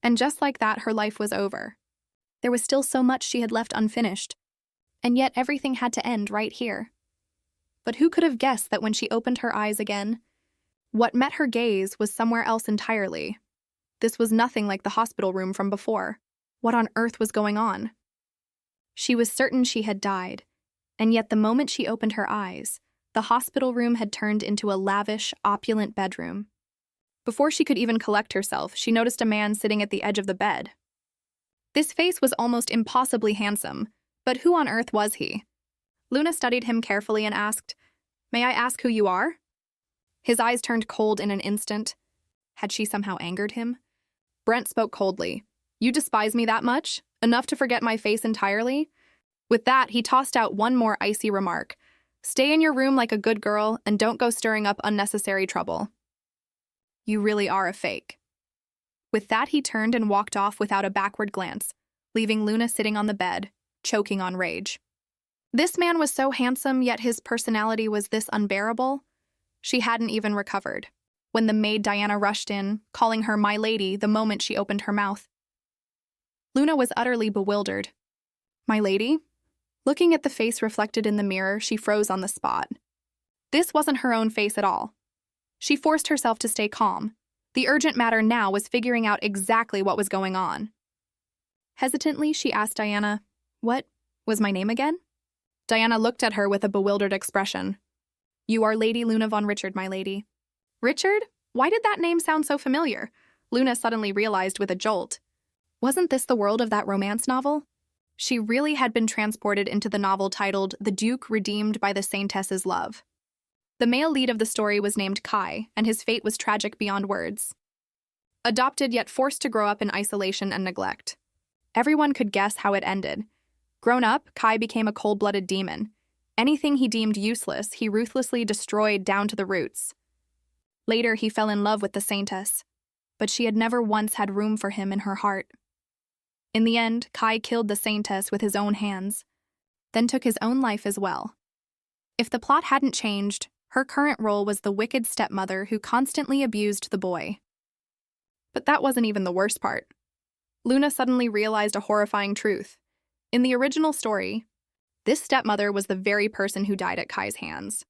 And just like that, her life was over. There was still so much she had left unfinished, and yet everything had to end right here. But who could have guessed that when she opened her eyes again, what met her gaze was somewhere else entirely. This was nothing like the hospital room from before. What on earth was going on? She was certain she had died, and yet the moment she opened her eyes, the hospital room had turned into a lavish, opulent bedroom. Before she could even collect herself, she noticed a man sitting at the edge of the bed. This face was almost impossibly handsome, but who on earth was he? Luna studied him carefully and asked, "May I ask who you are?" His eyes turned cold in an instant. Had she somehow angered him? Brent spoke coldly. "You despise me that much? Enough to forget my face entirely?" With that, he tossed out one more icy remark. "Stay in your room like a good girl and don't go stirring up unnecessary trouble. You really are a fake." With that, he turned and walked off without a backward glance, leaving Luna sitting on the bed, choking on rage. This man was so handsome, yet his personality was this unbearable. She hadn't even recovered when the maid Diana rushed in, calling her "my lady" the moment she opened her mouth. Luna was utterly bewildered. "My lady?" Looking at the face reflected in the mirror, she froze on the spot. This wasn't her own face at all. She forced herself to stay calm. The urgent matter now was figuring out exactly what was going on. Hesitantly, she asked Diana, "What was my name again?" Diana looked at her with a bewildered expression. "You are Lady Luna von Richard, my lady." Richard? Why did that name sound so familiar? Luna suddenly realized with a jolt. Wasn't this the world of that romance novel? She really had been transported into the novel titled The Duke Redeemed by the Saintess's Love. The male lead of the story was named Kai, and his fate was tragic beyond words. Adopted yet forced to grow up in isolation and neglect. Everyone could guess how it ended. Grown up, Kai became a cold-blooded demon. Anything he deemed useless, he ruthlessly destroyed down to the roots. Later, he fell in love with the Saintess, but she had never once had room for him in her heart. In the end, Kai killed the Saintess with his own hands, then took his own life as well. If the plot hadn't changed, her current role was the wicked stepmother who constantly abused the boy. But that wasn't even the worst part. Luna suddenly realized a horrifying truth. In the original story, this stepmother was the very person who died at Kai's hands.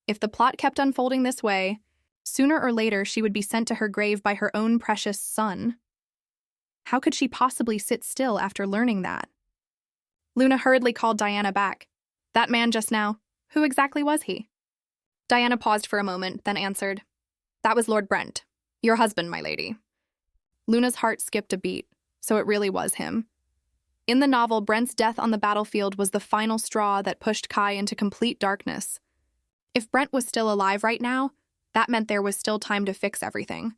If the plot kept unfolding this way, sooner or later she would be sent to her grave by her own precious son. How could she possibly sit still after learning that? Luna hurriedly called Diana back. "That man just now, who exactly was he?" Diana paused for a moment, then answered, "That was Lord Brent, your husband, my lady." Luna's heart skipped a beat, so it really was him. In the novel, Brent's death on the battlefield was the final straw that pushed Kai into complete darkness. If Brent was still alive right now, that meant there was still time to fix everything.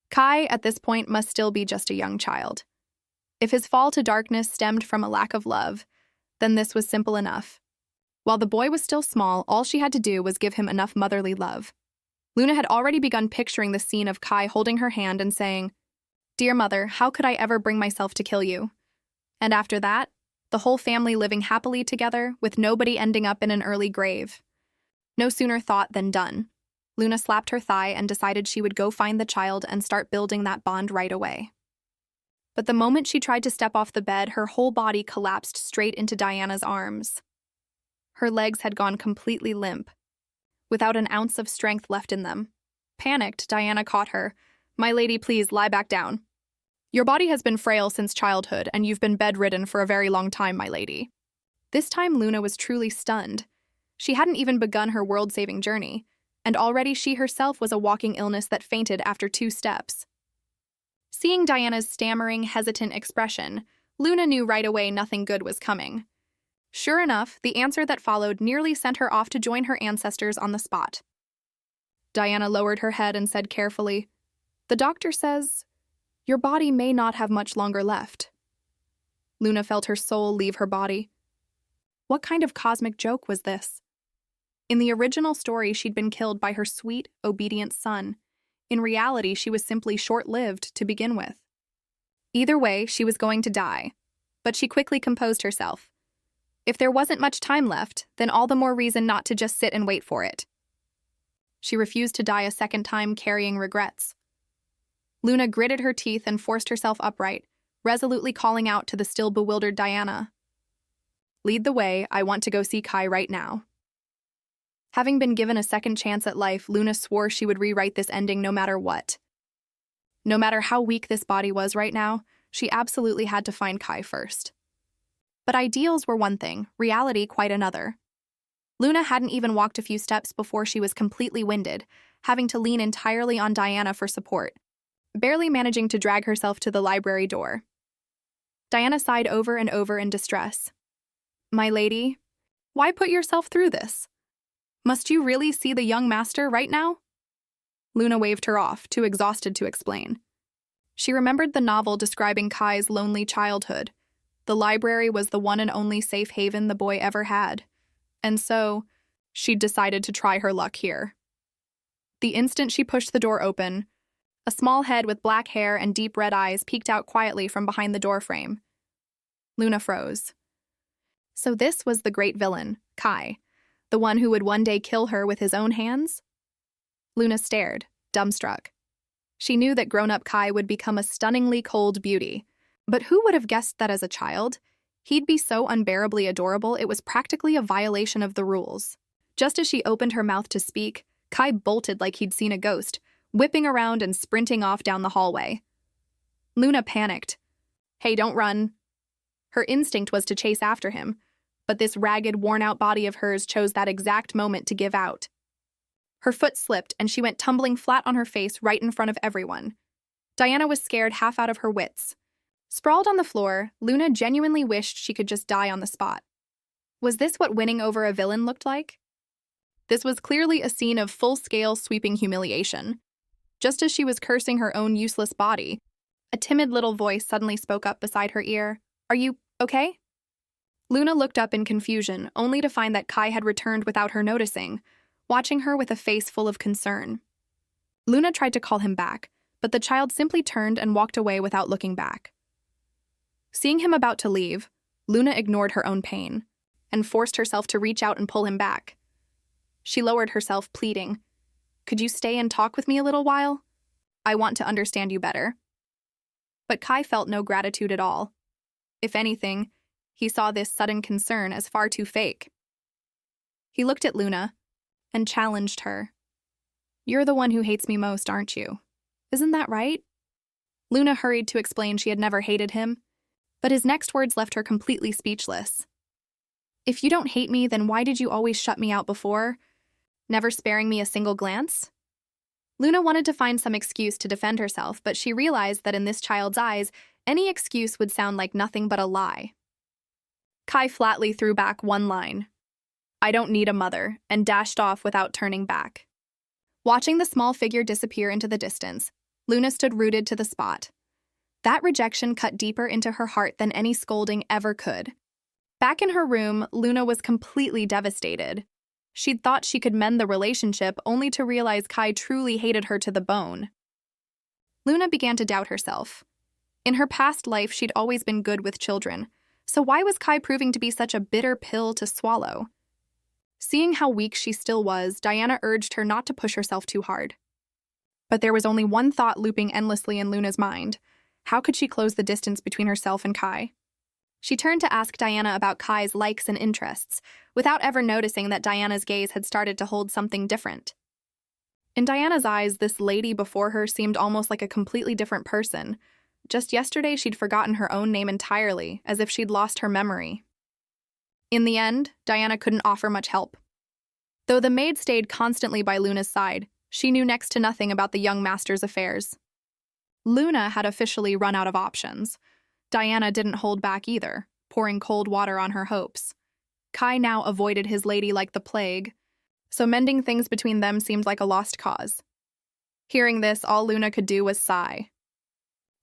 Kai, at this point, must still be just a young child. If his fall to darkness stemmed from a lack of love, then this was simple enough. While the boy was still small, all she had to do was give him enough motherly love. Luna had already begun picturing the scene of Kai holding her hand and saying, "Dear mother, how could I ever bring myself to kill you?" And after that, the whole family living happily together, with nobody ending up in an early grave. No sooner thought than done. Luna slapped her thigh and decided she would go find the child and start building that bond right away. But the moment she tried to step off the bed, her whole body collapsed straight into Diana's arms. Her legs had gone completely limp, without an ounce of strength left in them. Panicked, Diana caught her. "My lady, please lie back down. Your body has been frail since childhood, and you've been bedridden for a very long time, my lady." This time, Luna was truly stunned. She hadn't even begun her world-saving journey, and already she herself was a walking illness that fainted after 2 steps. Seeing Diana's stammering, hesitant expression, Luna knew right away nothing good was coming. Sure enough, the answer that followed nearly sent her off to join her ancestors on the spot. Diana lowered her head and said carefully, "The doctor says your body may not have much longer left." Luna felt her soul leave her body. What kind of cosmic joke was this? In the original story, she'd been killed by her sweet, obedient son. In reality, she was simply short-lived to begin with. Either way, she was going to die, but she quickly composed herself. If there wasn't much time left, then all the more reason not to just sit and wait for it. She refused to die a second time carrying regrets. Luna gritted her teeth and forced herself upright, resolutely calling out to the still bewildered Diana. "Lead the way, I want to go see Kai right now." Having been given a second chance at life, Luna swore she would rewrite this ending no matter what. No matter how weak this body was right now, she absolutely had to find Kai first. But ideals were one thing, reality quite another. Luna hadn't even walked a few steps before she was completely winded, having to lean entirely on Diana for support, barely managing to drag herself to the library door. Diana sighed over and over in distress. "My lady, why put yourself through this? Must you really see the young master right now?" Luna waved her off, too exhausted to explain. She remembered the novel describing Kai's lonely childhood. The library was the one and only safe haven the boy ever had. And so, she'd decided to try her luck here. The instant she pushed the door open, a small head with black hair and deep red eyes peeked out quietly from behind the doorframe. Luna froze. So this was the great villain, Kai, the one who would one day kill her with his own hands? Luna stared, dumbstruck. She knew that grown-up Kai would become a stunningly cold beauty, but who would have guessed that as a child? He'd be so unbearably adorable it was practically a violation of the rules. Just as she opened her mouth to speak, Kai bolted like he'd seen a ghost, whipping around and sprinting off down the hallway. Luna panicked. "Hey, don't run." Her instinct was to chase after him, but this ragged, worn-out body of hers chose that exact moment to give out. Her foot slipped, and she went tumbling flat on her face right in front of everyone. Diana was scared half out of her wits. Sprawled on the floor, Luna genuinely wished she could just die on the spot. Was this what winning over a villain looked like? This was clearly a scene of full-scale sweeping humiliation. Just as she was cursing her own useless body, a timid little voice suddenly spoke up beside her ear. "Are you okay?" Luna looked up in confusion, only to find that Kai had returned without her noticing, watching her with a face full of concern. Luna tried to call him back, but the child simply turned and walked away without looking back. Seeing him about to leave, Luna ignored her own pain and forced herself to reach out and pull him back. She lowered herself, pleading, "Could you stay and talk with me a little while? I want to understand you better." But Kai felt no gratitude at all. If anything, he saw this sudden concern as far too fake. He looked at Luna and challenged her. "You're the one who hates me most, aren't you? Isn't that right?" Luna hurried to explain she had never hated him, but his next words left her completely speechless. "If you don't hate me, then why did you always shut me out before, never sparing me a single glance?" Luna wanted to find some excuse to defend herself, but she realized that in this child's eyes, any excuse would sound like nothing but a lie. Kai flatly threw back one line, "I don't need a mother," and dashed off without turning back. Watching the small figure disappear into the distance, Luna stood rooted to the spot. That rejection cut deeper into her heart than any scolding ever could. Back in her room, Luna was completely devastated. She'd thought she could mend the relationship, only to realize Kai truly hated her to the bone. Luna began to doubt herself. In her past life, she'd always been good with children, so why was Kai proving to be such a bitter pill to swallow? Seeing how weak she still was, Diana urged her not to push herself too hard. But there was only one thought looping endlessly in Luna's mind. How could she close the distance between herself and Kai? She turned to ask Diana about Kai's likes and interests, without ever noticing that Diana's gaze had started to hold something different. In Diana's eyes, this lady before her seemed almost like a completely different person. Just yesterday, she'd forgotten her own name entirely, as if she'd lost her memory. In the end, Diana couldn't offer much help. Though the maid stayed constantly by Luna's side, she knew next to nothing about the young master's affairs. Luna had officially run out of options. Diana didn't hold back either, pouring cold water on her hopes. Kai now avoided his lady like the plague, so mending things between them seemed like a lost cause. Hearing this, all Luna could do was sigh.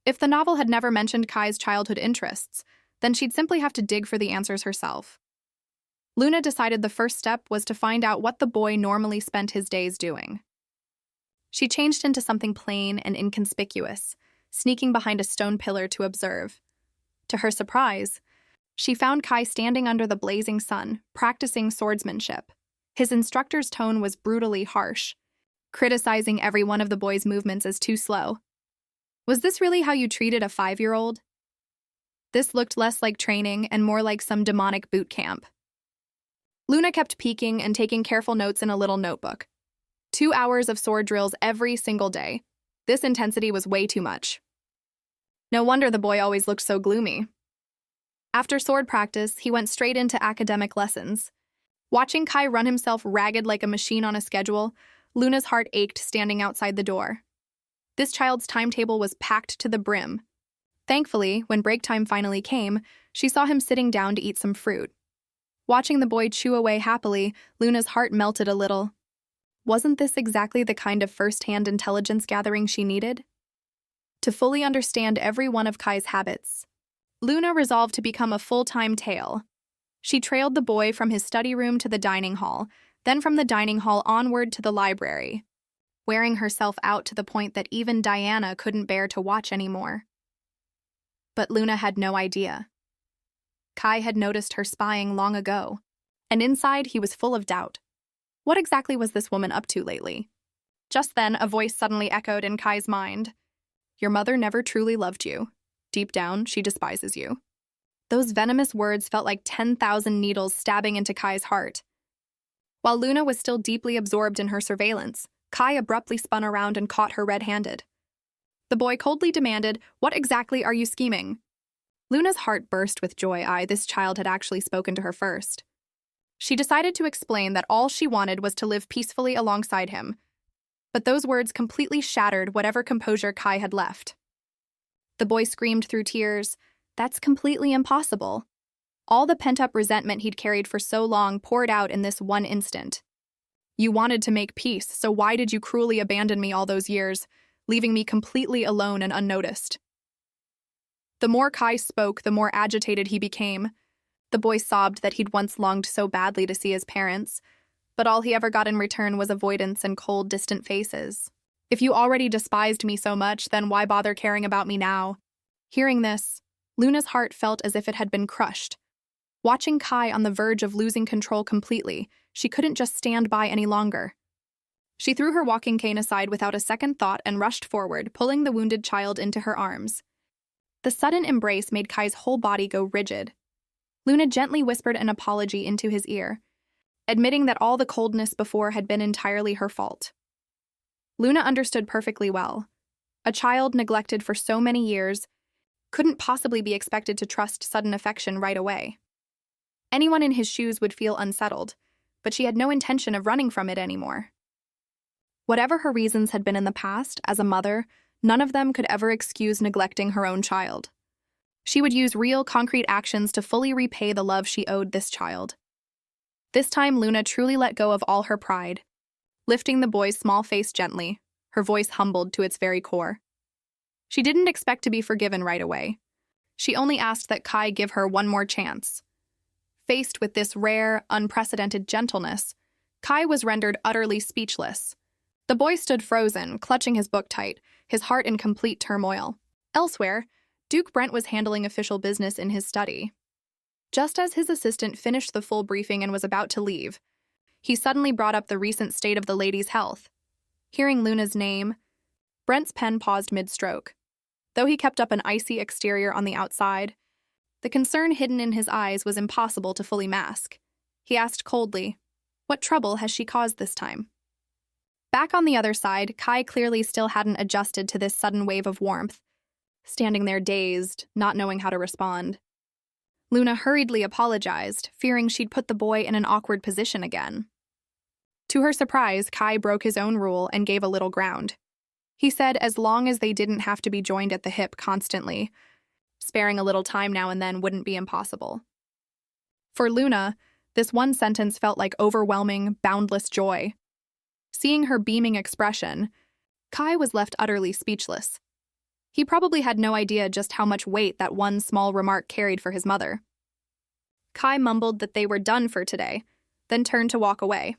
If the novel had never mentioned Kai's childhood interests, then she'd simply have to dig for the answers herself. Luna decided the first step was to find out what the boy normally spent his days doing. She changed into something plain and inconspicuous, sneaking behind a stone pillar to observe. To her surprise, she found Kai standing under the blazing sun, practicing swordsmanship. His instructor's tone was brutally harsh, criticizing every one of the boy's movements as too slow. Was this really how you treated a 5-year-old? This looked less like training and more like some demonic boot camp. Luna kept peeking and taking careful notes in a little notebook. 2 hours of sword drills every single day. This intensity was way too much. No wonder the boy always looked so gloomy. After sword practice, he went straight into academic lessons. Watching Kai run himself ragged like a machine on a schedule, Luna's heart ached standing outside the door. This child's timetable was packed to the brim. Thankfully, when break time finally came, she saw him sitting down to eat some fruit. Watching the boy chew away happily, Luna's heart melted a little. Wasn't this exactly the kind of first-hand intelligence gathering she needed? To fully understand every one of Kai's habits, Luna resolved to become a full-time tail. She trailed the boy from his study room to the dining hall, then from the dining hall onward to the library, wearing herself out to the point that even Diana couldn't bear to watch anymore. But Luna had no idea. Kai had noticed her spying long ago, and inside he was full of doubt. What exactly was this woman up to lately? Just then, a voice suddenly echoed in Kai's mind. Your mother never truly loved you. Deep down, she despises you. Those venomous words felt like 10,000 needles stabbing into Kai's heart. While Luna was still deeply absorbed in her surveillance, Kai abruptly spun around and caught her red-handed. The boy coldly demanded, "What exactly are you scheming?" Luna's heart burst with joy. This child had actually spoken to her first. She decided to explain that all she wanted was to live peacefully alongside him. But those words completely shattered whatever composure Kai had left. The boy screamed through tears, "That's completely impossible." All the pent-up resentment he'd carried for so long poured out in this one instant. You wanted to make peace, so why did you cruelly abandon me all those years, leaving me completely alone and unnoticed? The more Kai spoke, the more agitated he became. The boy sobbed that he'd once longed so badly to see his parents, but all he ever got in return was avoidance and cold, distant faces. If you already despised me so much, then why bother caring about me now? Hearing this, Luna's heart felt as if it had been crushed. Watching Kai on the verge of losing control completely, she couldn't just stand by any longer. She threw her walking cane aside without a second thought and rushed forward, pulling the wounded child into her arms. The sudden embrace made Kai's whole body go rigid. Luna gently whispered an apology into his ear, admitting that all the coldness before had been entirely her fault. Luna understood perfectly well. A child neglected for so many years couldn't possibly be expected to trust sudden affection right away. Anyone in his shoes would feel unsettled, but she had no intention of running from it anymore. Whatever her reasons had been in the past, as a mother, none of them could ever excuse neglecting her own child. She would use real, concrete actions to fully repay the love she owed this child. This time, Luna truly let go of all her pride, lifting the boy's small face gently, her voice humbled to its very core. She didn't expect to be forgiven right away. She only asked that Kai give her one more chance. Faced with this rare, unprecedented gentleness, Kai was rendered utterly speechless. The boy stood frozen, clutching his book tight, his heart in complete turmoil. Elsewhere, Duke Brent was handling official business in his study. Just as his assistant finished the full briefing and was about to leave, he suddenly brought up the recent state of the lady's health. Hearing Luna's name, Brent's pen paused mid-stroke. Though he kept up an icy exterior on the outside, the concern hidden in his eyes was impossible to fully mask. He asked coldly, "What trouble has she caused this time?" Back on the other side, Kai clearly still hadn't adjusted to this sudden wave of warmth, standing there dazed, not knowing how to respond. Luna hurriedly apologized, fearing she'd put the boy in an awkward position again. To her surprise, Kai broke his own rule and gave a little ground. He said as long as they didn't have to be joined at the hip constantly, sparing a little time now and then wouldn't be impossible. For Luna, this one sentence felt like overwhelming, boundless joy. Seeing her beaming expression, Kai was left utterly speechless. He probably had no idea just how much weight that one small remark carried for his mother. Kai mumbled that they were done for today, then turned to walk away.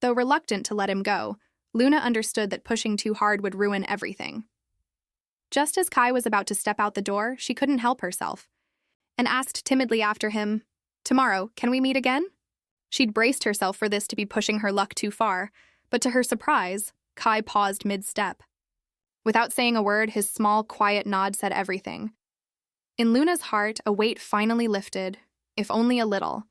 Though reluctant to let him go, Luna understood that pushing too hard would ruin everything. Just as Kai was about to step out the door, she couldn't help herself, and asked timidly after him, "Tomorrow, can we meet again?" She'd braced herself for this to be pushing her luck too far, but to her surprise, Kai paused mid-step. Without saying a word, his small, quiet nod said everything. In Luna's heart, a weight finally lifted, if only a little.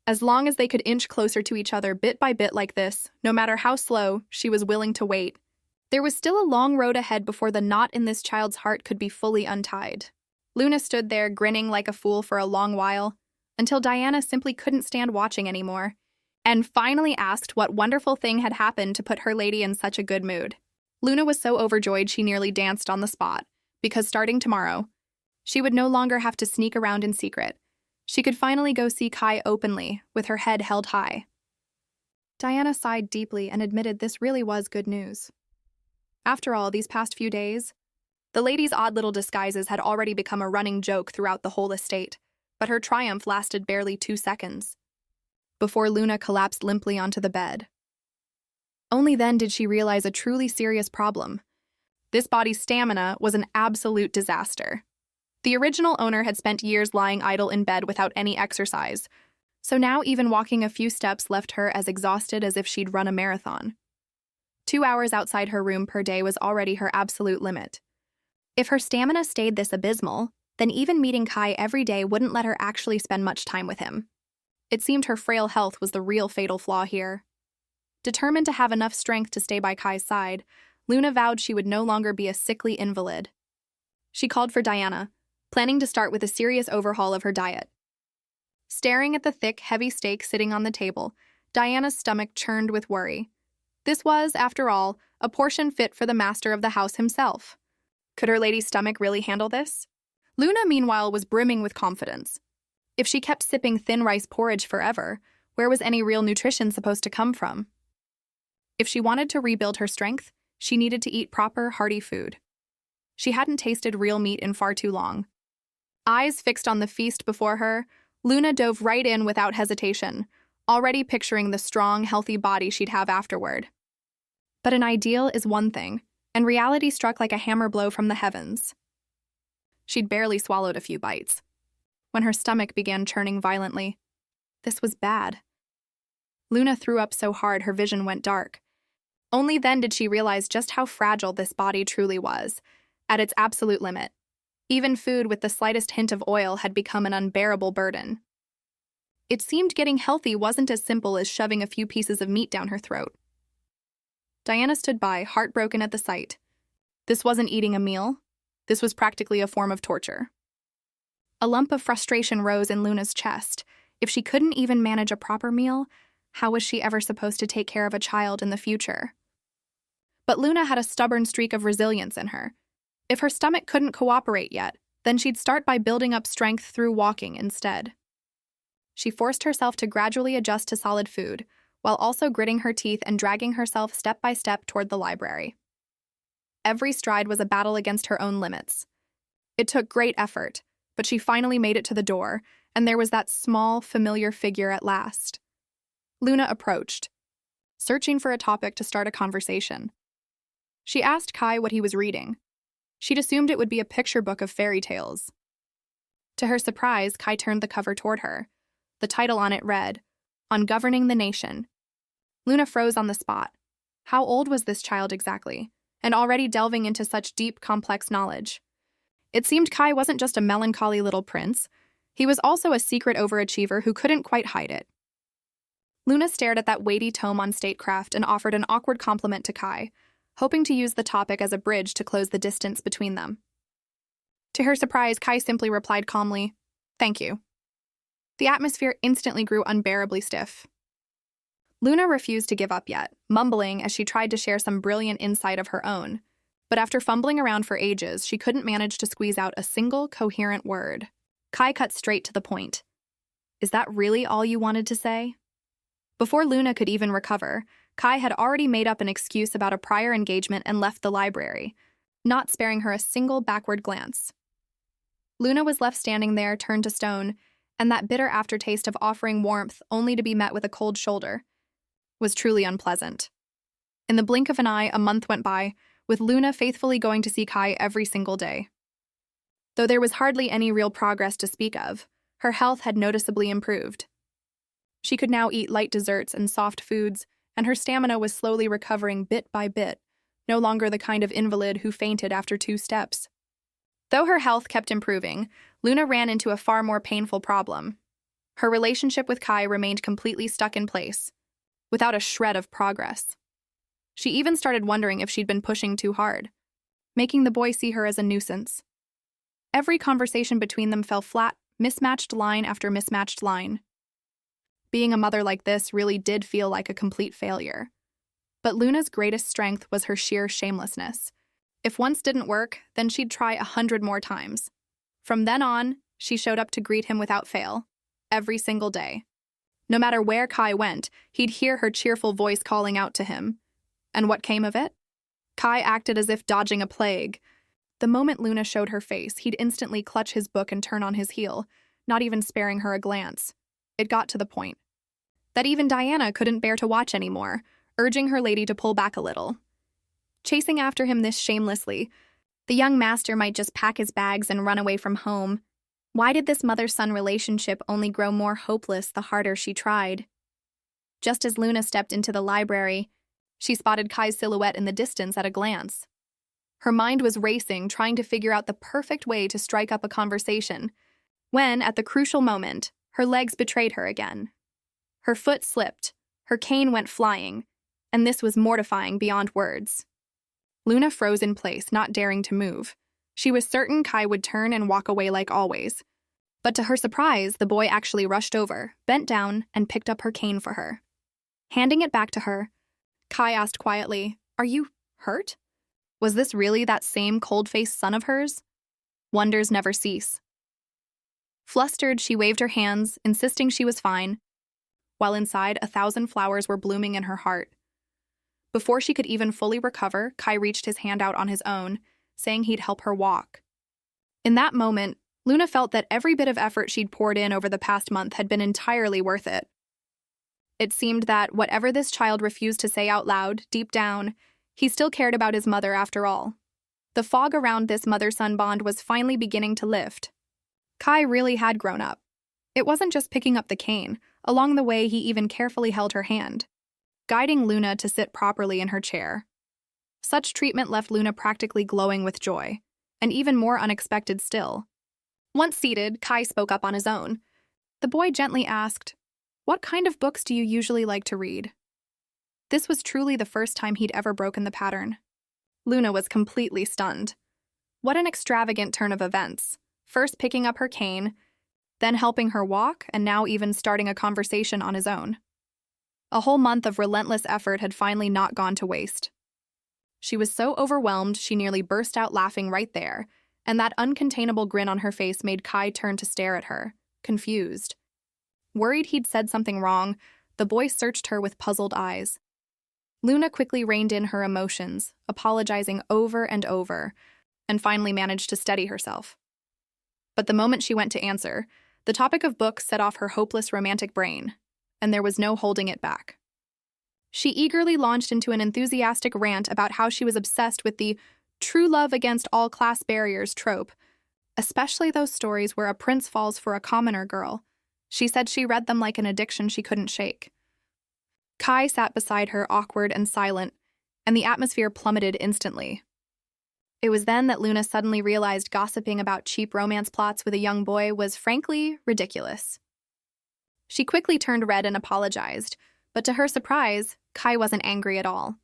As long as they could inch closer to each other bit by bit like this, no matter how slow, she was willing to wait. There was still a long road ahead before the knot in this child's heart could be fully untied. Luna stood there grinning like a fool for a long while, until Diana simply couldn't stand watching anymore, and finally asked what wonderful thing had happened to put her lady in such a good mood. Luna was so overjoyed she nearly danced on the spot, because starting tomorrow, she would no longer have to sneak around in secret. She could finally go see Kai openly, with her head held high. Diana sighed deeply and admitted this really was good news. After all, these past few days, the lady's odd little disguises had already become a running joke throughout the whole estate, but her triumph lasted barely 2 seconds, before Luna collapsed limply onto the bed. Only then did she realize a truly serious problem. This body's stamina was an absolute disaster. The original owner had spent years lying idle in bed without any exercise, so now even walking a few steps left her as exhausted as if she'd run a marathon. 2 hours outside her room per day was already her absolute limit. If her stamina stayed this abysmal, then even meeting Kai every day wouldn't let her actually spend much time with him. It seemed her frail health was the real fatal flaw here. Determined to have enough strength to stay by Kai's side, Luna vowed she would no longer be a sickly invalid. She called for Diana, planning to start with a serious overhaul of her diet. Staring at the thick, heavy steak sitting on the table, Diana's stomach churned with worry. This was, after all, a portion fit for the master of the house himself. Could her lady's stomach really handle this? Luna, meanwhile, was brimming with confidence. If she kept sipping thin rice porridge forever, where was any real nutrition supposed to come from? If she wanted to rebuild her strength, she needed to eat proper, hearty food. She hadn't tasted real meat in far too long. Eyes fixed on the feast before her, Luna dove right in without hesitation, already picturing the strong, healthy body she'd have afterward. But an ideal is one thing, and reality struck like a hammer blow from the heavens. She'd barely swallowed a few bites, when her stomach began churning violently. This was bad. Luna threw up so hard her vision went dark. Only then did she realize just how fragile this body truly was, at its absolute limit. Even food with the slightest hint of oil had become an unbearable burden. It seemed getting healthy wasn't as simple as shoving a few pieces of meat down her throat. Diana stood by, heartbroken at the sight. This wasn't eating a meal. This was practically a form of torture. A lump of frustration rose in Luna's chest. If she couldn't even manage a proper meal, how was she ever supposed to take care of a child in the future? But Luna had a stubborn streak of resilience in her. If her stomach couldn't cooperate yet, then she'd start by building up strength through walking instead. She forced herself to gradually adjust to solid food, while also gritting her teeth and dragging herself step by step toward the library. Every stride was a battle against her own limits. It took great effort, but she finally made it to the door, and there was that small, familiar figure at last. Luna approached, searching for a topic to start a conversation. She asked Kai what he was reading. She'd assumed it would be a picture book of fairy tales. To her surprise, Kai turned the cover toward her. The title on it read, "On Governing the Nation." Luna froze on the spot. How old was this child exactly, and already delving into such deep, complex knowledge? It seemed Kai wasn't just a melancholy little prince. He was also a secret overachiever who couldn't quite hide it. Luna stared at that weighty tome on statecraft and offered an awkward compliment to Kai, hoping to use the topic as a bridge to close the distance between them. To her surprise, Kai simply replied calmly, "Thank you." The atmosphere instantly grew unbearably stiff. Luna refused to give up yet, mumbling as she tried to share some brilliant insight of her own. But after fumbling around for ages, she couldn't manage to squeeze out a single coherent word. Kai cut straight to the point. "Is that really all you wanted to say?" Before Luna could even recover, Kai had already made up an excuse about a prior engagement and left the library, not sparing her a single backward glance. Luna was left standing there, turned to stone, and that bitter aftertaste of offering warmth only to be met with a cold shoulder was truly unpleasant. In the blink of an eye, a month went by, with Luna faithfully going to see Kai every single day. Though there was hardly any real progress to speak of, her health had noticeably improved. She could now eat light desserts and soft foods, and her stamina was slowly recovering bit by bit, no longer the kind of invalid who fainted after 2 steps. Though her health kept improving, Luna ran into a far more painful problem. Her relationship with Kai remained completely stuck in place, without a shred of progress. She even started wondering if she'd been pushing too hard, making the boy see her as a nuisance. Every conversation between them fell flat, mismatched line after mismatched line. Being a mother like this really did feel like a complete failure. But Luna's greatest strength was her sheer shamelessness. If once didn't work, then she'd try 100 more times. From then on, she showed up to greet him without fail, every single day. No matter where Kai went, he'd hear her cheerful voice calling out to him. And what came of it? Kai acted as if dodging a plague. The moment Luna showed her face, he'd instantly clutch his book and turn on his heel, not even sparing her a glance. It got to the point that even Diana couldn't bear to watch anymore, urging her lady to pull back a little. Chasing after him this shamelessly, the young master might just pack his bags and run away from home. Why did this mother-son relationship only grow more hopeless the harder she tried? Just as Luna stepped into the library, she spotted Kai's silhouette in the distance at a glance. Her mind was racing, trying to figure out the perfect way to strike up a conversation, when, at the crucial moment, her legs betrayed her again. Her foot slipped, her cane went flying, and this was mortifying beyond words. Luna froze in place, not daring to move. She was certain Kai would turn and walk away like always. But to her surprise, the boy actually rushed over, bent down, and picked up her cane for her. Handing it back to her, Kai asked quietly, "Are you hurt?" Was this really that same cold-faced son of hers? Wonders never cease. Flustered, she waved her hands, insisting she was fine, while inside 1,000 flowers were blooming in her heart. Before she could even fully recover, Kai reached his hand out on his own, saying he'd help her walk. In that moment, Luna felt that every bit of effort she'd poured in over the past month had been entirely worth it. It seemed that whatever this child refused to say out loud, deep down, he still cared about his mother after all. The fog around this mother-son bond was finally beginning to lift. Kai really had grown up. It wasn't just picking up the cane. Along the way, he even carefully held her hand, guiding Luna to sit properly in her chair. Such treatment left Luna practically glowing with joy, and even more unexpected still. Once seated, Kai spoke up on his own. The boy gently asked, "What kind of books do you usually like to read?" This was truly the first time he'd ever broken the pattern. Luna was completely stunned. What an extravagant turn of events. First picking up her cane, then helping her walk, and now even starting a conversation on his own. A whole month of relentless effort had finally not gone to waste. She was so overwhelmed she nearly burst out laughing right there, and that uncontainable grin on her face made Kai turn to stare at her, confused. Worried he'd said something wrong, the boy searched her with puzzled eyes. Luna quickly reined in her emotions, apologizing over and over, and finally managed to steady herself. But the moment she went to answer, the topic of books set off her hopeless romantic brain, and there was no holding it back. She eagerly launched into an enthusiastic rant about how she was obsessed with the true love against all class barriers trope, especially those stories where a prince falls for a commoner girl. She said she read them like an addiction she couldn't shake. Kai sat beside her, awkward and silent, and the atmosphere plummeted instantly. It was then that Luna suddenly realized gossiping about cheap romance plots with a young boy was frankly ridiculous. She quickly turned red and apologized, but to her surprise, Kai wasn't angry at all.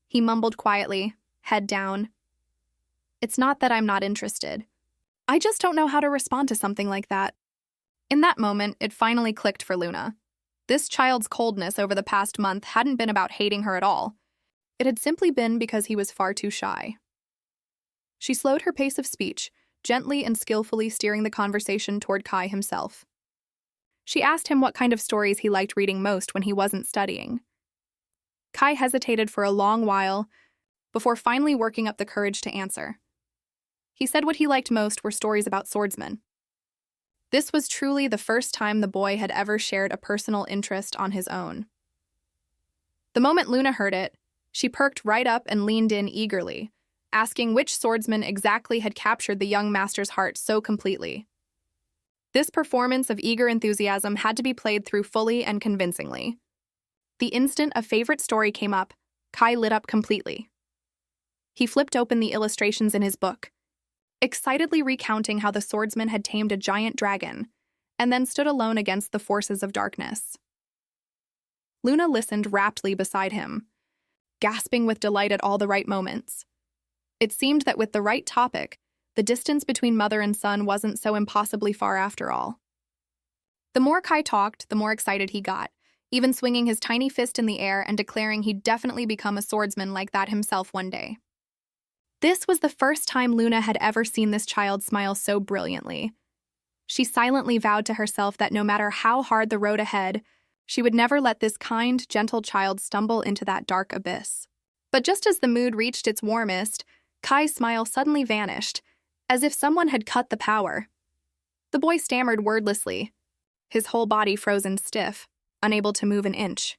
He mumbled quietly, head down. "It's not that I'm not interested. I just don't know how to respond to something like that." In that moment, it finally clicked for Luna. This child's coldness over the past month hadn't been about hating her at all. It had simply been because he was far too shy. She slowed her pace of speech, gently and skillfully steering the conversation toward Kai himself. She asked him what kind of stories he liked reading most when he wasn't studying. Kai hesitated for a long while before finally working up the courage to answer. He said what he liked most were stories about swordsmen. This was truly the first time the boy had ever shared a personal interest on his own. The moment Luna heard it, she perked right up and leaned in eagerly, asking which swordsman exactly had captured the young master's heart so completely. This performance of eager enthusiasm had to be played through fully and convincingly. The instant a favorite story came up, Kai lit up completely. He flipped open the illustrations in his book, excitedly recounting how the swordsman had tamed a giant dragon and then stood alone against the forces of darkness. Luna listened raptly beside him, gasping with delight at all the right moments. It seemed that with the right topic, the distance between mother and son wasn't so impossibly far after all. The more Kai talked, the more excited he got, even swinging his tiny fist in the air and declaring he'd definitely become a swordsman like that himself one day. This was the first time Luna had ever seen this child smile so brilliantly. She silently vowed to herself that no matter how hard the road ahead, she would never let this kind, gentle child stumble into that dark abyss. But just as the mood reached its warmest, Kai's smile suddenly vanished, as if someone had cut the power. The boy stammered wordlessly, his whole body frozen stiff, unable to move an inch.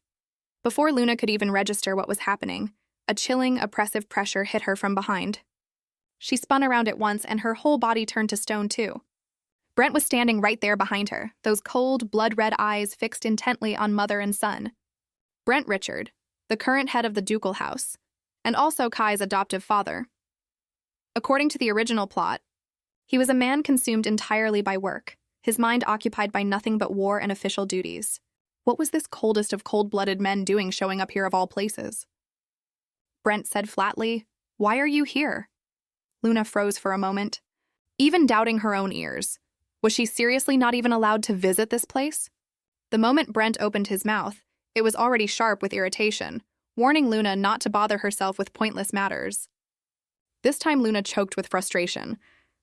Before Luna could even register what was happening, a chilling, oppressive pressure hit her from behind. She spun around at once, and her whole body turned to stone too. Brent was standing right there behind her, those cold, blood-red eyes fixed intently on mother and son. Brent Richard, the current head of the ducal house, and also Kai's adoptive father. According to the original plot, he was a man consumed entirely by work, his mind occupied by nothing but war and official duties. What was this coldest of cold-blooded men doing showing up here of all places? Brent said flatly, "Why are you here?" Luna froze for a moment, even doubting her own ears. Was she seriously not even allowed to visit this place? The moment Brent opened his mouth, it was already sharp with irritation, warning Luna not to bother herself with pointless matters. This time Luna choked with frustration.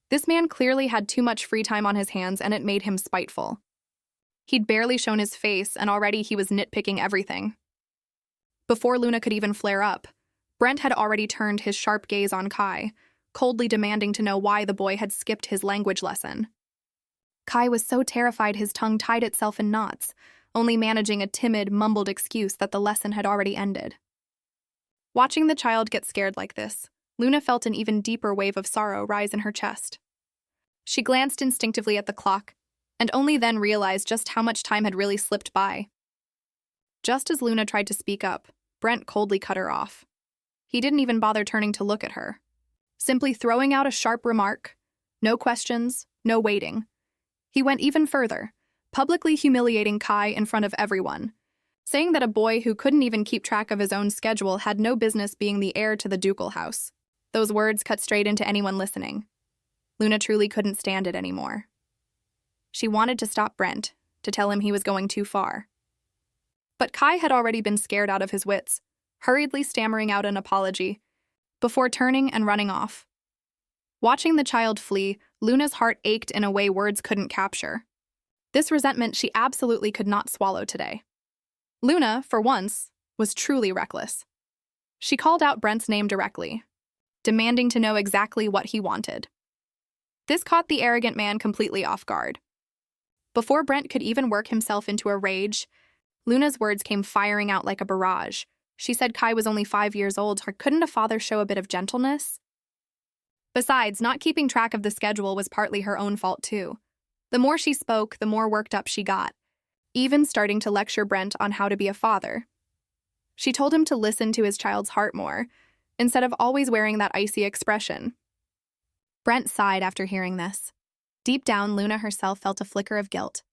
This man clearly had too much free time on his hands, and it made him spiteful. He'd barely shown his face, and already he was nitpicking everything. Before Luna could even flare up, Brent had already turned his sharp gaze on Kai, coldly demanding to know why the boy had skipped his language lesson. Kai was so terrified his tongue tied itself in knots, only managing a timid, mumbled excuse that the lesson had already ended. Watching the child get scared like this, Luna felt an even deeper wave of sorrow rise in her chest. She glanced instinctively at the clock, and only then realized just how much time had really slipped by. Just as Luna tried to speak up, Brent coldly cut her off. He didn't even bother turning to look at her, simply throwing out a sharp remark. No questions, no waiting. He went even further, publicly humiliating Kai in front of everyone, saying that a boy who couldn't even keep track of his own schedule had no business being the heir to the ducal house. Those words cut straight into anyone listening. Luna truly couldn't stand it anymore. She wanted to stop Brent, to tell him he was going too far. But Kai had already been scared out of his wits, hurriedly stammering out an apology, before turning and running off. Watching the child flee, Luna's heart ached in a way words couldn't capture. This resentment she absolutely could not swallow today. Luna, for once, was truly reckless. She called out Brent's name directly, demanding to know exactly what he wanted. This caught the arrogant man completely off guard. Before Brent could even work himself into a rage, Luna's words came firing out like a barrage. She said Kai was only 5 years old, or couldn't a father show a bit of gentleness? Besides, not keeping track of the schedule was partly her own fault too. The more she spoke, the more worked up she got, even starting to lecture Brent on how to be a father. She told him to listen to his child's heart more, instead of always wearing that icy expression. Brent sighed after hearing this. Deep down, Luna herself felt a flicker of guilt,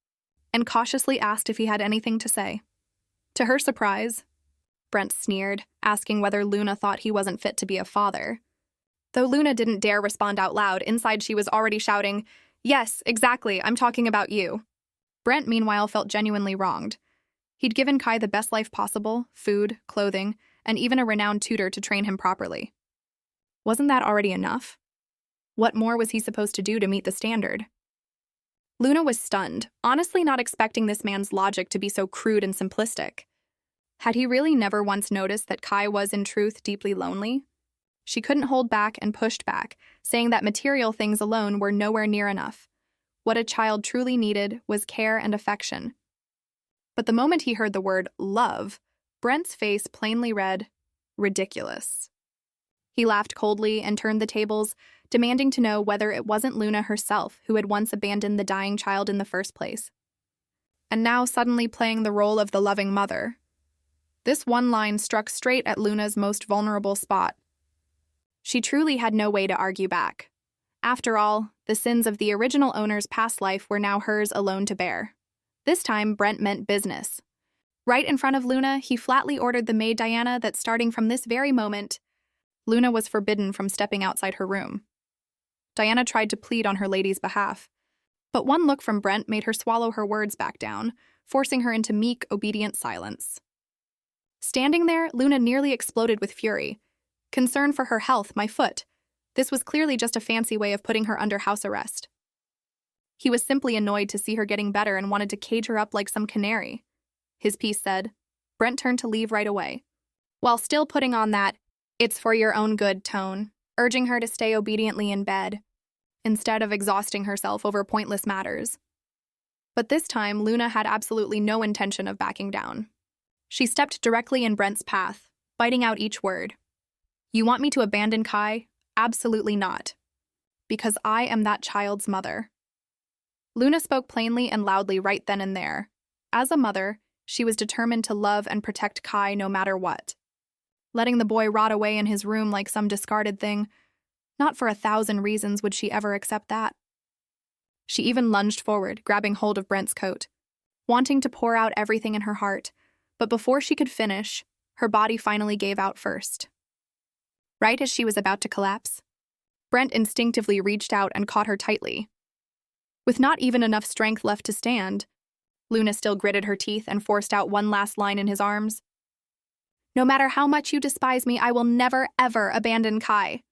and cautiously asked if he had anything to say. To her surprise, Brent sneered, asking whether Luna thought he wasn't fit to be a father. Though Luna didn't dare respond out loud, inside she was already shouting, "Yes, exactly, I'm talking about you." Brent, meanwhile, felt genuinely wronged. He'd given Kai the best life possible, food, clothing, and even a renowned tutor to train him properly. Wasn't that already enough? What more was he supposed to do to meet the standard? Luna was stunned, honestly not expecting this man's logic to be so crude and simplistic. Had he really never once noticed that Kai was, in truth, deeply lonely? She couldn't hold back and pushed back, saying that material things alone were nowhere near enough. What a child truly needed was care and affection. But the moment he heard the word love, Brent's face plainly read, ridiculous. He laughed coldly and turned the tables, demanding to know whether it wasn't Luna herself who had once abandoned the dying child in the first place, and now suddenly playing the role of the loving mother. This one line struck straight at Luna's most vulnerable spot. She truly had no way to argue back. After all, the sins of the original owner's past life were now hers alone to bear. This time, Brent meant business. Right in front of Luna, he flatly ordered the maid Diana that starting from this very moment, Luna was forbidden from stepping outside her room. Diana tried to plead on her lady's behalf, but one look from Brent made her swallow her words back down, forcing her into meek, obedient silence. Standing there, Luna nearly exploded with fury. Concern for her health, my foot. This was clearly just a fancy way of putting her under house arrest. He was simply annoyed to see her getting better and wanted to cage her up like some canary. His piece said. Brent turned to leave right away, while still putting on that "it's for your own good" tone, urging her to stay obediently in bed, instead of exhausting herself over pointless matters. But this time, Luna had absolutely no intention of backing down. She stepped directly in Brent's path, biting out each word. "You want me to abandon Kai? Absolutely not. Because I am that child's mother." Luna spoke plainly and loudly right then and there. As a mother, she was determined to love and protect Kai no matter what. Letting the boy rot away in his room like some discarded thing, not for 1,000 reasons would she ever accept that. She even lunged forward, grabbing hold of Brent's coat, wanting to pour out everything in her heart, but before she could finish, her body finally gave out first. Right as she was about to collapse, Brent instinctively reached out and caught her tightly. With not even enough strength left to stand, Luna still gritted her teeth and forced out one last line in his arms. "No matter how much you despise me, I will never, ever abandon Kai."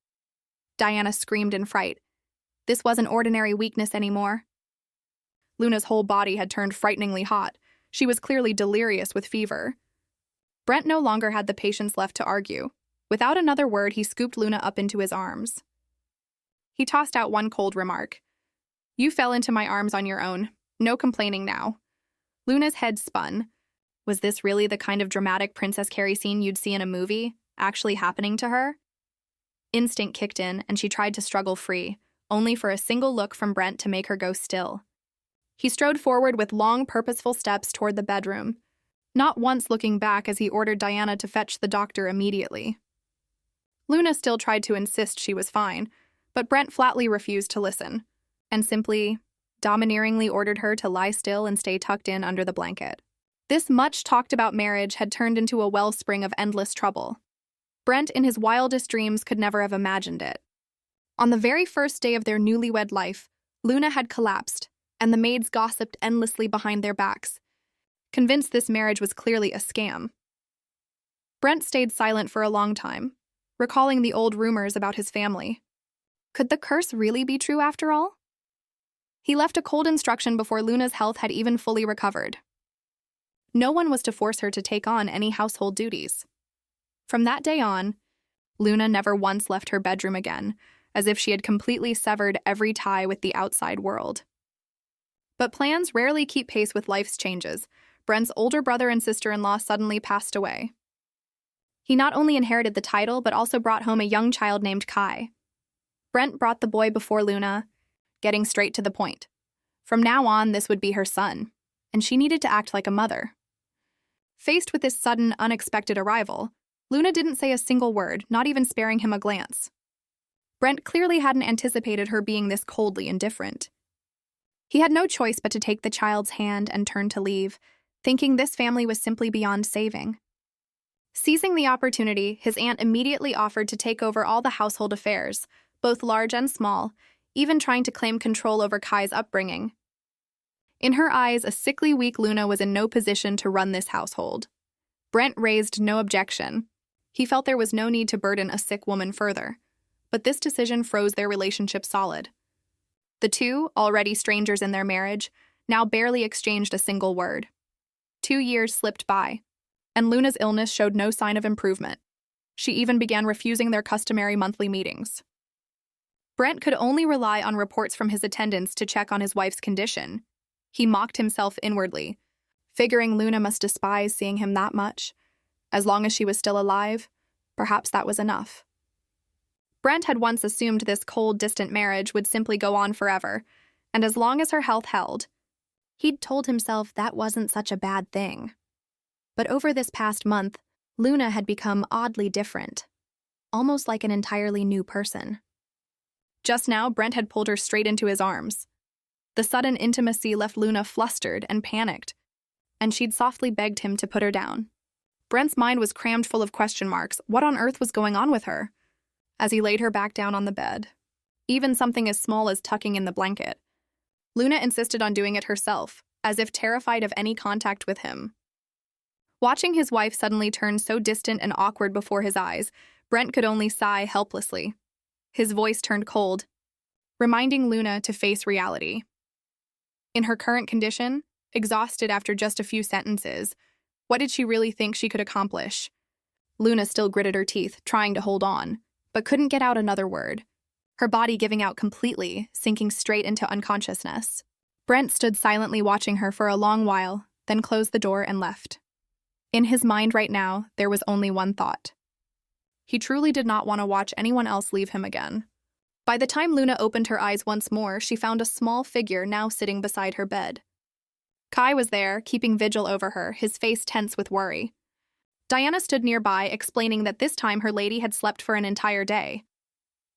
Diana screamed in fright. This wasn't ordinary weakness anymore. Luna's whole body had turned frighteningly hot. She was clearly delirious with fever. Brent no longer had the patience left to argue. Without another word, he scooped Luna up into his arms. He tossed out one cold remark. "You fell into my arms on your own. No complaining now." Luna's head spun. Was this really the kind of dramatic Princess Carrie scene you'd see in a movie, actually happening to her? Instinct kicked in, and she tried to struggle free, only for a single look from Brent to make her go still. He strode forward with long, purposeful steps toward the bedroom, not once looking back as he ordered Diana to fetch the doctor immediately. Luna still tried to insist she was fine, but Brent flatly refused to listen, and simply, domineeringly ordered her to lie still and stay tucked in under the blanket. This much-talked-about marriage had turned into a wellspring of endless trouble. Brent, in his wildest dreams, could never have imagined it. On the very first day of their newlywed life, Luna had collapsed, and the maids gossiped endlessly behind their backs, convinced this marriage was clearly a scam. Brent stayed silent for a long time, recalling the old rumors about his family. Could the curse really be true after all? He left a cold instruction before Luna's health had even fully recovered. No one was to force her to take on any household duties. From that day on, Luna never once left her bedroom again, as if she had completely severed every tie with the outside world. But plans rarely keep pace with life's changes. Brent's older brother and sister-in-law suddenly passed away. He not only inherited the title, but also brought home a young child named Kai. Brent brought the boy before Luna, getting straight to the point. From now on, this would be her son, and she needed to act like a mother. Faced with this sudden, unexpected arrival, Luna didn't say a single word, not even sparing him a glance. Brent clearly hadn't anticipated her being this coldly indifferent. He had no choice but to take the child's hand and turn to leave, thinking this family was simply beyond saving. Seizing the opportunity, his aunt immediately offered to take over all the household affairs, both large and small, even trying to claim control over Kai's upbringing. In her eyes, a sickly, weak Luna was in no position to run this household. Brent raised no objection. He felt there was no need to burden a sick woman further, but this decision froze their relationship solid. The two, already strangers in their marriage, now barely exchanged a single word. 2 years slipped by, and Luna's illness showed no sign of improvement. She even began refusing their customary monthly meetings. Brent could only rely on reports from his attendants to check on his wife's condition. He mocked himself inwardly, figuring Luna must despise seeing him that much. As long as she was still alive, perhaps that was enough. Brent had once assumed this cold, distant marriage would simply go on forever, and as long as her health held, he'd told himself that wasn't such a bad thing. But over this past month, Luna had become oddly different. almost like an entirely new person. Just now, Brent had pulled her straight into his arms. The sudden intimacy left Luna flustered and panicked, and she'd softly begged him to put her down. Brent's mind was crammed full of question marks. What on earth was going on with her? As he laid her back down on the bed, even something as small as tucking in the blanket, Luna insisted on doing it herself, as if terrified of any contact with him. Watching his wife suddenly turn so distant and awkward before his eyes, Brent could only sigh helplessly. His voice turned cold, reminding Luna to face reality. In her current condition, exhausted after just a few sentences, what did she really think she could accomplish? Luna still gritted her teeth, trying to hold on, but couldn't get out another word, her body giving out completely, sinking straight into unconsciousness. Brent stood silently watching her for a long while, then closed the door and left. In his mind right now, there was only one thought. He truly did not want to watch anyone else leave him again. By the time Luna opened her eyes once more, she found a small figure now sitting beside her bed. Kai was there, keeping vigil over her, his face tense with worry. Diana stood nearby, explaining that this time her lady had slept for an entire day.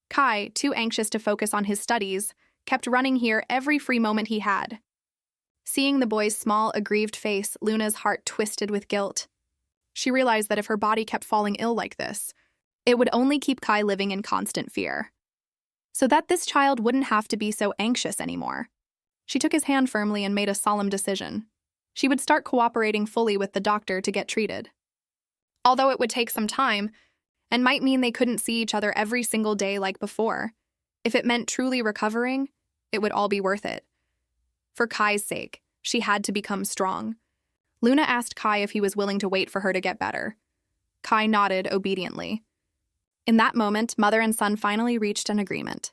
Kai, too anxious to focus on his studies, kept running here every free moment he had. Seeing the boy's small, aggrieved face, Luna's heart twisted with guilt. She realized that if her body kept falling ill like this, it would only keep Kai living in constant fear. So that this child wouldn't have to be so anxious anymore. She took his hand firmly and made a solemn decision. She would start cooperating fully with the doctor to get treated. Although it would take some time, and might mean they couldn't see each other every single day like before, if it meant truly recovering, it would all be worth it. For Kai's sake, she had to become strong. Luna asked Kai if he was willing to wait for her to get better. Kai nodded obediently. In that moment, mother and son finally reached an agreement.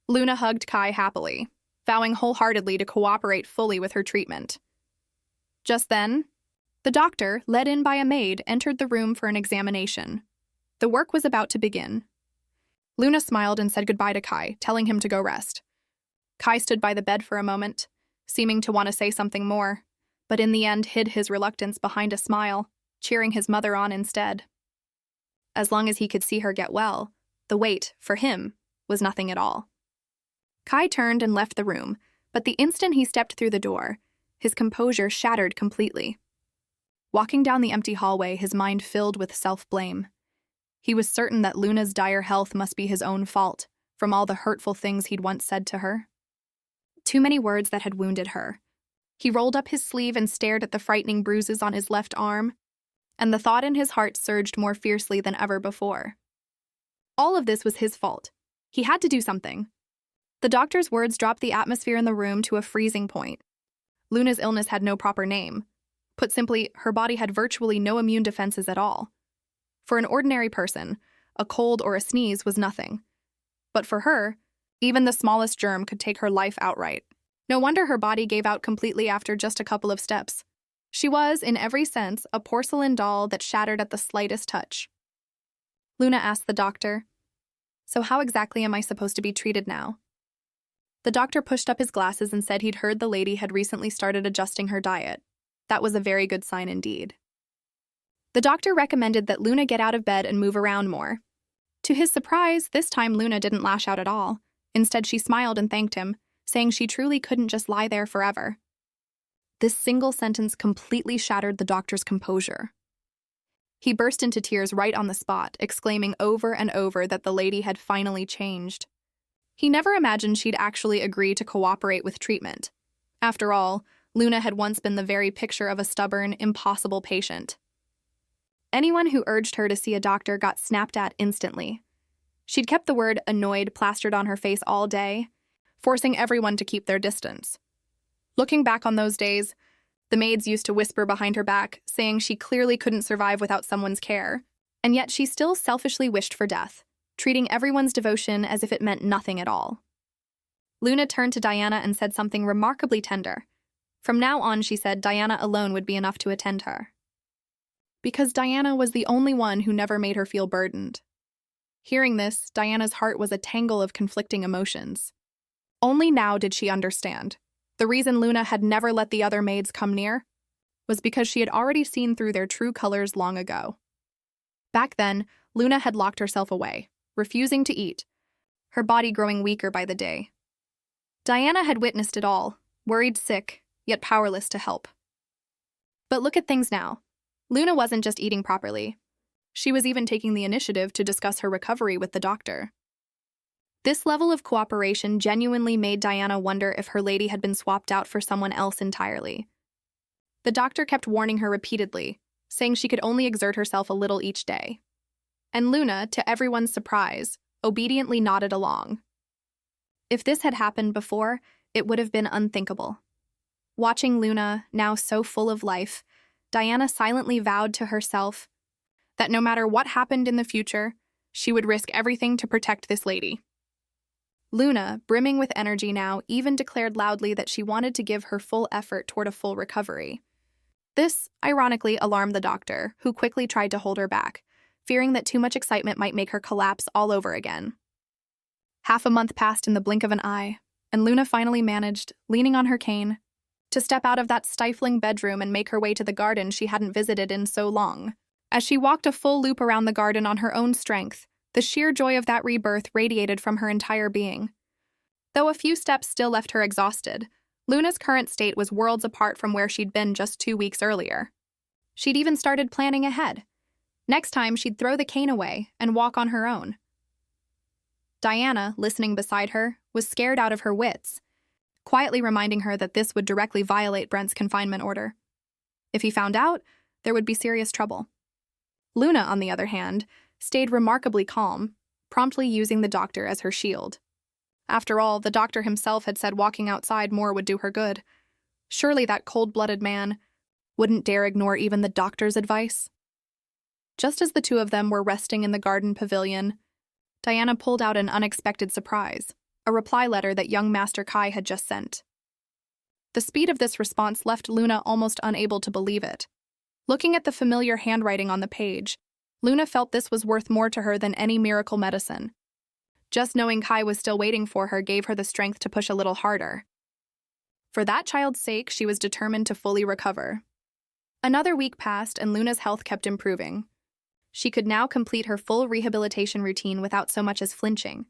Luna hugged Kai happily, vowing wholeheartedly to cooperate fully with her treatment. Just then, the doctor, led in by a maid, entered the room for an examination. The work was about to begin. Luna smiled and said goodbye to Kai, telling him to go rest. Kai stood by the bed for a moment, seeming to want to say something more, but in the end hid his reluctance behind a smile, cheering his mother on instead. As long as he could see her get well, the wait, for him, was nothing at all. Kai turned and left the room, but the instant he stepped through the door, his composure shattered completely. Walking down the empty hallway, his mind filled with self-blame. He was certain that Luna's dire health must be his own fault, from all the hurtful things he'd once said to her. Too many words that had wounded her. He rolled up his sleeve and stared at the frightening bruises on his left arm, and the thought in his heart surged more fiercely than ever before. All of this was his fault. He had to do something. The doctor's words dropped the atmosphere in the room to a freezing point. Luna's illness had no proper name. Put simply, her body had virtually no immune defenses at all. For an ordinary person, a cold or a sneeze was nothing. But for her, even the smallest germ could take her life outright. No wonder her body gave out completely after just a couple of steps. She was, in every sense, a porcelain doll that shattered at the slightest touch. Luna asked the doctor, "So how exactly am I supposed to be treated now?" The doctor pushed up his glasses and said he'd heard the lady had recently started adjusting her diet. That was a very good sign indeed. The doctor recommended that Luna get out of bed and move around more. To his surprise, this time Luna didn't lash out at all. Instead, she smiled and thanked him, saying she truly couldn't just lie there forever. This single sentence completely shattered the doctor's composure. He burst into tears right on the spot, exclaiming over and over that the lady had finally changed. He never imagined she'd actually agree to cooperate with treatment. After all, Luna had once been the very picture of a stubborn, impossible patient. Anyone who urged her to see a doctor got snapped at instantly. She'd kept the word annoyed plastered on her face all day, forcing everyone to keep their distance. Looking back on those days, the maids used to whisper behind her back, saying she clearly couldn't survive without someone's care, and yet she still selfishly wished for death, treating everyone's devotion as if it meant nothing at all. Luna turned to Diana and said something remarkably tender. From now on, she said, Diana alone would be enough to attend her. Because Diana was the only one who never made her feel burdened. Hearing this, Diana's heart was a tangle of conflicting emotions. Only now did she understand. The reason Luna had never let the other maids come near was because she had already seen through their true colors long ago. Back then, Luna had locked herself away, refusing to eat, her body growing weaker by the day. Diana had witnessed it all, worried sick, yet powerless to help. But look at things now. Luna wasn't just eating properly. She was even taking the initiative to discuss her recovery with the doctor. This level of cooperation genuinely made Diana wonder if her lady had been swapped out for someone else entirely. The doctor kept warning her repeatedly, saying she could only exert herself a little each day. And Luna, to everyone's surprise, obediently nodded along. If this had happened before, it would have been unthinkable. Watching Luna, now so full of life, Diana silently vowed to herself that no matter what happened in the future, she would risk everything to protect this lady. Luna, brimming with energy now, even declared loudly that she wanted to give her full effort toward a full recovery. This, ironically, alarmed the doctor, who quickly tried to hold her back, fearing that too much excitement might make her collapse all over again. Half a month passed in the blink of an eye, and Luna finally managed, leaning on her cane, to step out of that stifling bedroom and make her way to the garden she hadn't visited in so long. As she walked a full loop around the garden on her own strength, the sheer joy of that rebirth radiated from her entire being. Though a few steps still left her exhausted, Luna's current state was worlds apart from where she'd been just 2 weeks earlier. She'd even started planning ahead. Next time, she'd throw the cane away and walk on her own. Diana, listening beside her, was scared out of her wits, quietly reminding her that this would directly violate Brent's confinement order. If he found out, there would be serious trouble. Luna, on the other hand, stayed remarkably calm, promptly using the doctor as her shield. After all, the doctor himself had said walking outside more would do her good. Surely that cold-blooded man wouldn't dare ignore even the doctor's advice. Just as the two of them were resting in the garden pavilion, Diana pulled out an unexpected surprise, a reply letter that young Master Kai had just sent. The speed of this response left Luna almost unable to believe it. Looking at the familiar handwriting on the page, Luna felt this was worth more to her than any miracle medicine. Just knowing Kai was still waiting for her gave her the strength to push a little harder. For that child's sake, she was determined to fully recover. Another week passed and Luna's health kept improving. She could now complete her full rehabilitation routine without so much as flinching.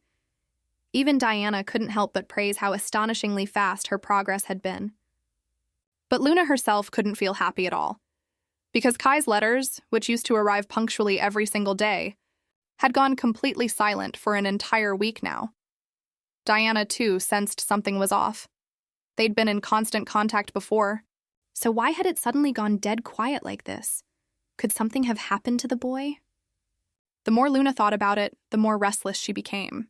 Even Diana couldn't help but praise how astonishingly fast her progress had been. But Luna herself couldn't feel happy at all, because Kai's letters, which used to arrive punctually every single day, had gone completely silent for an entire week now. Diana, too, sensed something was off. They'd been in constant contact before, so why had it suddenly gone dead quiet like this? Could something have happened to the boy? The more Luna thought about it, the more restless she became.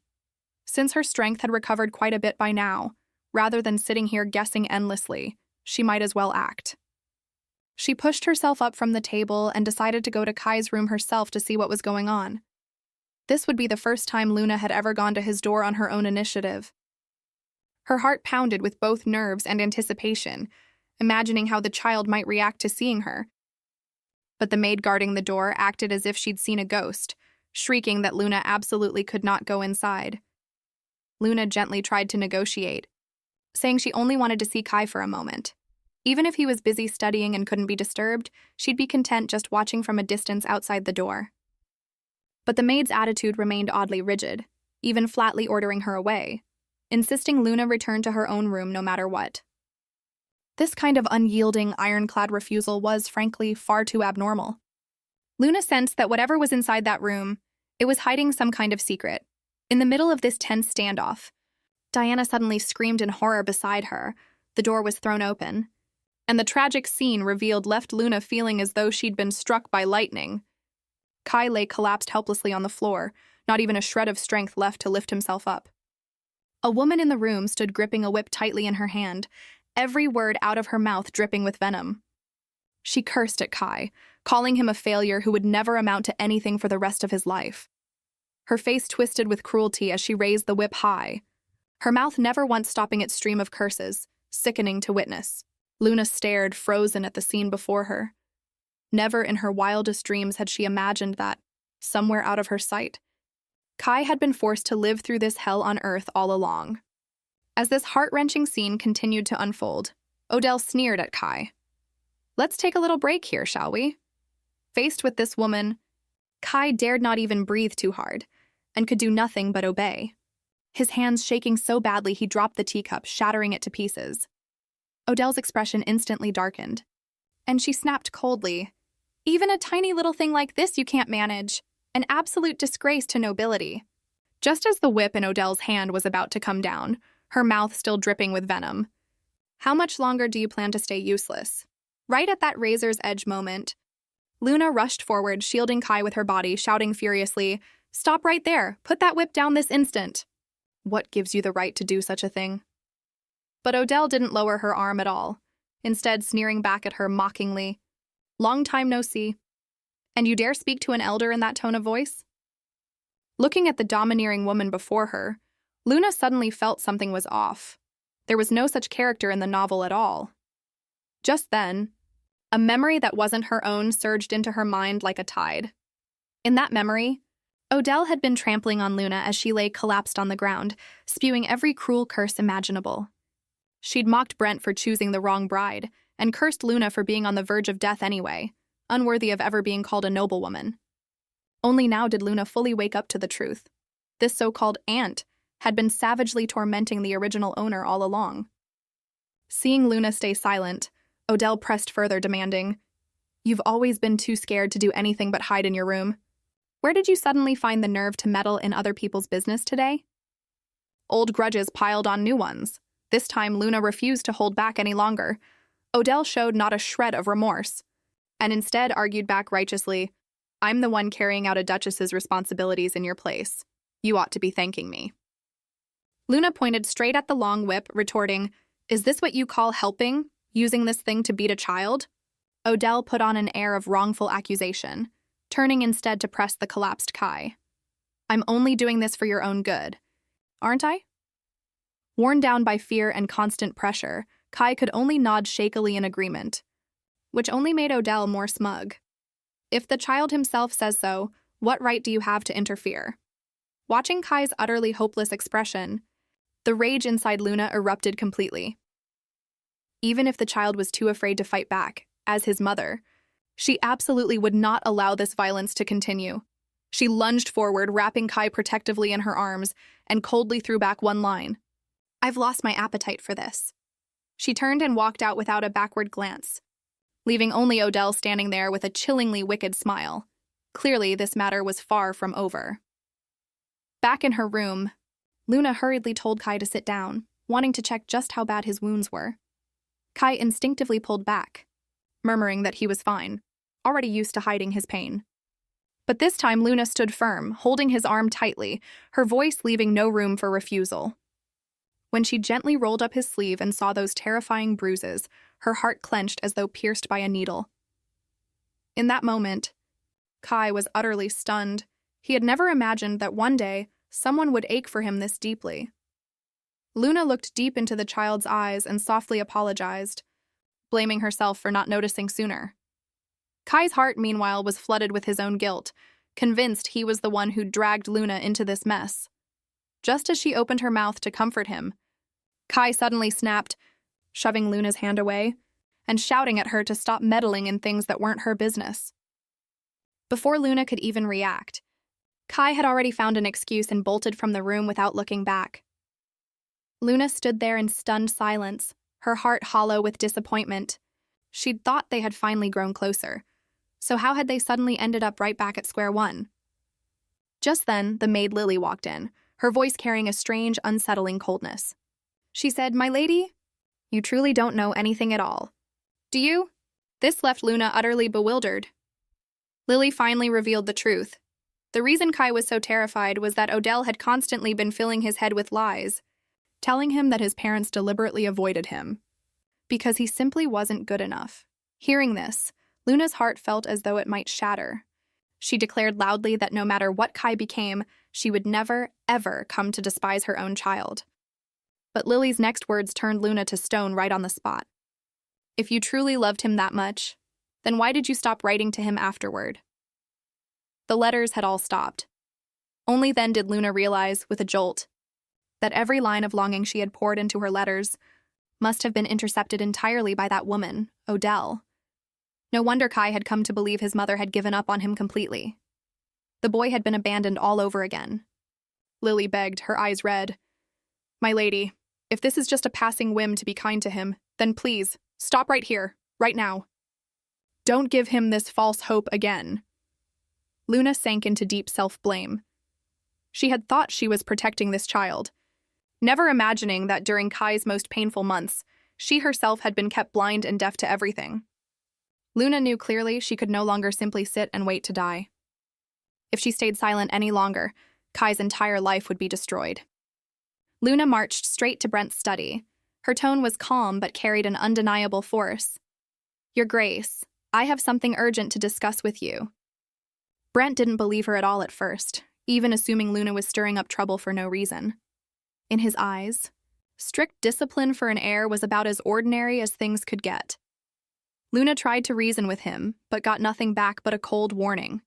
Since her strength had recovered quite a bit by now, rather than sitting here guessing endlessly, she might as well act. She pushed herself up from the table and decided to go to Kai's room herself to see what was going on. This would be the first time Luna had ever gone to his door on her own initiative. Her heart pounded with both nerves and anticipation, imagining how the child might react to seeing her. But the maid guarding the door acted as if she'd seen a ghost, shrieking that Luna absolutely could not go inside. Luna gently tried to negotiate, saying she only wanted to see Kai for a moment. Even if he was busy studying and couldn't be disturbed, she'd be content just watching from a distance outside the door. But the maid's attitude remained oddly rigid, even flatly ordering her away, insisting Luna return to her own room no matter what. This kind of unyielding, ironclad refusal was, frankly, far too abnormal. Luna sensed that whatever was inside that room, it was hiding some kind of secret. In the middle of this tense standoff, Diana suddenly screamed in horror beside her. The door was thrown open, and the tragic scene revealed left Luna feeling as though she'd been struck by lightning. Kai lay collapsed helplessly on the floor, not even a shred of strength left to lift himself up. A woman in the room stood gripping a whip tightly in her hand, every word out of her mouth dripping with venom. She cursed at Kai, calling him a failure who would never amount to anything for the rest of his life. Her face twisted with cruelty as she raised the whip high, her mouth never once stopping its stream of curses, sickening to witness. Luna stared, frozen at the scene before her. Never in her wildest dreams had she imagined that, somewhere out of her sight, Kai had been forced to live through this hell on earth all along. As this heart-wrenching scene continued to unfold, Odell sneered at Kai. "Let's take a little break here, shall we?" Faced with this woman, Kai dared not even breathe too hard, and could do nothing but obey. His hands shaking so badly he dropped the teacup, shattering it to pieces. Odell's expression instantly darkened, and she snapped coldly, "Even a tiny little thing like this you can't manage. An absolute disgrace to nobility." Just as the whip in Odell's hand was about to come down, her mouth still dripping with venom. "How much longer do you plan to stay useless?" Right at that razor's edge moment, Luna rushed forward, shielding Kai with her body, shouting furiously, "Stop right there! Put that whip down this instant!" "What gives you the right to do such a thing?" But Odell didn't lower her arm at all, instead sneering back at her mockingly. "Long time no see. And you dare speak to an elder in that tone of voice?" Looking at the domineering woman before her, Luna suddenly felt something was off. There was no such character in the novel at all. Just then, a memory that wasn't her own surged into her mind like a tide. In that memory, Odell had been trampling on Luna as she lay collapsed on the ground, spewing every cruel curse imaginable. She'd mocked Brent for choosing the wrong bride, and cursed Luna for being on the verge of death anyway, unworthy of ever being called a noblewoman. Only now did Luna fully wake up to the truth. This so-called aunt had been savagely tormenting the original owner all along. Seeing Luna stay silent, Odell pressed further, demanding, "You've always been too scared to do anything but hide in your room. Where did you suddenly find the nerve to meddle in other people's business today?" Old grudges piled on new ones. This time, Luna refused to hold back any longer. Odell showed not a shred of remorse, and instead argued back righteously, "I'm the one carrying out a duchess's responsibilities in your place. You ought to be thanking me." Luna pointed straight at the long whip, retorting, "Is this what you call helping, using this thing to beat a child?" Odell put on an air of wrongful accusation, turning instead to press the collapsed Kai. "I'm only doing this for your own good, aren't I?" Worn down by fear and constant pressure, Kai could only nod shakily in agreement, which only made Odell more smug. "If the child himself says so, what right do you have to interfere?" Watching Kai's utterly hopeless expression, the rage inside Luna erupted completely. Even if the child was too afraid to fight back, as his mother, she absolutely would not allow this violence to continue. She lunged forward, wrapping Kai protectively in her arms, and coldly threw back one line, "I've lost my appetite for this." She turned and walked out without a backward glance, leaving only Odell standing there with a chillingly wicked smile. Clearly, this matter was far from over. Back in her room, Luna hurriedly told Kai to sit down, wanting to check just how bad his wounds were. Kai instinctively pulled back, murmuring that he was fine, already used to hiding his pain. But this time Luna stood firm, holding his arm tightly, her voice leaving no room for refusal. When she gently rolled up his sleeve and saw those terrifying bruises, her heart clenched as though pierced by a needle. In that moment, Kai was utterly stunned. He had never imagined that one day someone would ache for him this deeply. Luna looked deep into the child's eyes and softly apologized, blaming herself for not noticing sooner. Kai's heart, meanwhile, was flooded with his own guilt, convinced he was the one who dragged Luna into this mess. Just as she opened her mouth to comfort him, Kai suddenly snapped, shoving Luna's hand away and shouting at her to stop meddling in things that weren't her business. Before Luna could even react, Kai had already found an excuse and bolted from the room without looking back. Luna stood there in stunned silence, her heart hollow with disappointment. She'd thought they had finally grown closer, so how had they suddenly ended up right back at square one? Just then, the maid Lily walked in, her voice carrying a strange, unsettling coldness. She said, "My lady, you truly don't know anything at all. Do you?" This left Luna utterly bewildered. Lily finally revealed the truth. The reason Kai was so terrified was that Odell had constantly been filling his head with lies, telling him that his parents deliberately avoided him, because he simply wasn't good enough. Hearing this, Luna's heart felt as though it might shatter. She declared loudly that no matter what Kai became, she would never, ever come to despise her own child. But Lily's next words turned Luna to stone right on the spot. If you truly loved him that much, then why did you stop writing to him afterward? The letters had all stopped. Only then did Luna realize, with a jolt, that every line of longing she had poured into her letters must have been intercepted entirely by that woman, Odell. No wonder Kai had come to believe his mother had given up on him completely. The boy had been abandoned all over again. Lily begged, her eyes red. "My lady, if this is just a passing whim to be kind to him, then please, stop right here, right now. Don't give him this false hope again." Luna sank into deep self-blame. She had thought she was protecting this child, never imagining that during Kai's most painful months, she herself had been kept blind and deaf to everything. Luna knew clearly she could no longer simply sit and wait to die. If she stayed silent any longer, Kai's entire life would be destroyed. Luna marched straight to Brent's study. Her tone was calm but carried an undeniable force. "Your Grace, I have something urgent to discuss with you." Brent didn't believe her at all at first, even assuming Luna was stirring up trouble for no reason. In his eyes, strict discipline for an heir was about as ordinary as things could get. Luna tried to reason with him, but got nothing back but a cold warning.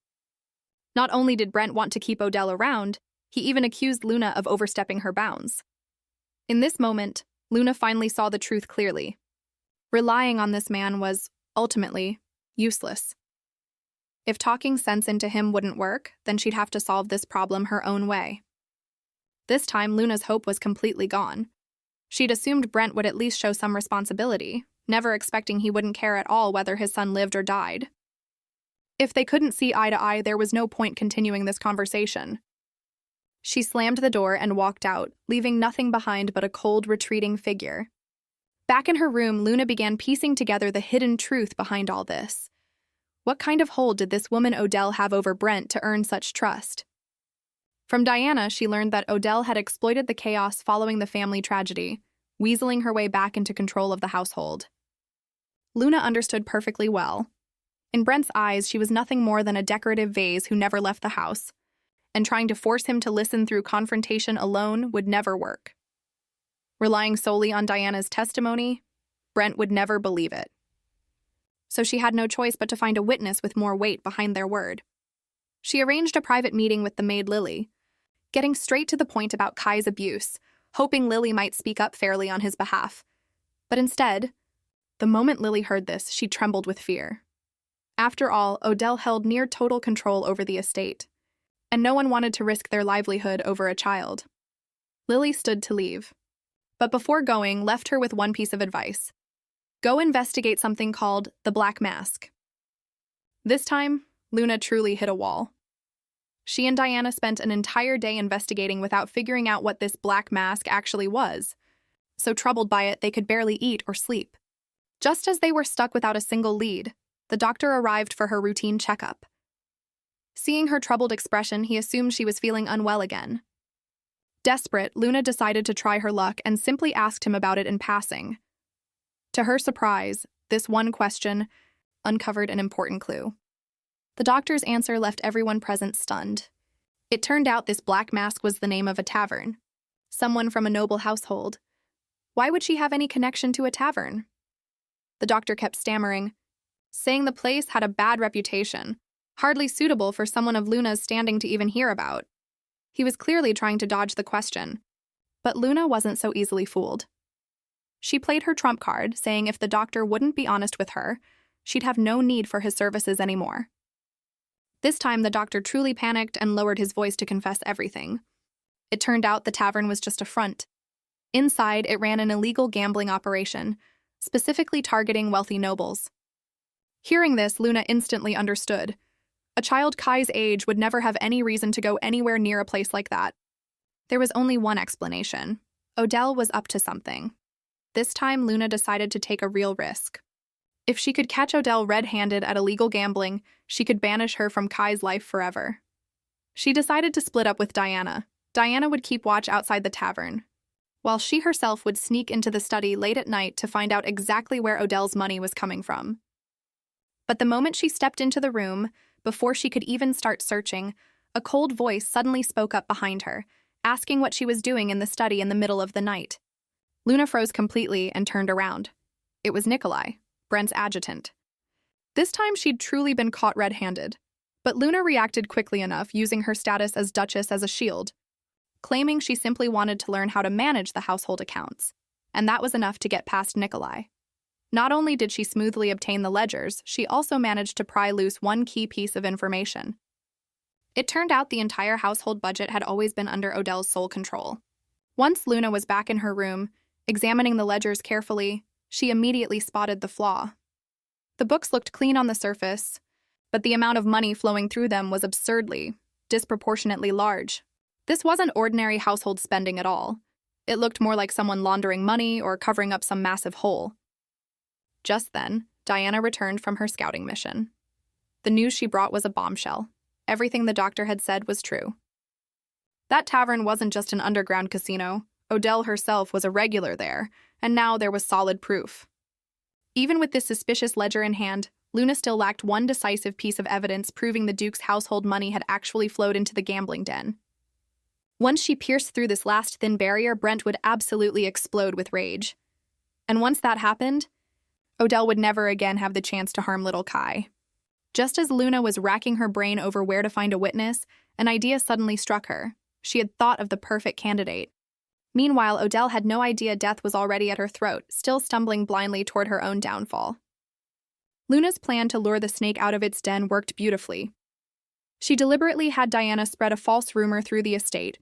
Not only did Brent want to keep Odell around, he even accused Luna of overstepping her bounds. In this moment, Luna finally saw the truth clearly. Relying on this man was, ultimately, useless. If talking sense into him wouldn't work, then she'd have to solve this problem her own way. This time, Luna's hope was completely gone. She'd assumed Brent would at least show some responsibility, never expecting he wouldn't care at all whether his son lived or died. If they couldn't see eye to eye, there was no point continuing this conversation. She slammed the door and walked out, leaving nothing behind but a cold, retreating figure. Back in her room, Luna began piecing together the hidden truth behind all this. What kind of hold did this woman Odell have over Brent to earn such trust? From Diana, she learned that Odell had exploited the chaos following the family tragedy, weaseling her way back into control of the household. Luna understood perfectly well. In Brent's eyes, she was nothing more than a decorative vase who never left the house, and trying to force him to listen through confrontation alone would never work. Relying solely on Diana's testimony, Brent would never believe it. So she had no choice but to find a witness with more weight behind their word. She arranged a private meeting with the maid Lily, getting straight to the point about Kai's abuse, hoping Lily might speak up fairly on his behalf. But instead, the moment Lily heard this, she trembled with fear. After all, Odell held near total control over the estate, and no one wanted to risk their livelihood over a child. Lily stood to leave, but before going, left her with one piece of advice. Go investigate something called the Black Mask. This time, Luna truly hit a wall. She and Diana spent an entire day investigating without figuring out what this Black Mask actually was. So troubled by it, they could barely eat or sleep. Just as they were stuck without a single lead, the doctor arrived for her routine checkup. Seeing her troubled expression, he assumed she was feeling unwell again. Desperate, Luna decided to try her luck and simply asked him about it in passing. To her surprise, this one question uncovered an important clue. The doctor's answer left everyone present stunned. It turned out this Black Mask was the name of a tavern. Someone from a noble household. Why would she have any connection to a tavern? The doctor kept stammering, saying the place had a bad reputation, hardly suitable for someone of Luna's standing to even hear about. He was clearly trying to dodge the question, but Luna wasn't so easily fooled. She played her trump card, saying if the doctor wouldn't be honest with her, she'd have no need for his services anymore. This time, the doctor truly panicked and lowered his voice to confess everything. It turned out the tavern was just a front. Inside, it ran an illegal gambling operation, specifically targeting wealthy nobles. Hearing this, Luna instantly understood. A child Kai's age would never have any reason to go anywhere near a place like that. There was only one explanation. Odell was up to something. This time, Luna decided to take a real risk. If she could catch Odell red-handed at illegal gambling, she could banish her from Kai's life forever. She decided to split up with Diana. Diana would keep watch outside the tavern, while she herself would sneak into the study late at night to find out exactly where Odell's money was coming from. But the moment she stepped into the room, before she could even start searching, a cold voice suddenly spoke up behind her, asking what she was doing in the study in the middle of the night. Luna froze completely and turned around. It was Nikolai, Brent's adjutant. This time she'd truly been caught red-handed, but Luna reacted quickly enough, using her status as Duchess as a shield, claiming she simply wanted to learn how to manage the household accounts, and that was enough to get past Nikolai. Not only did she smoothly obtain the ledgers, she also managed to pry loose one key piece of information. It turned out the entire household budget had always been under Odell's sole control. Once Luna was back in her room, examining the ledgers carefully, she immediately spotted the flaw. The books looked clean on the surface, but the amount of money flowing through them was absurdly, disproportionately large. This wasn't ordinary household spending at all. It looked more like someone laundering money or covering up some massive hole. Just then, Diana returned from her scouting mission. The news she brought was a bombshell. Everything the doctor had said was true. That tavern wasn't just an underground casino. Odell herself was a regular there, and now there was solid proof. Even with this suspicious ledger in hand, Luna still lacked one decisive piece of evidence proving the Duke's household money had actually flowed into the gambling den. Once she pierced through this last thin barrier, Brent would absolutely explode with rage. And once that happened, Odell would never again have the chance to harm little Kai. Just as Luna was racking her brain over where to find a witness, an idea suddenly struck her. She had thought of the perfect candidate. Meanwhile, Odell had no idea death was already at her throat, still stumbling blindly toward her own downfall. Luna's plan to lure the snake out of its den worked beautifully. She deliberately had Diana spread a false rumor through the estate,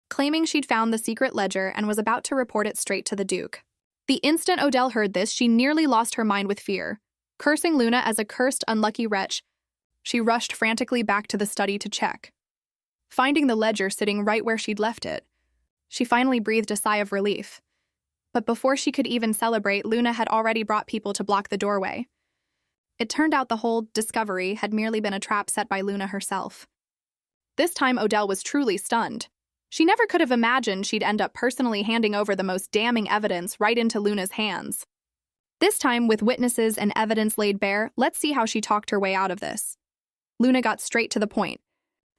claiming she'd found the secret ledger and was about to report it straight to the Duke. The instant Odell heard this, she nearly lost her mind with fear. Cursing Luna as a cursed, unlucky wretch, she rushed frantically back to the study to check. Finding the ledger sitting right where she'd left it, she finally breathed a sigh of relief. But before she could even celebrate, Luna had already brought people to block the doorway. It turned out the whole discovery had merely been a trap set by Luna herself. This time, Odell was truly stunned. She never could have imagined she'd end up personally handing over the most damning evidence right into Luna's hands. This time, with witnesses and evidence laid bare, let's see how she talked her way out of this. Luna got straight to the point,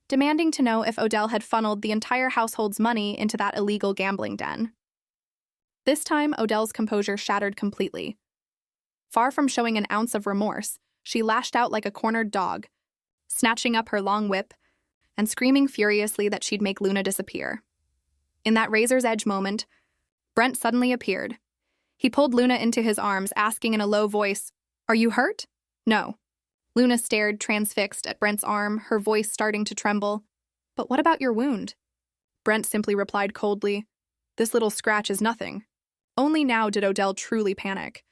demanding to know if Odell had funneled the entire household's money into that illegal gambling den. This time, Odell's composure shattered completely. Far from showing an ounce of remorse, she lashed out like a cornered dog, snatching up her long whip and screaming furiously that she'd make Luna disappear. In that razor's edge moment, Brent suddenly appeared. He pulled Luna into his arms, asking in a low voice, "Are you hurt?" "No." Luna stared, transfixed, at Brent's arm, her voice starting to tremble. "But what about your wound?" Brent simply replied coldly, "This little scratch is nothing." Only now did Odell truly panic.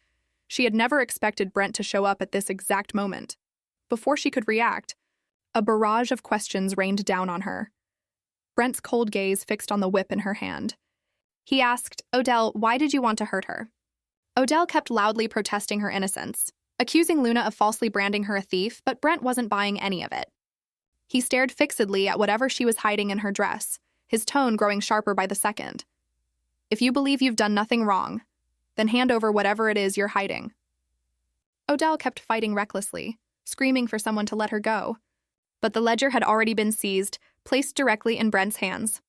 She had never expected Brent to show up at this exact moment. Before she could react, a barrage of questions rained down on her. Brent's cold gaze fixed on the whip in her hand. He asked, "Odell, why did you want to hurt her?" Odell kept loudly protesting her innocence, accusing Luna of falsely branding her a thief, but Brent wasn't buying any of it. He stared fixedly at whatever she was hiding in her dress, his tone growing sharper by the second. "If you believe you've done nothing wrong, then hand over whatever it is you're hiding." Odell kept fighting recklessly, screaming for someone to let her go. But the ledger had already been seized, placed directly in Brent's hands.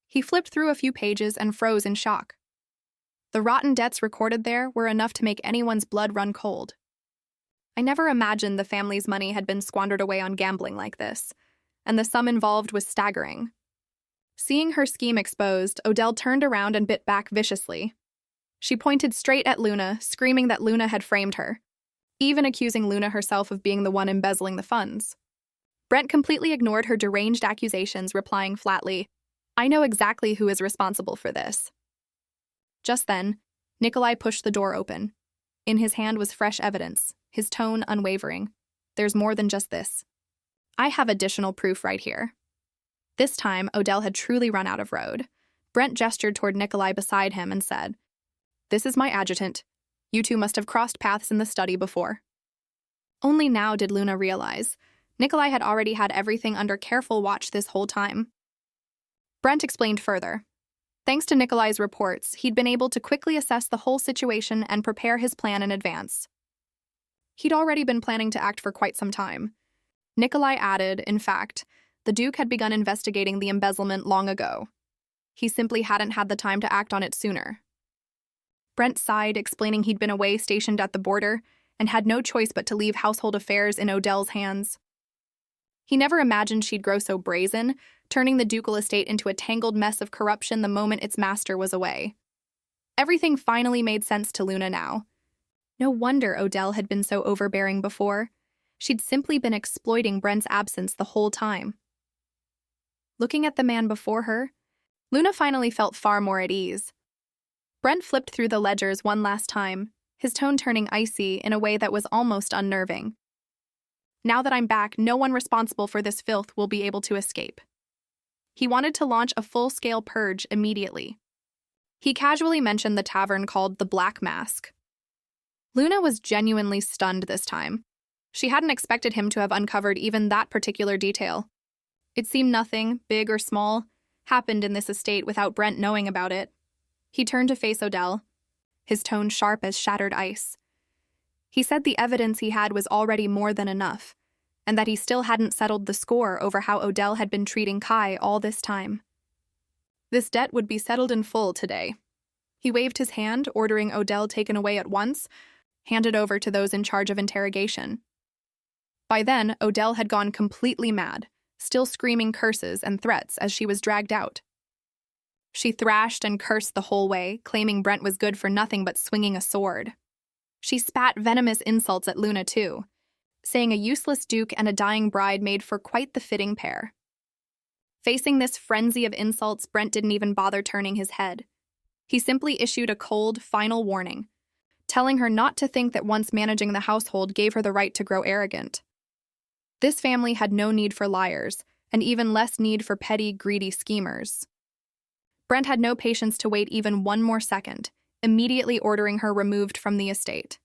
He flipped through a few pages and froze in shock. The rotten debts recorded there were enough to make anyone's blood run cold. I never imagined the family's money had been squandered away on gambling like this, and the sum involved was staggering. Seeing her scheme exposed, Odell turned around and bit back viciously. She pointed straight at Luna, screaming that Luna had framed her, even accusing Luna herself of being the one embezzling the funds. Brent completely ignored her deranged accusations, replying flatly, "I know exactly who is responsible for this." Just then, Nikolai pushed the door open. In his hand was fresh evidence, his tone unwavering. "There's more than just this. I have additional proof right here." This time, Odell had truly run out of road. Brent gestured toward Nikolai beside him and said, "This is my adjutant. You two must have crossed paths in the study before." Only now did Luna realize Nikolai had already had everything under careful watch this whole time. Brent explained further. Thanks to Nikolai's reports, he'd been able to quickly assess the whole situation and prepare his plan in advance. He'd already been planning to act for quite some time. Nikolai added, in fact, the Duke had begun investigating the embezzlement long ago. He simply hadn't had the time to act on it sooner. Brent sighed, explaining he'd been away stationed at the border and had no choice but to leave household affairs in Odell's hands. He never imagined she'd grow so brazen, turning the ducal estate into a tangled mess of corruption the moment its master was away. Everything finally made sense to Luna now. No wonder Odell had been so overbearing before. She'd simply been exploiting Brent's absence the whole time. Looking at the man before her, Luna finally felt far more at ease. Brent flipped through the ledgers one last time, his tone turning icy in a way that was almost unnerving. Now that I'm back, no one responsible for this filth will be able to escape. He wanted to launch a full-scale purge immediately. He casually mentioned the tavern called the Black Mask. Luna was genuinely stunned this time. She hadn't expected him to have uncovered even that particular detail. It seemed nothing, big or small, happened in this estate without Brent knowing about it. He turned to face Odell, his tone sharp as shattered ice. He said the evidence he had was already more than enough, and that he still hadn't settled the score over how Odell had been treating Kai all this time. This debt would be settled in full today. He waved his hand, ordering Odell taken away at once, handed over to those in charge of interrogation. By then, Odell had gone completely mad, still screaming curses and threats as she was dragged out. She thrashed and cursed the whole way, claiming Brent was good for nothing but swinging a sword. She spat venomous insults at Luna, too, saying a useless duke and a dying bride made for quite the fitting pair. Facing this frenzy of insults, Brent didn't even bother turning his head. He simply issued a cold, final warning, telling her not to think that once managing the household gave her the right to grow arrogant. This family had no need for liars, and even less need for petty, greedy schemers. Brent had no patience to wait even one more second, immediately ordering her removed from the estate.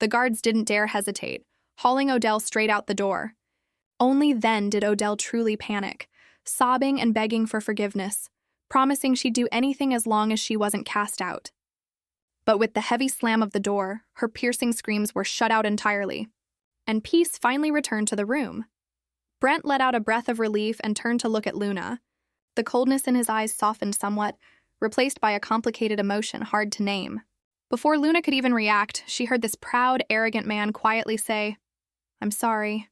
The guards didn't dare hesitate, hauling Odell straight out the door. Only then did Odell truly panic, sobbing and begging for forgiveness, promising she'd do anything as long as she wasn't cast out. But with the heavy slam of the door, her piercing screams were shut out entirely, and peace finally returned to the room. Brent let out a breath of relief and turned to look at Luna. The coldness in his eyes softened somewhat, replaced by a complicated emotion hard to name. Before Luna could even react, she heard this proud, arrogant man quietly say, "I'm sorry."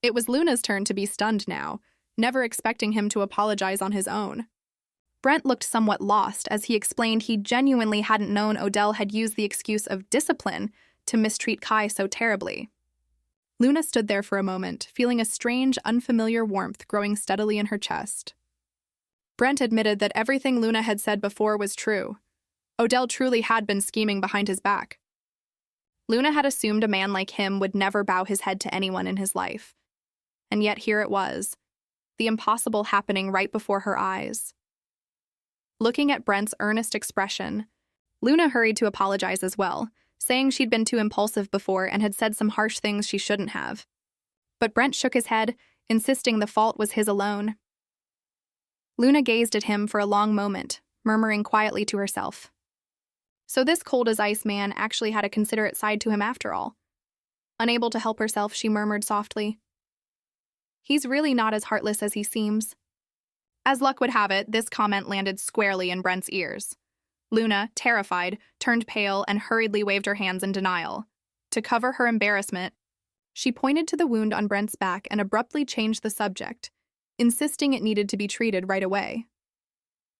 It was Luna's turn to be stunned now, never expecting him to apologize on his own. Brent looked somewhat lost as he explained he genuinely hadn't known Odell had used the excuse of discipline to mistreat Kai so terribly. Luna stood there for a moment, feeling a strange, unfamiliar warmth growing steadily in her chest. Brent admitted that everything Luna had said before was true. Odell truly had been scheming behind his back. Luna had assumed a man like him would never bow his head to anyone in his life. And yet here it was, the impossible happening right before her eyes. Looking at Brent's earnest expression, Luna hurried to apologize as well, saying she'd been too impulsive before and had said some harsh things she shouldn't have. But Brent shook his head, insisting the fault was his alone. Luna gazed at him for a long moment, murmuring quietly to herself. So this cold-as-ice man actually had a considerate side to him after all. Unable to help herself, she murmured softly, "He's really not as heartless as he seems." As luck would have it, this comment landed squarely in Brent's ears. Luna, terrified, turned pale and hurriedly waved her hands in denial. To cover her embarrassment, she pointed to the wound on Brent's back and abruptly changed the subject, insisting it needed to be treated right away.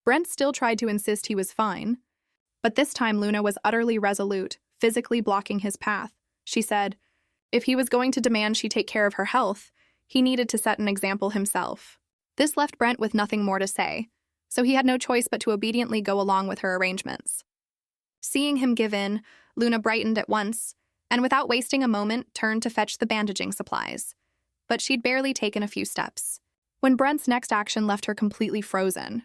Brent still tried to insist he was fine, but this time Luna was utterly resolute, physically blocking his path. She said, if he was going to demand she take care of her health, he needed to set an example himself. This left Brent with nothing more to say, so he had no choice but to obediently go along with her arrangements. Seeing him give in, Luna brightened at once, and without wasting a moment, turned to fetch the bandaging supplies. But she'd barely taken a few steps when Brent's next action left her completely frozen.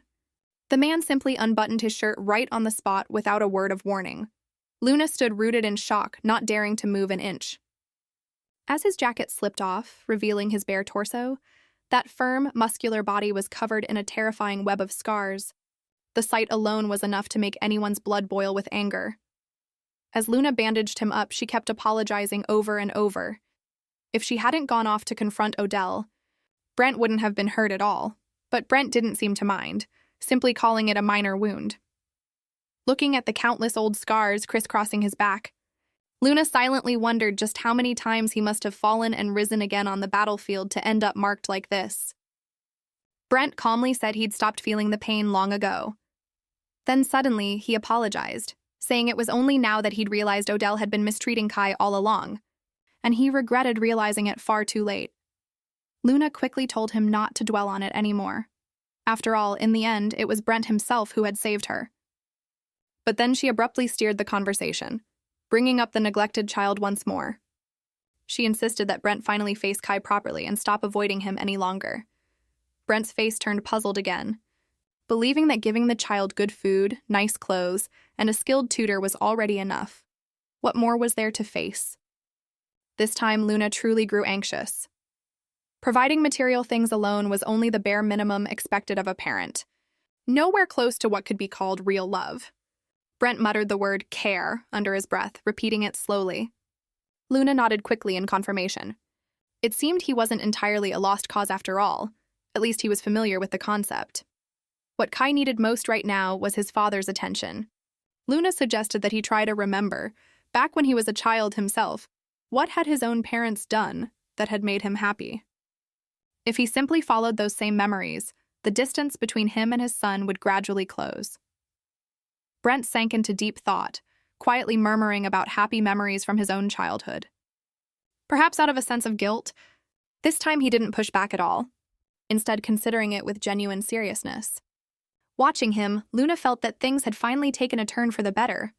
The man simply unbuttoned his shirt right on the spot without a word of warning. Luna stood rooted in shock, not daring to move an inch. As his jacket slipped off, revealing his bare torso, that firm, muscular body was covered in a terrifying web of scars. The sight alone was enough to make anyone's blood boil with anger. As Luna bandaged him up, she kept apologizing over and over. If she hadn't gone off to confront Odell, Brent wouldn't have been hurt at all. But Brent didn't seem to mind, simply calling it a minor wound. Looking at the countless old scars crisscrossing his back, Luna silently wondered just how many times he must have fallen and risen again on the battlefield to end up marked like this. Brent calmly said he'd stopped feeling the pain long ago. Then suddenly, he apologized, saying it was only now that he'd realized Odell had been mistreating Kai all along. and he regretted realizing it far too late. Luna quickly told him not to dwell on it anymore. After all, in the end, it was Brent himself who had saved her. But then she abruptly steered the conversation, bringing up the neglected child once more. She insisted that Brent finally face Kai properly and stop avoiding him any longer. Brent's face turned puzzled again, believing that giving the child good food, nice clothes, and a skilled tutor was already enough. What more was there to face? This time, Luna truly grew anxious. Providing material things alone was only the bare minimum expected of a parent. Nowhere close to what could be called real love. Brent muttered the word care under his breath, repeating it slowly. Luna nodded quickly in confirmation. It seemed he wasn't entirely a lost cause after all. At least he was familiar with the concept. What Kai needed most right now was his father's attention. Luna suggested that he try to remember, back when he was a child himself, what had his own parents done that had made him happy. If he simply followed those same memories, the distance between him and his son would gradually close. Brent sank into deep thought, quietly murmuring about happy memories from his own childhood. Perhaps out of a sense of guilt, this time he didn't push back at all, instead considering it with genuine seriousness. Watching him, Luna felt that things had finally taken a turn for the better.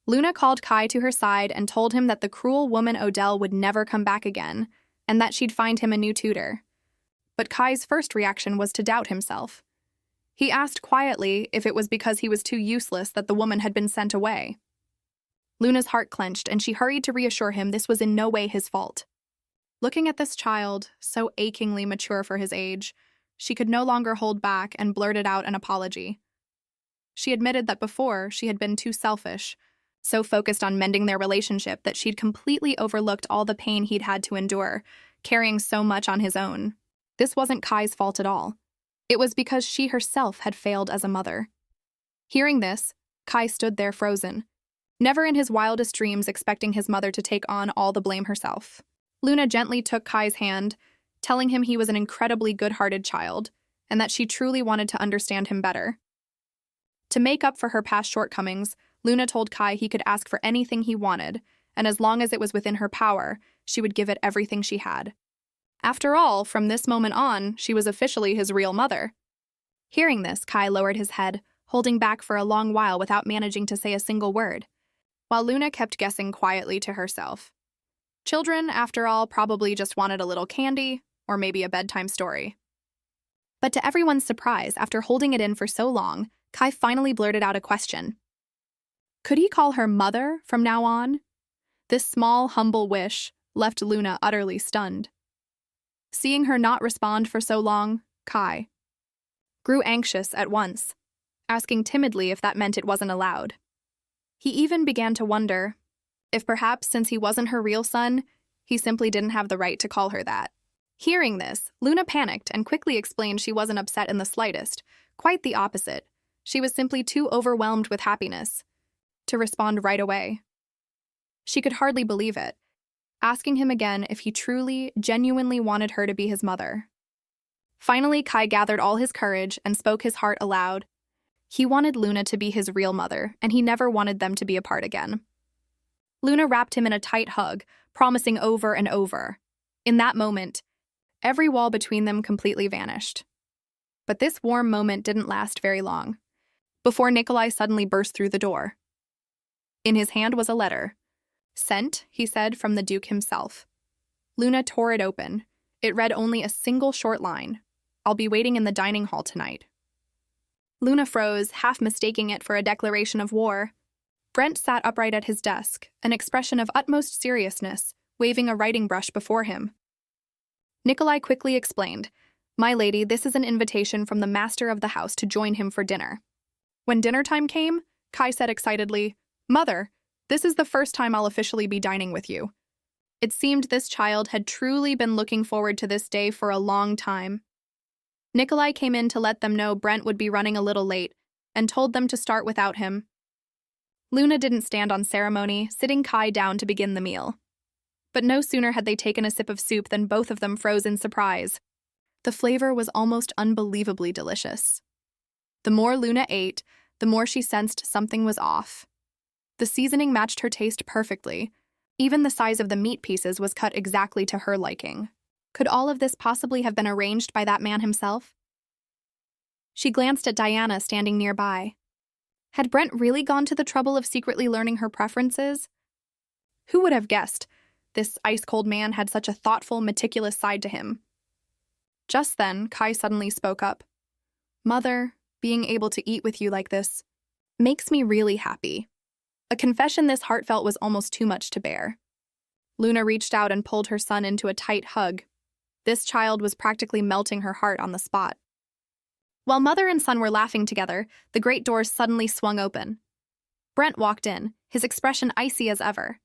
Luna called Kai to her side and told him that the cruel woman Odell would never come back again, and that she'd find him a new tutor. But Kai's first reaction was to doubt himself. He asked quietly if it was because he was too useless that the woman had been sent away. Luna's heart clenched, and she hurried to reassure him this was in no way his fault. Looking at this child, so achingly mature for his age, she could no longer hold back and blurted out an apology. She admitted that before she had been too selfish, so focused on mending their relationship that she'd completely overlooked all the pain he'd had to endure, carrying so much on his own. This wasn't Kai's fault at all. It was because she herself had failed as a mother. Hearing this, Kai stood there frozen, never in his wildest dreams expecting his mother to take on all the blame herself. Luna gently took Kai's hand, telling him he was an incredibly good-hearted child, and that she truly wanted to understand him better. To make up for her past shortcomings, Luna told Kai he could ask for anything he wanted, and as long as it was within her power, she would give it everything she had. After all, from this moment on, she was officially his real mother. Hearing this, Kai lowered his head, holding back for a long while without managing to say a single word, while Luna kept guessing quietly to herself. Children, after all, probably just wanted a little candy, or maybe a bedtime story. But to everyone's surprise, after holding it in for so long, Kai finally blurted out a question. Could he call her mother from now on? This small, humble wish left Luna utterly stunned. Seeing her not respond for so long, Kai grew anxious at once, asking timidly if that meant it wasn't allowed. He even began to wonder if perhaps since he wasn't her real son, he simply didn't have the right to call her that. Hearing this, Luna panicked and quickly explained she wasn't upset in the slightest, quite the opposite. She was simply too overwhelmed with happiness to respond right away. She could hardly believe it, asking him again if he truly, genuinely wanted her to be his mother. Finally, Kai gathered all his courage and spoke his heart aloud. He wanted Luna to be his real mother, and he never wanted them to be apart again. Luna wrapped him in a tight hug, promising over and over. In that moment, every wall between them completely vanished. But this warm moment didn't last very long, before Nikolai suddenly burst through the door. In his hand was a letter. Sent, he said, from the Duke himself. Luna tore it open. It read only a single short line. I'll be waiting in the dining hall tonight. Luna froze, half mistaking it for a declaration of war. Brent sat upright at his desk, an expression of utmost seriousness, waving a writing brush before him. Nikolai quickly explained, My lady, this is an invitation from the master of the house to join him for dinner. When dinner time came, Kai said excitedly, Mother, this is the first time I'll officially be dining with you. It seemed this child had truly been looking forward to this day for a long time. Nikolai came in to let them know Brent would be running a little late, and told them to start without him. Luna didn't stand on ceremony, sitting Kai down to begin the meal. But no sooner had they taken a sip of soup than both of them froze in surprise. The flavor was almost unbelievably delicious. The more Luna ate, the more she sensed something was off. The seasoning matched her taste perfectly, Even the size of the meat pieces was cut exactly to her liking. Could all of this possibly have been arranged by that man himself? She glanced at Diana standing nearby. Had Brent really gone to the trouble of secretly learning her preferences? Who would have guessed this ice-cold man had such a thoughtful, meticulous side to him? Just then, Kai suddenly spoke up. "Mother, being able to eat with you like this makes me really happy." A confession this heartfelt was almost too much to bear. Luna reached out and pulled her son into a tight hug. This child was practically melting her heart on the spot. While mother and son were laughing together, the great doors suddenly swung open. Brent walked in, his expression icy as ever.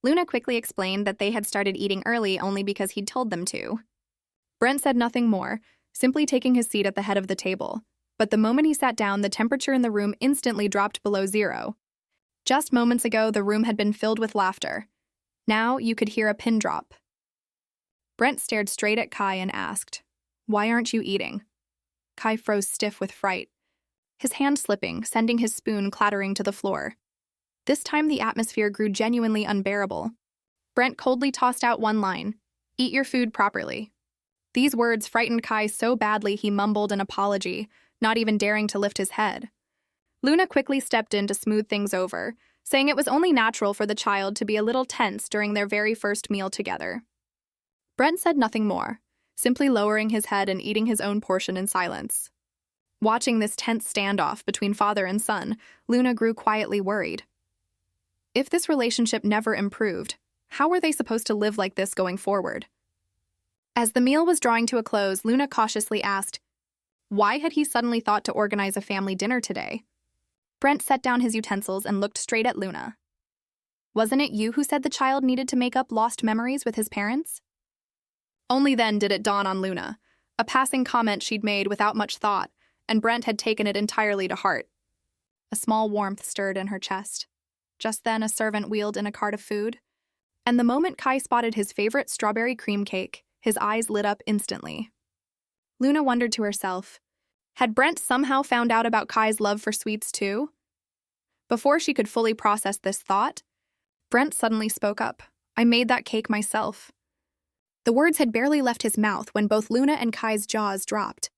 Luna quickly explained that they had started eating early only because he'd told them to. Brent said nothing more, simply taking his seat at the head of the table. But the moment he sat down, the temperature in the room instantly dropped below zero. Just moments ago, the room had been filled with laughter. Now you could hear a pin drop. Brent stared straight at Kai and asked, "Why aren't you eating?" Kai froze stiff with fright, his hand slipping, sending his spoon clattering to the floor. This time the atmosphere grew genuinely unbearable. Brent coldly tossed out one line, "Eat your food properly." These words frightened Kai so badly he mumbled an apology, not even daring to lift his head. Luna quickly stepped in to smooth things over, saying it was only natural for the child to be a little tense during their very first meal together. Brent said nothing more, simply lowering his head and eating his own portion in silence. Watching this tense standoff between father and son, Luna grew quietly worried. If this relationship never improved, how were they supposed to live like this going forward? As the meal was drawing to a close, Luna cautiously asked, why had he suddenly thought to organize a family dinner today? Brent set down his utensils and looked straight at Luna. "Wasn't it you who said the child needed to make up lost memories with his parents?" Only then did it dawn on Luna, a passing comment she'd made without much thought, and Brent had taken it entirely to heart. A small warmth stirred in her chest. Just then, a servant wheeled in a cart of food, and the moment Kai spotted his favorite strawberry cream cake, his eyes lit up instantly. Luna wondered to herself, had Brent somehow found out about Kai's love for sweets too? Before she could fully process this thought, Brent suddenly spoke up. "I made that cake myself." The words had barely left his mouth when both Luna and Kai's jaws dropped.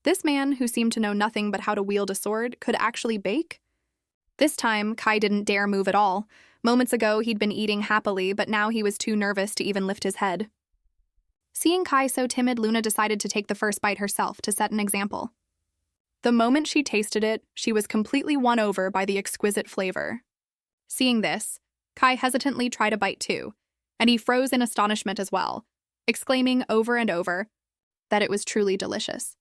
This man, who seemed to know nothing but how to wield a sword, could actually bake? This time, Kai didn't dare move at all. Moments ago, he'd been eating happily, but now he was too nervous to even lift his head. Seeing Kai so timid, Luna decided to take the first bite herself to set an example. The moment she tasted it, she was completely won over by the exquisite flavor. Seeing this, Kai hesitantly tried a bite too, and he froze in astonishment as well, exclaiming over and over that it was truly delicious.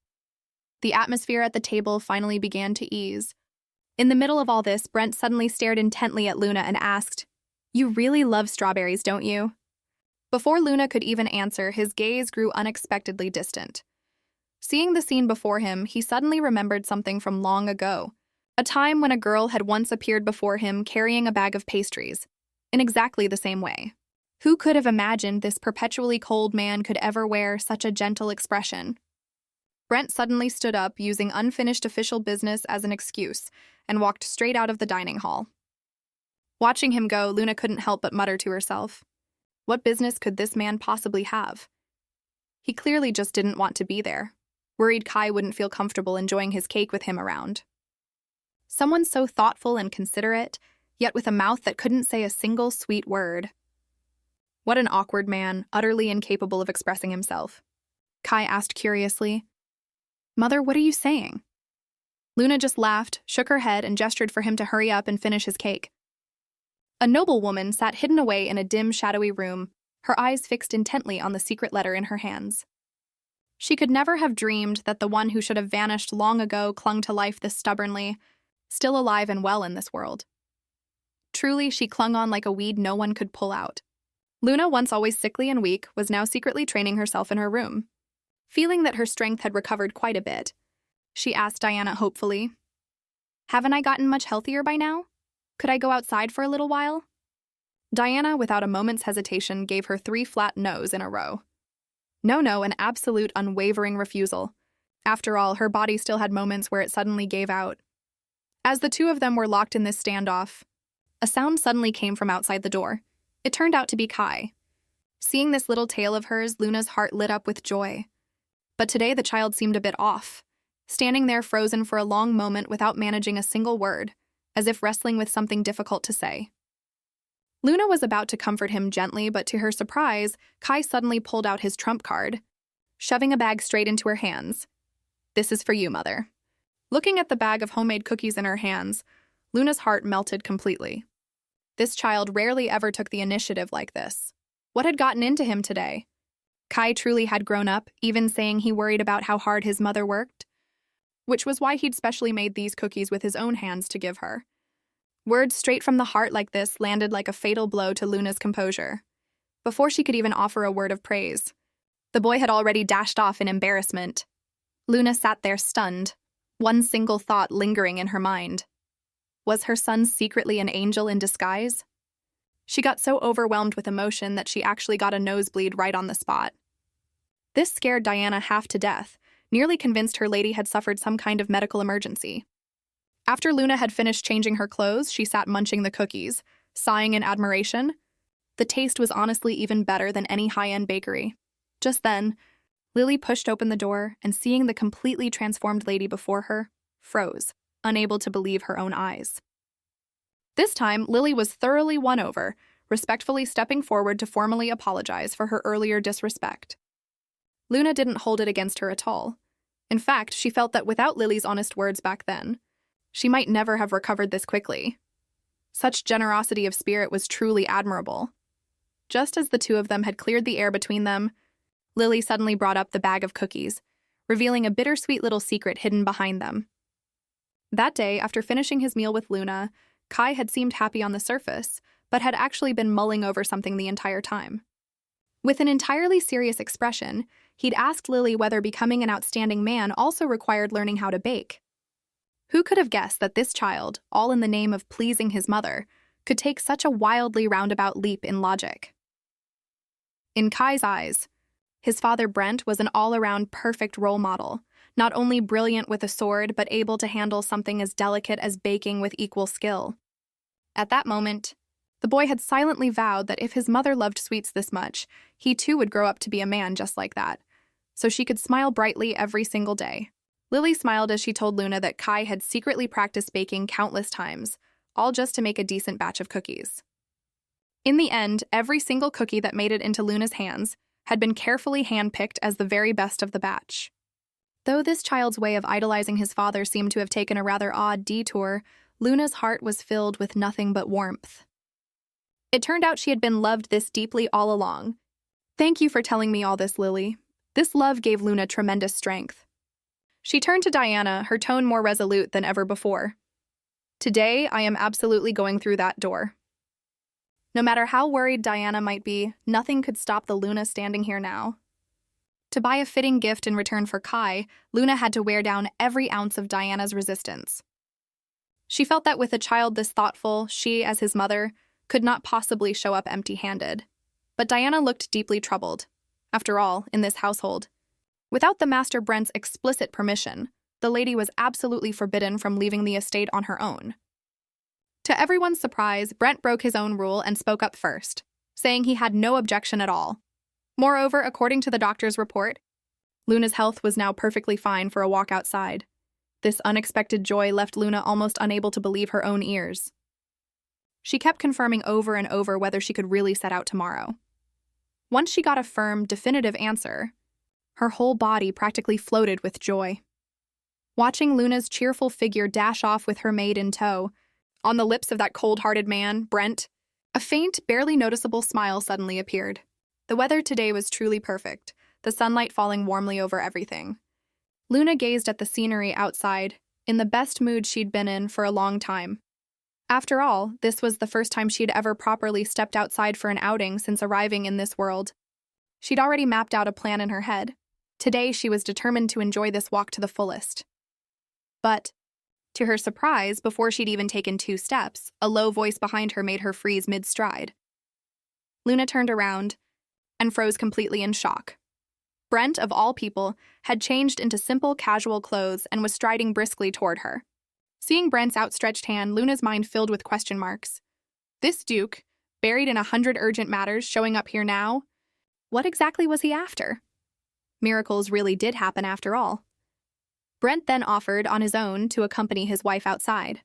The atmosphere at the table finally began to ease. In the middle of all this, Brent suddenly stared intently at Luna and asked, "You really love strawberries, don't you?" Before Luna could even answer, his gaze grew unexpectedly distant. Seeing the scene before him, he suddenly remembered something from long ago, a time when a girl had once appeared before him carrying a bag of pastries, in exactly the same way. Who could have imagined this perpetually cold man could ever wear such a gentle expression? Brent suddenly stood up, using unfinished official business as an excuse, and walked straight out of the dining hall. Watching him go, Luna couldn't help but mutter to herself, what business could this man possibly have? He clearly just didn't want to be there, worried Kai wouldn't feel comfortable enjoying his cake with him around. Someone so thoughtful and considerate, yet with a mouth that couldn't say a single sweet word. What an awkward man, utterly incapable of expressing himself. Kai asked curiously, "Mother, what are you saying?" Luna just laughed, shook her head, and gestured for him to hurry up and finish his cake. A noble woman sat hidden away in a dim, shadowy room, her eyes fixed intently on the secret letter in her hands. She could never have dreamed that the one who should have vanished long ago clung to life this stubbornly, still alive and well in this world. Truly, she clung on like a weed no one could pull out. Luna, once always sickly and weak, was now secretly training herself in her room. Feeling that her strength had recovered quite a bit, she asked Diana hopefully, "Haven't I gotten much healthier by now? Could I go outside for a little while?" Diana, without a moment's hesitation, gave her 3 flat no's in a row. No, an absolute unwavering refusal. After all, her body still had moments where it suddenly gave out. As the two of them were locked in this standoff, a sound suddenly came from outside the door. It turned out to be Kai. Seeing this little tale of hers, Luna's heart lit up with joy. But today the child seemed a bit off, standing there frozen for a long moment without managing a single word, as if wrestling with something difficult to say. Luna was about to comfort him gently, but to her surprise, Kai suddenly pulled out his trump card, shoving a bag straight into her hands. "This is for you, Mother." Looking at the bag of homemade cookies in her hands, Luna's heart melted completely. This child rarely ever took the initiative like this. What had gotten into him today? Kai truly had grown up, even saying he worried about how hard his mother worked, which was why he'd specially made these cookies with his own hands to give her. Words straight from the heart like this landed like a fatal blow to Luna's composure. Before she could even offer a word of praise, the boy had already dashed off in embarrassment. Luna sat there stunned, one single thought lingering in her mind. Was her son secretly an angel in disguise? She got so overwhelmed with emotion that she actually got a nosebleed right on the spot. This scared Diana half to death, nearly convinced her lady had suffered some kind of medical emergency. After Luna had finished changing her clothes, she sat munching the cookies, sighing in admiration. The taste was honestly even better than any high-end bakery. Just then, Lily pushed open the door and, seeing the completely transformed lady before her, froze, unable to believe her own eyes. This time, Lily was thoroughly won over, respectfully stepping forward to formally apologize for her earlier disrespect. Luna didn't hold it against her at all. In fact, she felt that without Lily's honest words back then, she might never have recovered this quickly. Such generosity of spirit was truly admirable. Just as the two of them had cleared the air between them, Lily suddenly brought up the bag of cookies, revealing a bittersweet little secret hidden behind them. That day, after finishing his meal with Luna, Kai had seemed happy on the surface, but had actually been mulling over something the entire time. With an entirely serious expression, he'd asked Lily whether becoming an outstanding man also required learning how to bake. Who could have guessed that this child, all in the name of pleasing his mother, could take such a wildly roundabout leap in logic? In Kai's eyes, his father Brent was an all-around perfect role model, not only brilliant with a sword, but able to handle something as delicate as baking with equal skill. At that moment, the boy had silently vowed that if his mother loved sweets this much, he too would grow up to be a man just like that, so she could smile brightly every single day. Lily smiled as she told Luna that Kai had secretly practiced baking countless times, all just to make a decent batch of cookies. In the end, every single cookie that made it into Luna's hands had been carefully handpicked as the very best of the batch. Though this child's way of idolizing his father seemed to have taken a rather odd detour, Luna's heart was filled with nothing but warmth. It turned out she had been loved this deeply all along. "Thank you for telling me all this, Lily." This love gave Luna tremendous strength. She turned to Diana, her tone more resolute than ever before. "Today, I am absolutely going through that door." No matter how worried Diana might be, nothing could stop the Luna standing here now. To buy a fitting gift in return for Kai, Luna had to wear down every ounce of Diana's resistance. She felt that with a child this thoughtful, she, as his mother, could not possibly show up empty-handed. But Diana looked deeply troubled. After all, in this household, without the Master Brent's explicit permission, the lady was absolutely forbidden from leaving the estate on her own. To everyone's surprise, Brent broke his own rule and spoke up first, saying he had no objection at all. Moreover, according to the doctor's report, Luna's health was now perfectly fine for a walk outside. This unexpected joy left Luna almost unable to believe her own ears. She kept confirming over and over whether she could really set out tomorrow. Once she got a firm, definitive answer, her whole body practically floated with joy. Watching Luna's cheerful figure dash off with her maid in tow, on the lips of that cold-hearted man, Brent, a faint, barely noticeable smile suddenly appeared. The weather today was truly perfect, the sunlight falling warmly over everything. Luna gazed at the scenery outside, in the best mood she'd been in for a long time. After all, this was the first time she'd ever properly stepped outside for an outing since arriving in this world. She'd already mapped out a plan in her head. Today, she was determined to enjoy this walk to the fullest. But, to her surprise, before she'd even taken 2 steps, a low voice behind her made her freeze mid-stride. Luna turned around and froze completely in shock. Brent, of all people, had changed into simple, casual clothes and was striding briskly toward her. Seeing Brent's outstretched hand, Luna's mind filled with question marks. This duke, buried in 100 urgent matters showing up here now? What exactly was he after? Miracles really did happen after all. Brent then offered on his own to accompany his wife outside.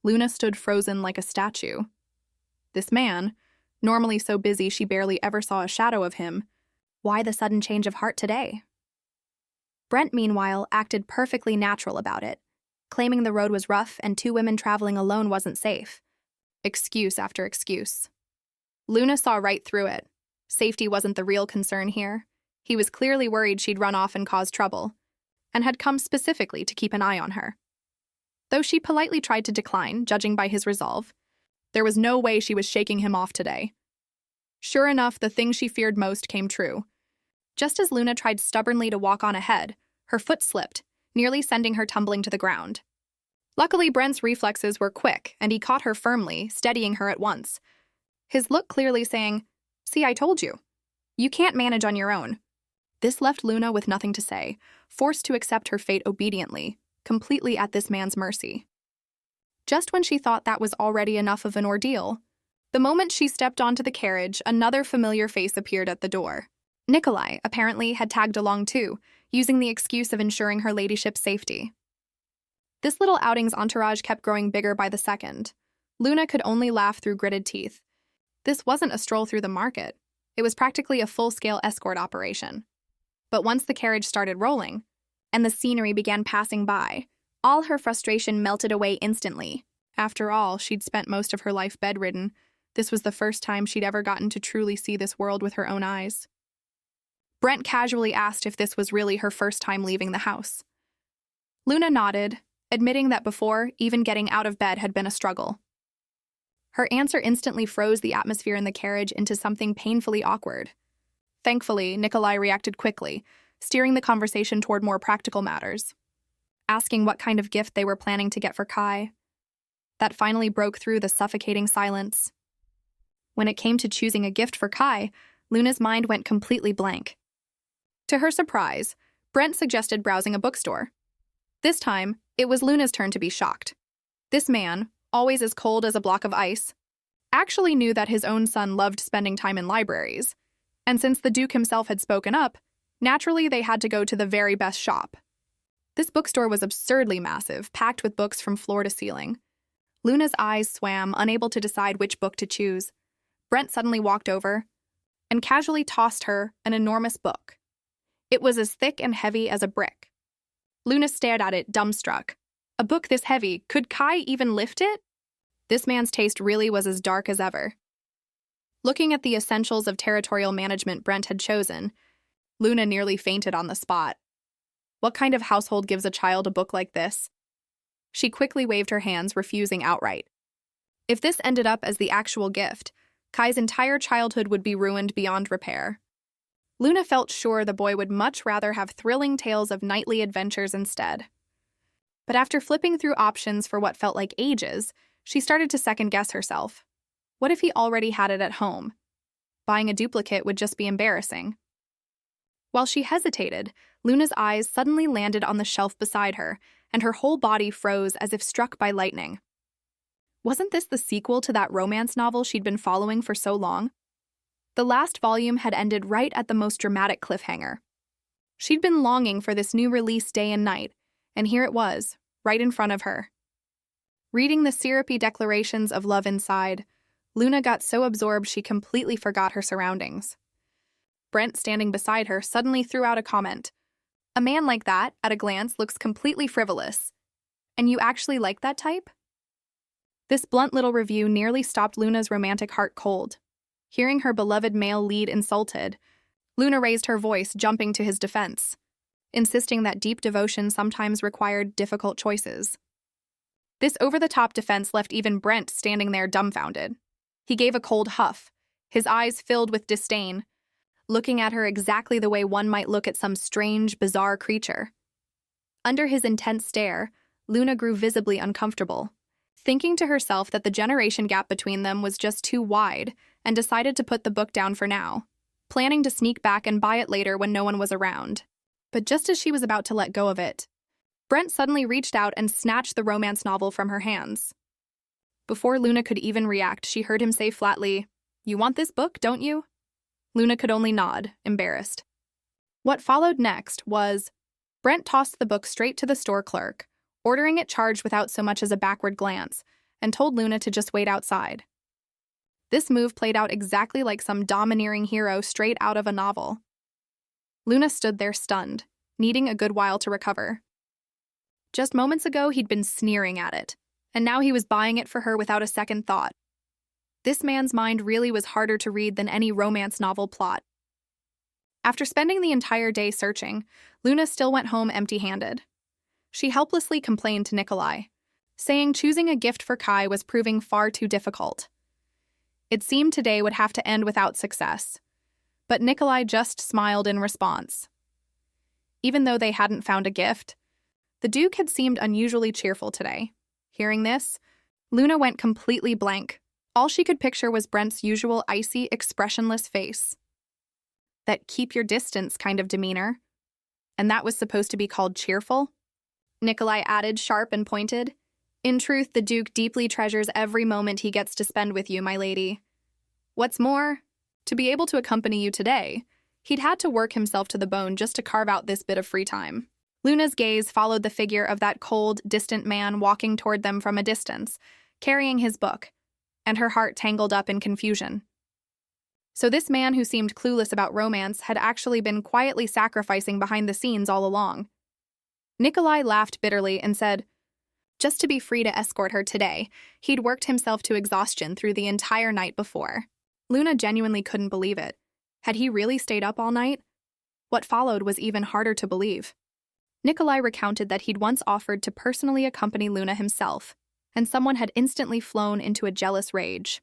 Luna stood frozen like a statue. This man, normally so busy she barely ever saw a shadow of him, why the sudden change of heart today? Brent, meanwhile, acted perfectly natural about it, claiming the road was rough and 2 women traveling alone wasn't safe. Excuse after excuse. Luna saw right through it. Safety wasn't the real concern here. He was clearly worried she'd run off and cause trouble, and had come specifically to keep an eye on her. Though she politely tried to decline, judging by his resolve, there was no way she was shaking him off today. Sure enough, the thing she feared most came true. Just as Luna tried stubbornly to walk on ahead, her foot slipped, nearly sending her tumbling to the ground. Luckily, Brent's reflexes were quick, and he caught her firmly, steadying her at once. His look clearly saying, "See, I told you. You can't manage on your own." This left Luna with nothing to say, forced to accept her fate obediently, completely at this man's mercy. Just when she thought that was already enough of an ordeal, the moment she stepped onto the carriage, another familiar face appeared at the door. Nikolai, apparently, had tagged along too, using the excuse of ensuring her ladyship's safety. This little outing's entourage kept growing bigger by the second. Luna could only laugh through gritted teeth. This wasn't a stroll through the market. It was practically a full-scale escort operation. But once the carriage started rolling, and the scenery began passing by, all her frustration melted away instantly. After all, she'd spent most of her life bedridden. This was the first time she'd ever gotten to truly see this world with her own eyes. Brent casually asked if this was really her first time leaving the house. Luna nodded, admitting that before, even getting out of bed had been a struggle. Her answer instantly froze the atmosphere in the carriage into something painfully awkward. Thankfully, Nikolai reacted quickly, steering the conversation toward more practical matters, asking what kind of gift they were planning to get for Kai. That finally broke through the suffocating silence. When it came to choosing a gift for Kai, Luna's mind went completely blank. To her surprise, Brent suggested browsing a bookstore. This time, it was Luna's turn to be shocked. This man, always as cold as a block of ice, actually knew that his own son loved spending time in libraries, and since the Duke himself had spoken up, naturally they had to go to the very best shop. This bookstore was absurdly massive, packed with books from floor to ceiling. Luna's eyes swam, unable to decide which book to choose. Brent suddenly walked over and casually tossed her an enormous book. It was as thick and heavy as a brick. Luna stared at it, dumbstruck. A book this heavy, could Kai even lift it? This man's taste really was as dark as ever. Looking at the essentials of territorial management Brent had chosen, Luna nearly fainted on the spot. What kind of household gives a child a book like this? She quickly waved her hands, refusing outright. If this ended up as the actual gift, Kai's entire childhood would be ruined beyond repair. Luna felt sure the boy would much rather have thrilling tales of knightly adventures instead. But after flipping through options for what felt like ages, she started to second-guess herself. What if he already had it at home? Buying a duplicate would just be embarrassing. While she hesitated, Luna's eyes suddenly landed on the shelf beside her, and her whole body froze as if struck by lightning. Wasn't this the sequel to that romance novel she'd been following for so long? The last volume had ended right at the most dramatic cliffhanger. She'd been longing for this new release day and night, and here it was, right in front of her. Reading the syrupy declarations of love inside, Luna got so absorbed she completely forgot her surroundings. Brent, standing beside her, suddenly threw out a comment. "A man like that, at a glance, looks completely frivolous. And you actually like that type?" This blunt little review nearly stopped Luna's romantic heart cold. Hearing her beloved male lead insulted, Luna raised her voice, jumping to his defense, insisting that deep devotion sometimes required difficult choices. This over-the-top defense left even Brent standing there dumbfounded. He gave a cold huff, his eyes filled with disdain, looking at her exactly the way one might look at some strange, bizarre creature. Under his intense stare, Luna grew visibly uncomfortable, thinking to herself that the generation gap between them was just too wide, and decided to put the book down for now, planning to sneak back and buy it later when no one was around. But just as she was about to let go of it, Brent suddenly reached out and snatched the romance novel from her hands. Before Luna could even react, she heard him say flatly, "You want this book, don't you?" Luna could only nod, embarrassed. What followed next was Brent tossed the book straight to the store clerk, ordering it charged without so much as a backward glance, and told Luna to just wait outside. This move played out exactly like some domineering hero straight out of a novel. Luna stood there stunned, needing a good while to recover. Just moments ago, he'd been sneering at it, and now he was buying it for her without a second thought. This man's mind really was harder to read than any romance novel plot. After spending the entire day searching, Luna still went home empty-handed. She helplessly complained to Nikolai, saying choosing a gift for Kai was proving far too difficult. It seemed today would have to end without success, but Nikolai just smiled in response. Even though they hadn't found a gift, the Duke had seemed unusually cheerful today. Hearing this, Luna went completely blank. All she could picture was Brent's usual icy, expressionless face. That keep your distance kind of demeanor. And that was supposed to be called cheerful? Nikolai added, sharp and pointed. In truth, the Duke deeply treasures every moment he gets to spend with you, my lady. What's more, to be able to accompany you today, he'd had to work himself to the bone just to carve out this bit of free time. Luna's gaze followed the figure of that cold, distant man walking toward them from a distance, carrying his book, and her heart tangled up in confusion. So this man who seemed clueless about romance had actually been quietly sacrificing behind the scenes all along. Nikolai laughed bitterly and said, just to be free to escort her today, he'd worked himself to exhaustion through the entire night before. Luna genuinely couldn't believe it. Had he really stayed up all night? What followed was even harder to believe. Nikolai recounted that he'd once offered to personally accompany Luna himself, and someone had instantly flown into a jealous rage.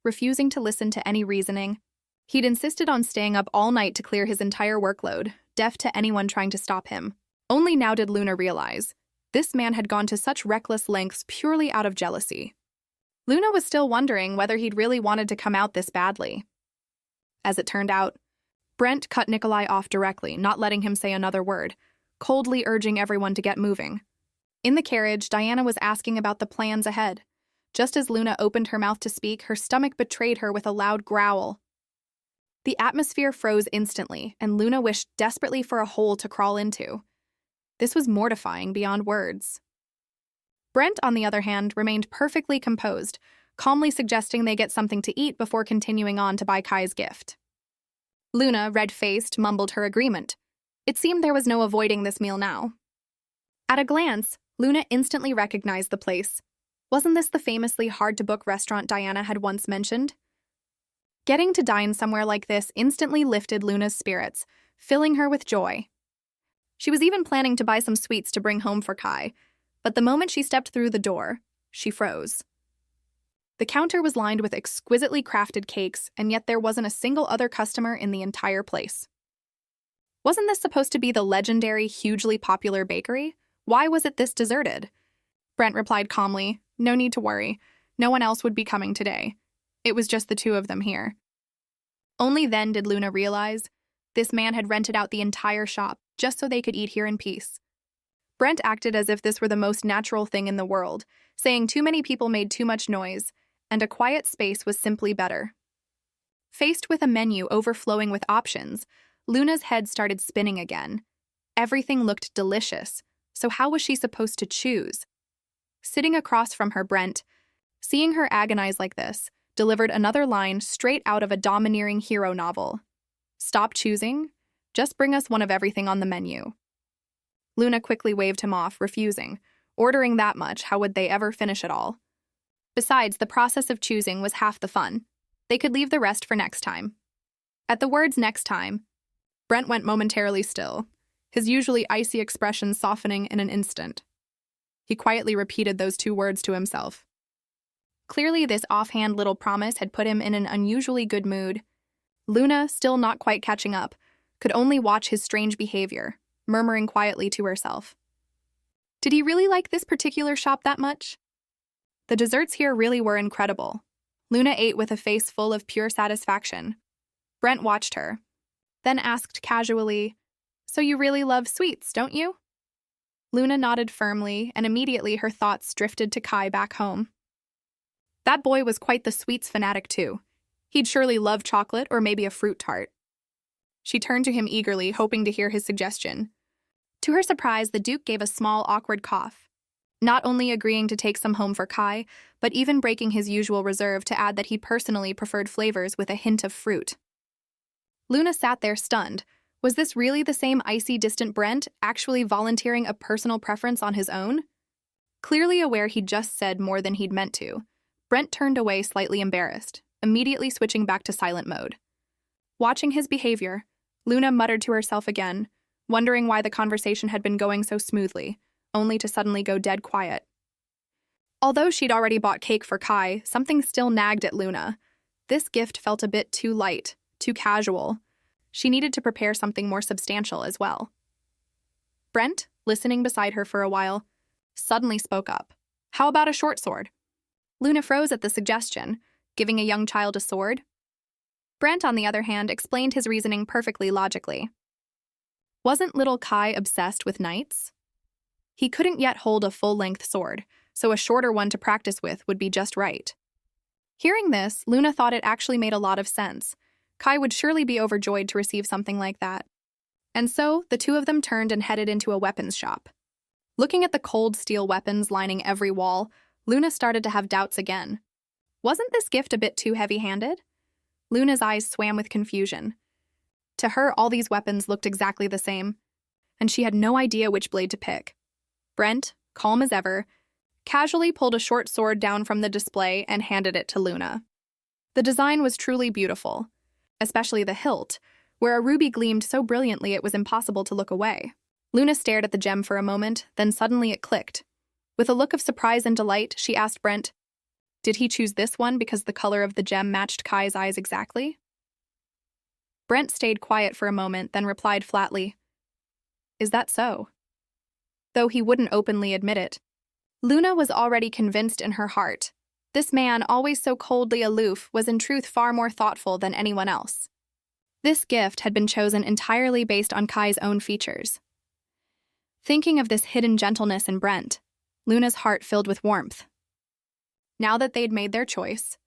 Refusing to listen to any reasoning, he'd insisted on staying up all night to clear his entire workload, deaf to anyone trying to stop him. Only now did Luna realize this man had gone to such reckless lengths purely out of jealousy. Luna was still wondering whether he'd really wanted to come out this badly. As it turned out, Brent cut Nikolai off directly, not letting him say another word, coldly urging everyone to get moving. In the carriage, Diana was asking about the plans ahead. Just as Luna opened her mouth to speak, her stomach betrayed her with a loud growl. The atmosphere froze instantly, and Luna wished desperately for a hole to crawl into. This was mortifying beyond words. Brent, on the other hand, remained perfectly composed, calmly suggesting they get something to eat before continuing on to buy Kai's gift. Luna, red-faced, mumbled her agreement. It seemed there was no avoiding this meal now. At a glance, Luna instantly recognized the place. Wasn't this the famously hard-to-book restaurant Diana had once mentioned? Getting to dine somewhere like this instantly lifted Luna's spirits, filling her with joy. She was even planning to buy some sweets to bring home for Kai, but the moment she stepped through the door, she froze. The counter was lined with exquisitely crafted cakes, and yet there wasn't a single other customer in the entire place. Wasn't this supposed to be the legendary, hugely popular bakery? Why was it this deserted? Brent replied calmly, "No need to worry. No one else would be coming today. It was just the two of them here." Only then did Luna realize this man had rented out the entire shop just so they could eat here in peace. Brent acted as if this were the most natural thing in the world, saying too many people made too much noise, and a quiet space was simply better. Faced with a menu overflowing with options, Luna's head started spinning again. Everything looked delicious, so how was she supposed to choose? Sitting across from her, Brent, seeing her agonize like this, delivered another line straight out of a domineering hero novel. "Stop choosing. Just bring us one of everything on the menu." Luna quickly waved him off, refusing. Ordering that much, how would they ever finish it all? Besides, the process of choosing was half the fun. They could leave the rest for next time. At the words "next time," Brent went momentarily still, his usually icy expression softening in an instant. He quietly repeated those two words to himself. Clearly, this offhand little promise had put him in an unusually good mood. Luna, still not quite catching up, could only watch his strange behavior, murmuring quietly to herself. Did he really like this particular shop that much? The desserts here really were incredible. Luna ate with a face full of pure satisfaction. Brent watched her, then asked casually, "So you really love sweets, don't you?" Luna nodded firmly, and immediately her thoughts drifted to Kai back home. That boy was quite the sweets fanatic too. He'd surely love chocolate or maybe a fruit tart. She turned to him eagerly, hoping to hear his suggestion. To her surprise, the Duke gave a small, awkward cough, not only agreeing to take some home for Kai, but even breaking his usual reserve to add that he personally preferred flavors with a hint of fruit. Luna sat there stunned. Was this really the same icy, distant Brent, actually volunteering a personal preference on his own? Clearly aware he'd just said more than he'd meant to, Brent turned away slightly embarrassed, immediately switching back to silent mode. Watching his behavior, Luna muttered to herself again, wondering why the conversation had been going so smoothly, only to suddenly go dead quiet. Although she'd already bought cake for Kai, something still nagged at Luna. This gift felt a bit too light, too casual. She needed to prepare something more substantial as well. Brent, listening beside her for a while, suddenly spoke up. How about a short sword? Luna froze at the suggestion, giving a young child a sword. Brent, on the other hand, explained his reasoning perfectly logically. Wasn't little Kai obsessed with knights? He couldn't yet hold a full-length sword, so a shorter one to practice with would be just right. Hearing this, Luna thought it actually made a lot of sense. Kai would surely be overjoyed to receive something like that. And so, the two of them turned and headed into a weapons shop. Looking at the cold steel weapons lining every wall, Luna started to have doubts again. Wasn't this gift a bit too heavy-handed? Luna's eyes swam with confusion. To her, all these weapons looked exactly the same, and she had no idea which blade to pick. Brent, calm as ever, casually pulled a short sword down from the display and handed it to Luna. The design was truly beautiful, especially the hilt, where a ruby gleamed so brilliantly it was impossible to look away. Luna stared at the gem for a moment, then suddenly it clicked. With a look of surprise and delight, she asked Brent, did he choose this one because the color of the gem matched Kai's eyes exactly? Brent stayed quiet for a moment, then replied flatly, is that so? Though he wouldn't openly admit it. Luna was already convinced in her heart. This man, always so coldly aloof, was in truth far more thoughtful than anyone else. This gift had been chosen entirely based on Kai's own features. Thinking of this hidden gentleness in Brent, Luna's heart filled with warmth. Now that they'd made their choice,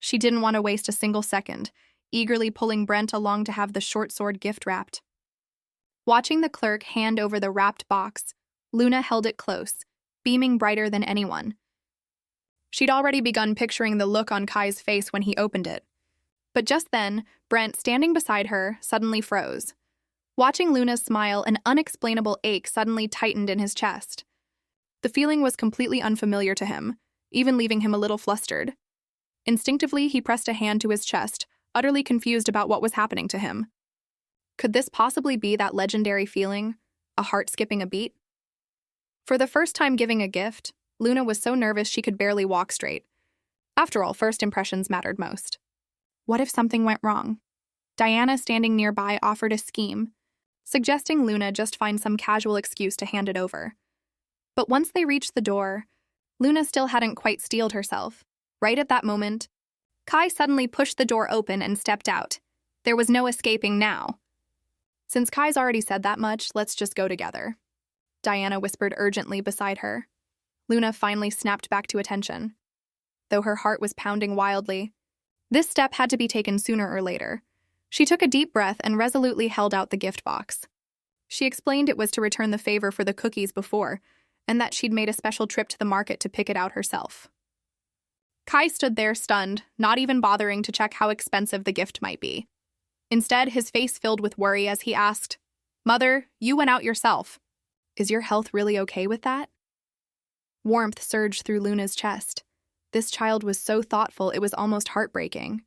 she didn't want to waste a single second, eagerly pulling Brent along to have the short sword gift wrapped. Watching the clerk hand over the wrapped box, Luna held it close, beaming brighter than anyone. She'd already begun picturing the look on Kai's face when he opened it. But just then, Brent, standing beside her, suddenly froze. Watching Luna smile, an unexplainable ache suddenly tightened in his chest. The feeling was completely unfamiliar to him, even leaving him a little flustered. Instinctively, he pressed a hand to his chest, utterly confused about what was happening to him. Could this possibly be that legendary feeling, a heart skipping a beat? For the first time giving a gift, Luna was so nervous she could barely walk straight. After all, first impressions mattered most. What if something went wrong? Diana, standing nearby, offered a scheme, suggesting Luna just find some casual excuse to hand it over. But once they reached the door, Luna still hadn't quite steeled herself. Right at that moment, Kai suddenly pushed the door open and stepped out. There was no escaping now. Since Kai's already said that much, let's just go together, Diana whispered urgently beside her. Luna finally snapped back to attention. Though her heart was pounding wildly, this step had to be taken sooner or later. She took a deep breath and resolutely held out the gift box. She explained it was to return the favor for the cookies before, and that she'd made a special trip to the market to pick it out herself. Kai stood there stunned, not even bothering to check how expensive the gift might be. Instead, his face filled with worry as he asked, "Mother, you went out yourself. Is your health really okay with that?" Warmth surged through Luna's chest. This child was so thoughtful it was almost heartbreaking.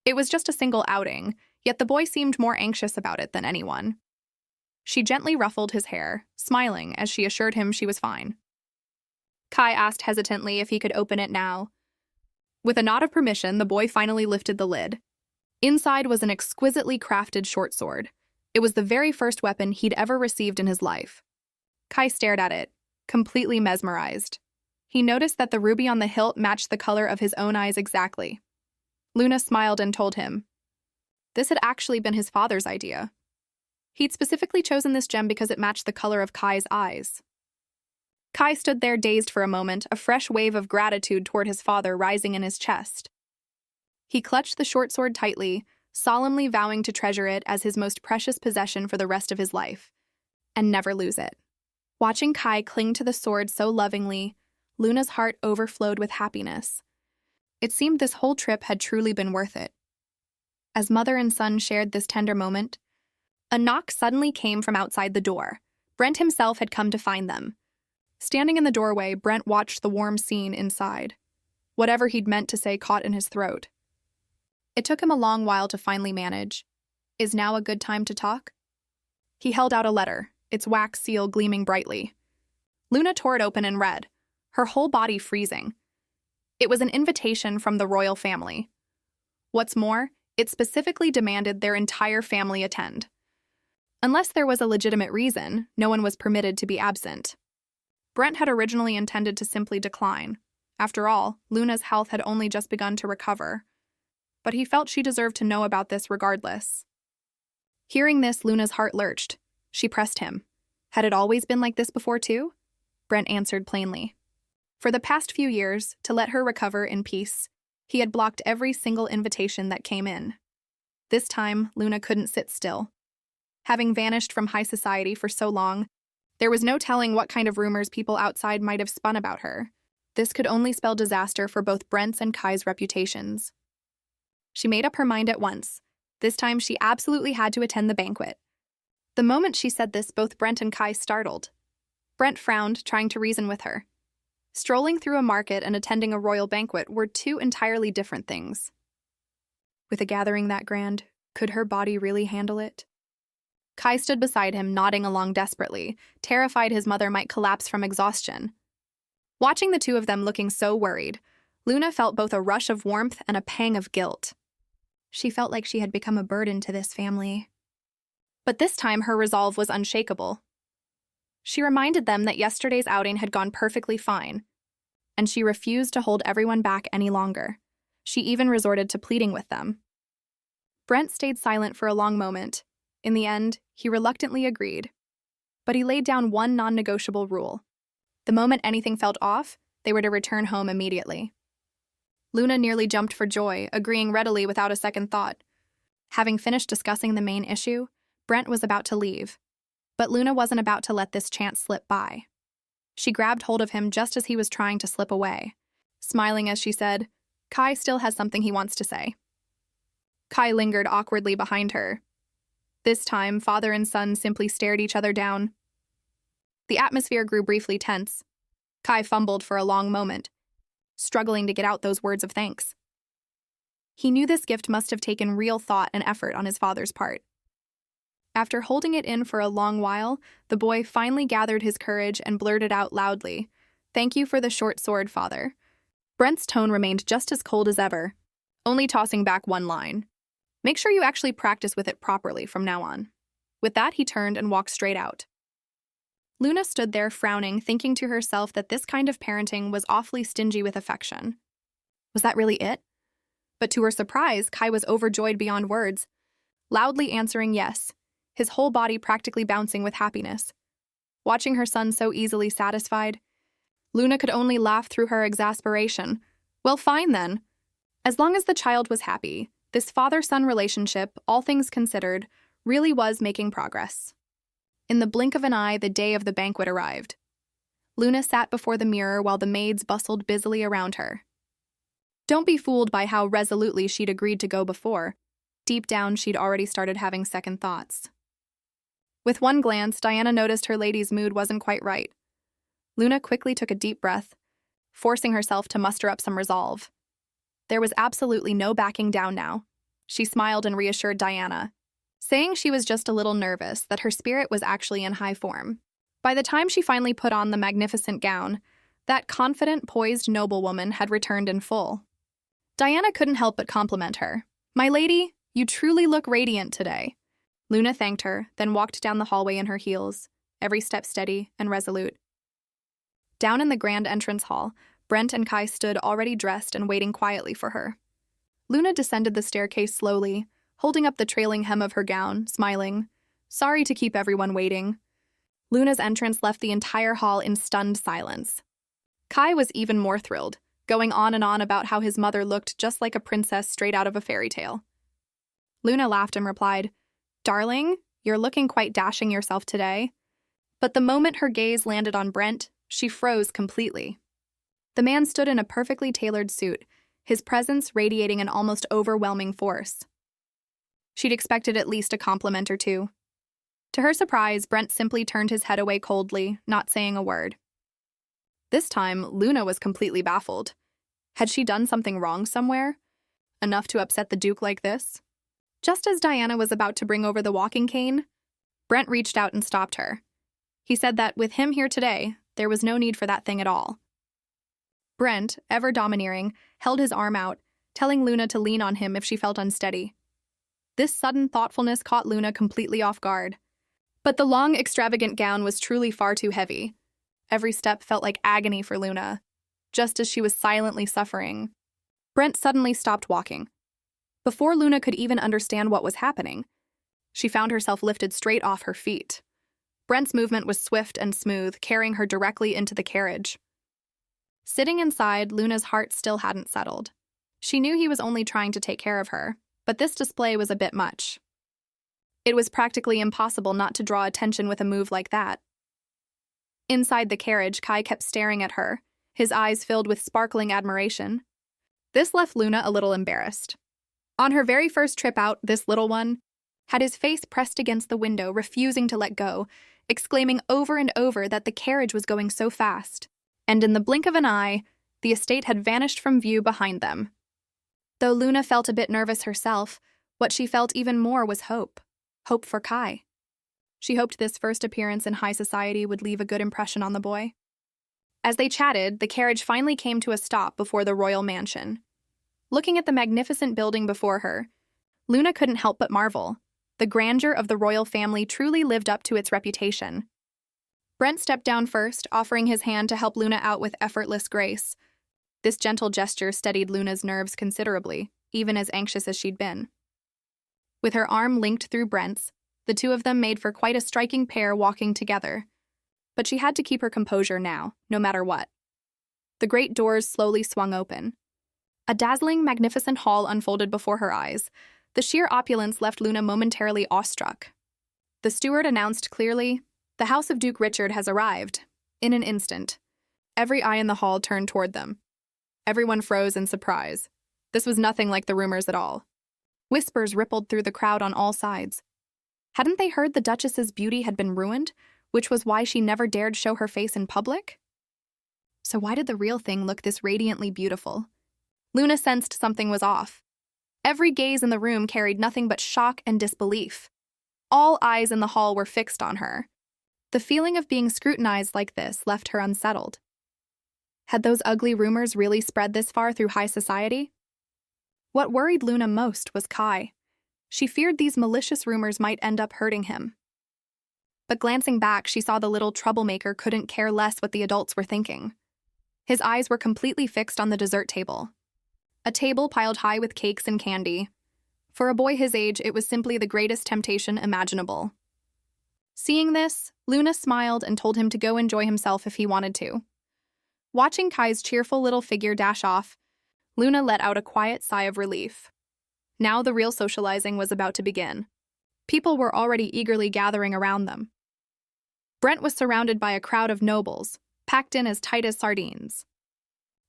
It was just a single outing, yet the boy seemed more anxious about it than anyone. She gently ruffled his hair, smiling as she assured him she was fine. Kai asked hesitantly if he could open it now. With a nod of permission, the boy finally lifted the lid. Inside was an exquisitely crafted short sword. It was the very first weapon he'd ever received in his life. Kai stared at it, completely mesmerized. He noticed that the ruby on the hilt matched the color of his own eyes exactly. Luna smiled and told him this had actually been his father's idea. He'd specifically chosen this gem because it matched the color of Kai's eyes. Kai stood there dazed for a moment, a fresh wave of gratitude toward his father rising in his chest. He clutched the short sword tightly, solemnly vowing to treasure it as his most precious possession for the rest of his life, and never lose it. Watching Kai cling to the sword so lovingly, Luna's heart overflowed with happiness. It seemed this whole trip had truly been worth it. As mother and son shared this tender moment, a knock suddenly came from outside the door. Brent himself had come to find them. Standing in the doorway, Brent watched the warm scene inside. Whatever he'd meant to say caught in his throat. It took him a long while to finally manage. "Is now a good time to talk?" He held out a letter, its wax seal gleaming brightly. Luna tore it open and read, her whole body freezing. It was an invitation from the royal family. What's more, it specifically demanded their entire family attend. Unless there was a legitimate reason, no one was permitted to be absent. Brent had originally intended to simply decline. After all, Luna's health had only just begun to recover. But he felt she deserved to know about this regardless. Hearing this, Luna's heart lurched. She pressed him. Had it always been like this before too? Brent answered plainly. For the past few years, to let her recover in peace, he had blocked every single invitation that came in. This time, Luna couldn't sit still. Having vanished from high society for so long, there was no telling what kind of rumors people outside might have spun about her. This could only spell disaster for both Brent's and Kai's reputations. She made up her mind at once. This time she absolutely had to attend the banquet. The moment she said this, both Brent and Kai startled. Brent frowned, trying to reason with her. Strolling through a market and attending a royal banquet were two entirely different things. With a gathering that grand, could her body really handle it? Kai stood beside him, nodding along desperately, terrified his mother might collapse from exhaustion. Watching the two of them looking so worried, Luna felt both a rush of warmth and a pang of guilt. She felt like she had become a burden to this family. But this time her resolve was unshakable. She reminded them that yesterday's outing had gone perfectly fine, and she refused to hold everyone back any longer. She even resorted to pleading with them. Brent stayed silent for a long moment. In the end, he reluctantly agreed. But he laid down one non-negotiable rule. The moment anything felt off, they were to return home immediately. Luna nearly jumped for joy, agreeing readily without a second thought. Having finished discussing the main issue, Brent was about to leave. But Luna wasn't about to let this chance slip by. She grabbed hold of him just as he was trying to slip away, smiling as she said, "Kai still has something he wants to say." Kai lingered awkwardly behind her. This time, father and son simply stared each other down. The atmosphere grew briefly tense. Kai fumbled for a long moment, struggling to get out those words of thanks. He knew this gift must have taken real thought and effort on his father's part. After holding it in for a long while, the boy finally gathered his courage and blurted out loudly, "Thank you for the short sword, father." Brent's tone remained just as cold as ever, only tossing back one line. "Make sure you actually practice with it properly from now on." With that, he turned and walked straight out. Luna stood there frowning, thinking to herself that this kind of parenting was awfully stingy with affection. Was that really it? But to her surprise, Kai was overjoyed beyond words, loudly answering yes, his whole body practically bouncing with happiness. Watching her son so easily satisfied, Luna could only laugh through her exasperation. Well, fine then. As long as the child was happy, this father-son relationship, all things considered, really was making progress. In the blink of an eye, the day of the banquet arrived. Luna sat before the mirror while the maids bustled busily around her. Don't be fooled by how resolutely she'd agreed to go before. Deep down, she'd already started having second thoughts. With one glance, Diana noticed her lady's mood wasn't quite right. Luna quickly took a deep breath, forcing herself to muster up some resolve. There was absolutely no backing down now. She smiled and reassured Diana, saying she was just a little nervous, that her spirit was actually in high form. By the time she finally put on the magnificent gown, that confident, poised noblewoman had returned in full. Diana couldn't help but compliment her. "My lady, you truly look radiant today." Luna thanked her, then walked down the hallway in her heels, every step steady and resolute. Down in the grand entrance hall, Brent and Kai stood already dressed and waiting quietly for her. Luna descended the staircase slowly, holding up the trailing hem of her gown, smiling, "Sorry to keep everyone waiting." Luna's entrance left the entire hall in stunned silence. Kai was even more thrilled, going on and on about how his mother looked just like a princess straight out of a fairy tale. Luna laughed and replied, "Darling, you're looking quite dashing yourself today." But the moment her gaze landed on Brent, she froze completely. The man stood in a perfectly tailored suit, his presence radiating an almost overwhelming force. She'd expected at least a compliment or two. To her surprise, Brent simply turned his head away coldly, not saying a word. This time, Luna was completely baffled. Had she done something wrong somewhere? Enough to upset the Duke like this? Just as Diana was about to bring over the walking cane, Brent reached out and stopped her. He said that with him here today, there was no need for that thing at all. Brent, ever domineering, held his arm out, telling Luna to lean on him if she felt unsteady. This sudden thoughtfulness caught Luna completely off guard. But the long, extravagant gown was truly far too heavy. Every step felt like agony for Luna, just as she was silently suffering. Brent suddenly stopped walking. Before Luna could even understand what was happening, she found herself lifted straight off her feet. Brent's movement was swift and smooth, carrying her directly into the carriage. Sitting inside, Luna's heart still hadn't settled. She knew he was only trying to take care of her, but this display was a bit much. It was practically impossible not to draw attention with a move like that. Inside the carriage, Kai kept staring at her, his eyes filled with sparkling admiration. This left Luna a little embarrassed. On her very first trip out, this little one had his face pressed against the window, refusing to let go, exclaiming over and over that the carriage was going so fast. And in the blink of an eye, the estate had vanished from view behind them. Though Luna felt a bit nervous herself, what she felt even more was hope. Hope for Kai. She hoped this first appearance in high society would leave a good impression on the boy. As they chatted, the carriage finally came to a stop before the royal mansion. Looking at the magnificent building before her, Luna couldn't help but marvel. The grandeur of the royal family truly lived up to its reputation. Brent stepped down first, offering his hand to help Luna out with effortless grace. This gentle gesture steadied Luna's nerves considerably, even as anxious as she'd been. With her arm linked through Brent's, the two of them made for quite a striking pair walking together. But she had to keep her composure now, no matter what. The great doors slowly swung open. A dazzling, magnificent hall unfolded before her eyes. The sheer opulence left Luna momentarily awestruck. The steward announced clearly, "The House of Duke Richard has arrived." In an instant, every eye in the hall turned toward them. Everyone froze in surprise. This was nothing like the rumors at all. Whispers rippled through the crowd on all sides. Hadn't they heard the Duchess's beauty had been ruined, which was why she never dared show her face in public? So why did the real thing look this radiantly beautiful? Luna sensed something was off. Every gaze in the room carried nothing but shock and disbelief. All eyes in the hall were fixed on her. The feeling of being scrutinized like this left her unsettled. Had those ugly rumors really spread this far through high society? What worried Luna most was Kai. She feared these malicious rumors might end up hurting him. But glancing back, she saw the little troublemaker couldn't care less what the adults were thinking. His eyes were completely fixed on the dessert table. A table piled high with cakes and candy. For a boy his age, it was simply the greatest temptation imaginable. Seeing this, Luna smiled and told him to go enjoy himself if he wanted to. Watching Kai's cheerful little figure dash off, Luna let out a quiet sigh of relief. Now the real socializing was about to begin. People were already eagerly gathering around them. Brent was surrounded by a crowd of nobles, packed in as tight as sardines.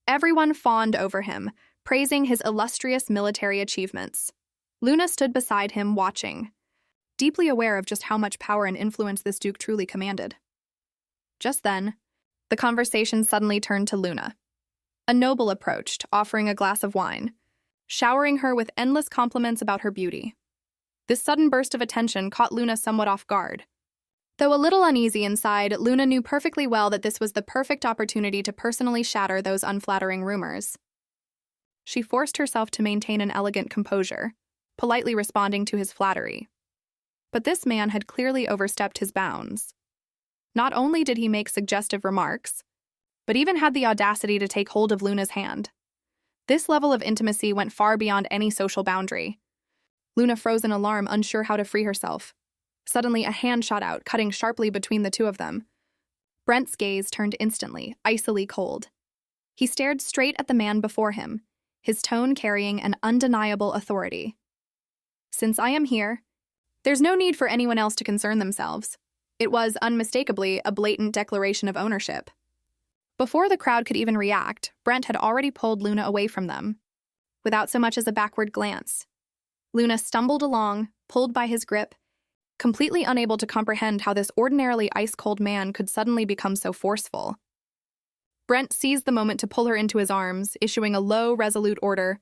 Everyone fawned over him, praising his illustrious military achievements. Luna stood beside him, watching, deeply aware of just how much power and influence this duke truly commanded. Just then, the conversation suddenly turned to Luna. A noble approached, offering a glass of wine, showering her with endless compliments about her beauty. This sudden burst of attention caught Luna somewhat off guard. Though a little uneasy inside, Luna knew perfectly well that this was the perfect opportunity to personally shatter those unflattering rumors. She forced herself to maintain an elegant composure, politely responding to his flattery. But this man had clearly overstepped his bounds. Not only did he make suggestive remarks, but even had the audacity to take hold of Luna's hand. This level of intimacy went far beyond any social boundary. Luna froze in alarm, unsure how to free herself. Suddenly, a hand shot out, cutting sharply between the two of them. Brent's gaze turned instantly, icily cold. He stared straight at the man before him, his tone carrying an undeniable authority. "Since I am here, there's no need for anyone else to concern themselves." It was, unmistakably, a blatant declaration of ownership. Before the crowd could even react, Brent had already pulled Luna away from them, without so much as a backward glance. Luna stumbled along, pulled by his grip, completely unable to comprehend how this ordinarily ice-cold man could suddenly become so forceful. Brent seized the moment to pull her into his arms, issuing a low, resolute order.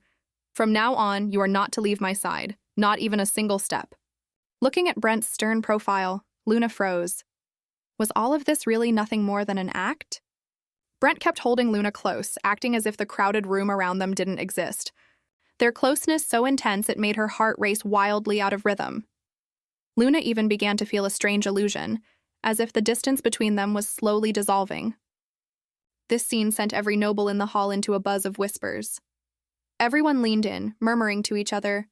"From now on, you are not to leave my side, not even a single step." Looking at Brent's stern profile, Luna froze. Was all of this really nothing more than an act? Brent kept holding Luna close, acting as if the crowded room around them didn't exist. Their closeness so intense it made her heart race wildly out of rhythm. Luna even began to feel a strange illusion, as if the distance between them was slowly dissolving. This scene sent every noble in the hall into a buzz of whispers. Everyone leaned in, murmuring to each other,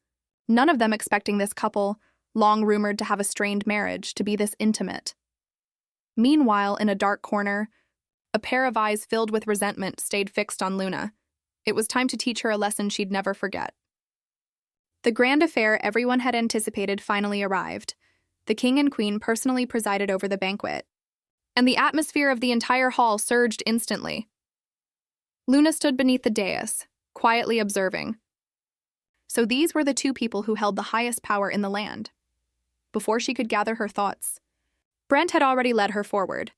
none of them expecting this couple, long rumored to have a strained marriage, to be this intimate. Meanwhile, in a dark corner, a pair of eyes filled with resentment stayed fixed on Luna. It was time to teach her a lesson she'd never forget. The grand affair everyone had anticipated finally arrived. The king and queen personally presided over the banquet, and the atmosphere of the entire hall surged instantly. Luna stood beneath the dais, quietly observing. So these were the two people who held the highest power in the land. Before she could gather her thoughts, Brent had already led her forward.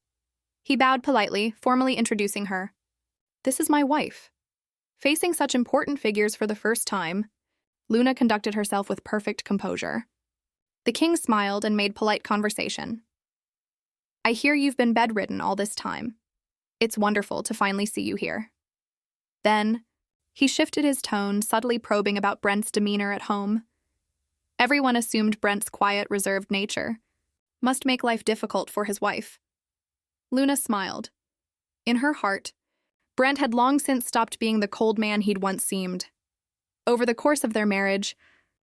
He bowed politely, formally introducing her. "This is my wife." Facing such important figures for the first time, Luna conducted herself with perfect composure. The king smiled and made polite conversation. "I hear you've been bedridden all this time. It's wonderful to finally see you here." Then, he shifted his tone, subtly probing about Brent's demeanor at home. Everyone assumed Brent's quiet, reserved nature must make life difficult for his wife. Luna smiled. In her heart, Brent had long since stopped being the cold man he'd once seemed. Over the course of their marriage,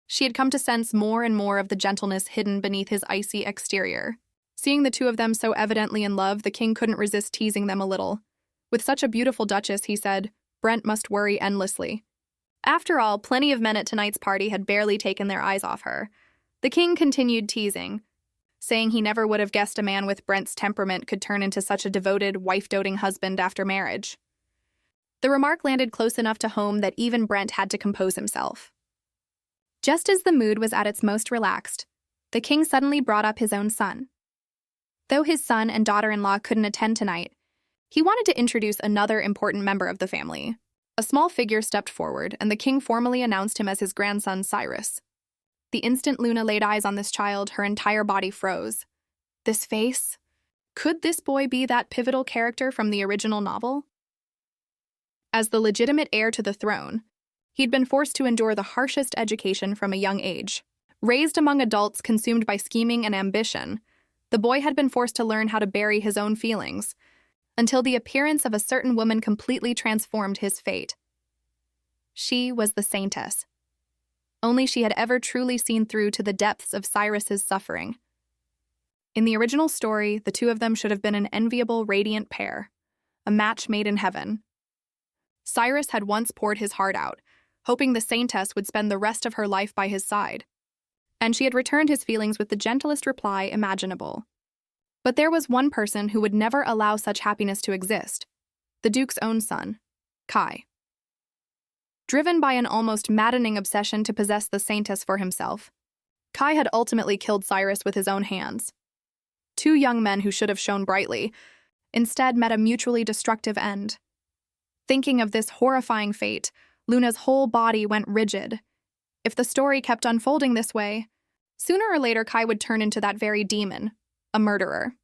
she had come to sense more and more of the gentleness hidden beneath his icy exterior. Seeing the two of them so evidently in love, the king couldn't resist teasing them a little. With such a beautiful duchess, he said, Brent must worry endlessly. After all, plenty of men at tonight's party had barely taken their eyes off her. The king continued teasing, saying he never would have guessed a man with Brent's temperament could turn into such a devoted, wife-doting husband after marriage. The remark landed close enough to home that even Brent had to compose himself. Just as the mood was at its most relaxed, the king suddenly brought up his own son. Though his son and daughter-in-law couldn't attend tonight, he wanted to introduce another important member of the family. A small figure stepped forward, and the king formally announced him as his grandson, Cyrus. The instant Luna laid eyes on this child, her entire body froze. This face? Could this boy be that pivotal character from the original novel? As the legitimate heir to the throne, he'd been forced to endure the harshest education from a young age. Raised among adults consumed by scheming and ambition, the boy had been forced to learn how to bury his own feelings, until the appearance of a certain woman completely transformed his fate. She was the saintess. Only she had ever truly seen through to the depths of Cyrus's suffering. In the original story, the two of them should have been an enviable, radiant pair, a match made in heaven. Cyrus had once poured his heart out, hoping the saintess would spend the rest of her life by his side, and she had returned his feelings with the gentlest reply imaginable. But there was one person who would never allow such happiness to exist, the Duke's own son, Kai. Driven by an almost maddening obsession to possess the saintess for himself, Kai had ultimately killed Cyrus with his own hands. Two young men who should have shone brightly, instead met a mutually destructive end. Thinking of this horrifying fate, Luna's whole body went rigid. If the story kept unfolding this way, sooner or later Kai would turn into that very demon, a murderer.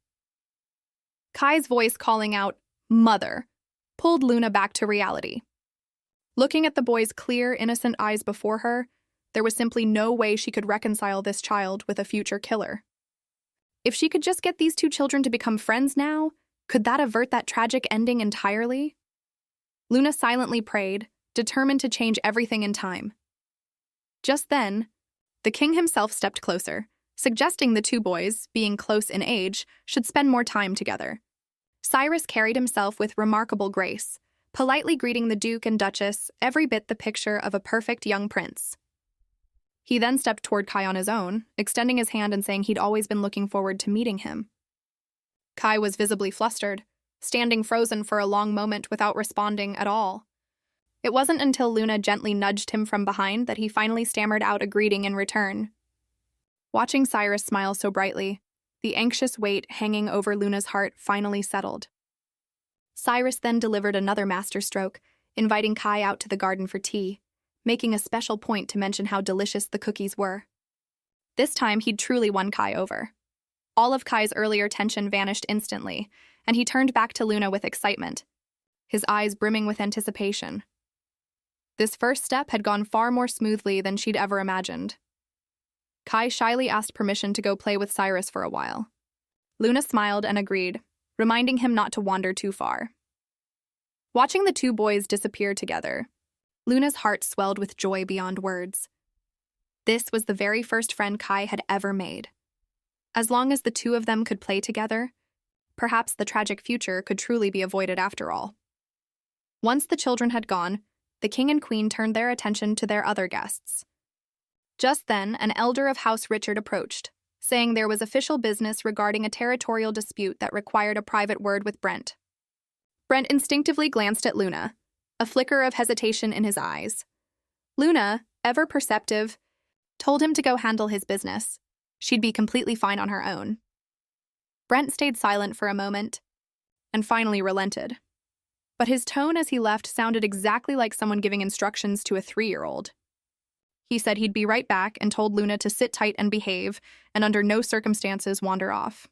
Kai's voice calling out, "Mother," pulled Luna back to reality. Looking at the boy's clear, innocent eyes before her, there was simply no way she could reconcile this child with a future killer. If she could just get these two children to become friends now, could that avert that tragic ending entirely? Luna silently prayed, determined to change everything in time. Just then, the king himself stepped closer, suggesting the two boys, being close in age, should spend more time together. Cyrus carried himself with remarkable grace, politely greeting the Duke and Duchess, every bit the picture of a perfect young prince. He then stepped toward Kai on his own, extending his hand and saying he'd always been looking forward to meeting him. Kai was visibly flustered, standing frozen for a long moment without responding at all. It wasn't until Luna gently nudged him from behind that he finally stammered out a greeting in return. Watching Cyrus smile so brightly, the anxious weight hanging over Luna's heart finally settled. Cyrus then delivered another masterstroke, inviting Kai out to the garden for tea, making a special point to mention how delicious the cookies were. This time he'd truly won Kai over. All of Kai's earlier tension vanished instantly, and he turned back to Luna with excitement, his eyes brimming with anticipation. This first step had gone far more smoothly than she'd ever imagined. Kai shyly asked permission to go play with Cyrus for a while. Luna smiled and agreed, reminding him not to wander too far. Watching the two boys disappear together, Luna's heart swelled with joy beyond words. This was the very first friend Kai had ever made. As long as the two of them could play together, perhaps the tragic future could truly be avoided after all. Once the children had gone, the king and queen turned their attention to their other guests. Just then, an elder of House Richard approached, saying there was official business regarding a territorial dispute that required a private word with Brent. Brent instinctively glanced at Luna, a flicker of hesitation in his eyes. Luna, ever perceptive, told him to go handle his business. She'd be completely fine on her own. Brent stayed silent for a moment, and finally relented. But his tone as he left sounded exactly like someone giving instructions to a 3-year-old. He said he'd be right back and told Luna to sit tight and behave, and under no circumstances wander off.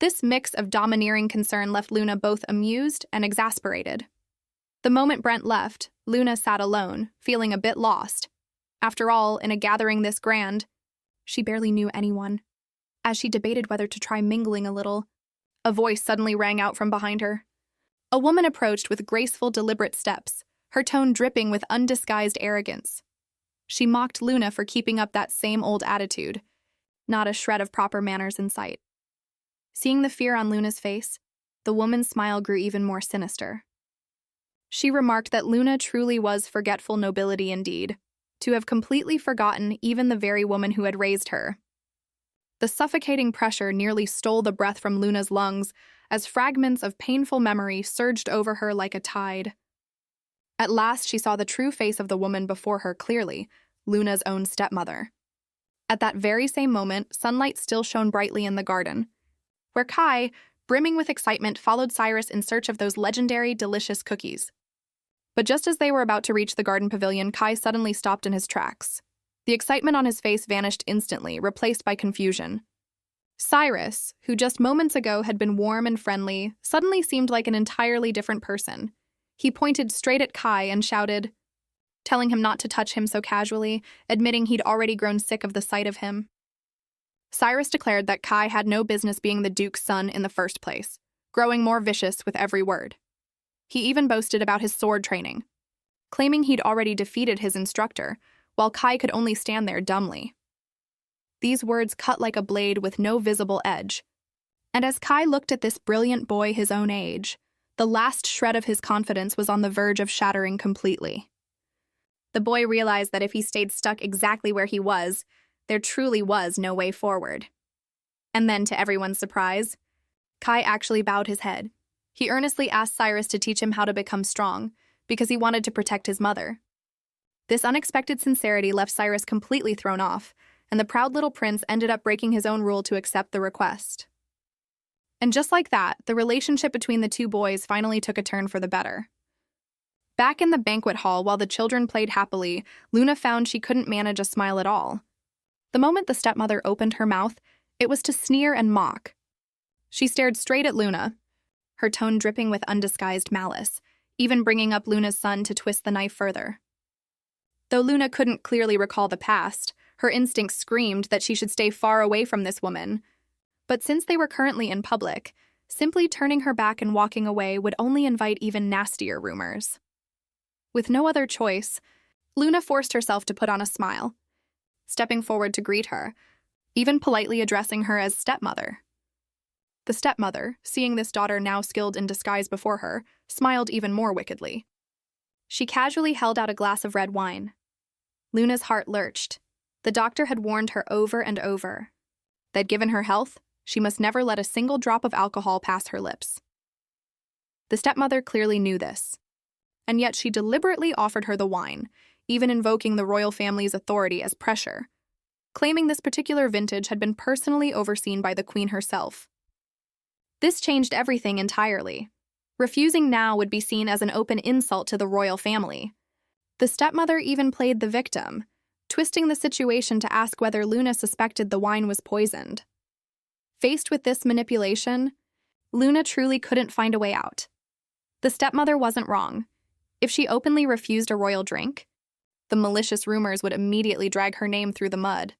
This mix of domineering concern left Luna both amused and exasperated. The moment Brent left, Luna sat alone, feeling a bit lost. After all, in a gathering this grand, she barely knew anyone. As she debated whether to try mingling a little, a voice suddenly rang out from behind her. A woman approached with graceful, deliberate steps, her tone dripping with undisguised arrogance. She mocked Luna for keeping up that same old attitude, not a shred of proper manners in sight. Seeing the fear on Luna's face, the woman's smile grew even more sinister. She remarked that Luna truly was forgetful nobility indeed, to have completely forgotten even the very woman who had raised her. The suffocating pressure nearly stole the breath from Luna's lungs as fragments of painful memory surged over her like a tide. At last she saw the true face of the woman before her clearly, Luna's own stepmother. At that very same moment, sunlight still shone brightly in the garden, where Kai, brimming with excitement, followed Cyrus in search of those legendary, delicious cookies. But just as they were about to reach the garden pavilion, Kai suddenly stopped in his tracks. The excitement on his face vanished instantly, replaced by confusion. Cyrus, who just moments ago had been warm and friendly, suddenly seemed like an entirely different person. He pointed straight at Kai and shouted, telling him not to touch him so casually, admitting he'd already grown sick of the sight of him. Cyrus declared that Kai had no business being the Duke's son in the first place, growing more vicious with every word. He even boasted about his sword training, claiming he'd already defeated his instructor, while Kai could only stand there dumbly. These words cut like a blade with no visible edge, and as Kai looked at this brilliant boy his own age, the last shred of his confidence was on the verge of shattering completely. The boy realized that if he stayed stuck exactly where he was, there truly was no way forward. And then, to everyone's surprise, Kai actually bowed his head. He earnestly asked Cyrus to teach him how to become strong, because he wanted to protect his mother. This unexpected sincerity left Cyrus completely thrown off, and the proud little prince ended up breaking his own rule to accept the request. And just like that, the relationship between the two boys finally took a turn for the better. Back in the banquet hall, while the children played happily, Luna found she couldn't manage a smile at all. The moment the stepmother opened her mouth, it was to sneer and mock. She stared straight at Luna, her tone dripping with undisguised malice, even bringing up Luna's son to twist the knife further. Though Luna couldn't clearly recall the past, her instincts screamed that she should stay far away from this woman. But since they were currently in public, simply turning her back and walking away would only invite even nastier rumors. With no other choice, Luna forced herself to put on a smile, stepping forward to greet her, even politely addressing her as stepmother. The stepmother, seeing this daughter now skilled in disguise before her, smiled even more wickedly. She casually held out a glass of red wine. Luna's heart lurched. The doctor had warned her over and over that given her health, she must never let a single drop of alcohol pass her lips. The stepmother clearly knew this, and yet she deliberately offered her the wine, even invoking the royal family's authority as pressure, claiming this particular vintage had been personally overseen by the queen herself. This changed everything entirely. Refusing now would be seen as an open insult to the royal family. The stepmother even played the victim, twisting the situation to ask whether Luna suspected the wine was poisoned. Faced with this manipulation, Luna truly couldn't find a way out. The stepmother wasn't wrong. If she openly refused a royal drink, the malicious rumors would immediately drag her name through the mud.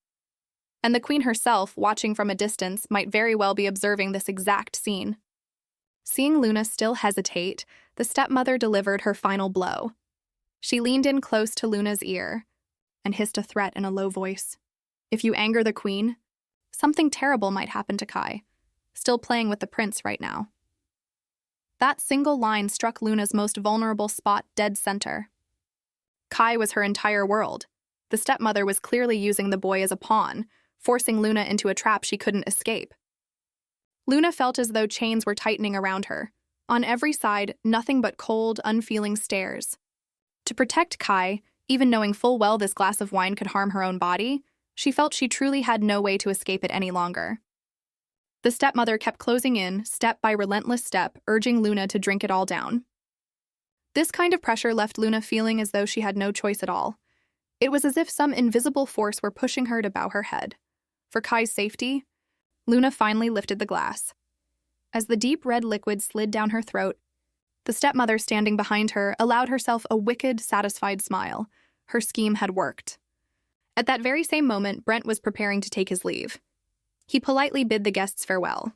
And the queen herself, watching from a distance, might very well be observing this exact scene. Seeing Luna still hesitate, the stepmother delivered her final blow. She leaned in close to Luna's ear and hissed a threat in a low voice. If you anger the queen, something terrible might happen to Kai, still playing with the prince right now. That single line struck Luna's most vulnerable spot dead center. Kai was her entire world. The stepmother was clearly using the boy as a pawn, forcing Luna into a trap she couldn't escape. Luna felt as though chains were tightening around her. On every side, nothing but cold, unfeeling stares. To protect Kai, even knowing full well this glass of wine could harm her own body, she felt she truly had no way to escape it any longer. The stepmother kept closing in, step by relentless step, urging Luna to drink it all down. This kind of pressure left Luna feeling as though she had no choice at all. It was as if some invisible force were pushing her to bow her head. For Kai's safety, Luna finally lifted the glass. As the deep red liquid slid down her throat, the stepmother standing behind her allowed herself a wicked, satisfied smile. Her scheme had worked. At that very same moment, Brent was preparing to take his leave. He politely bid the guests farewell.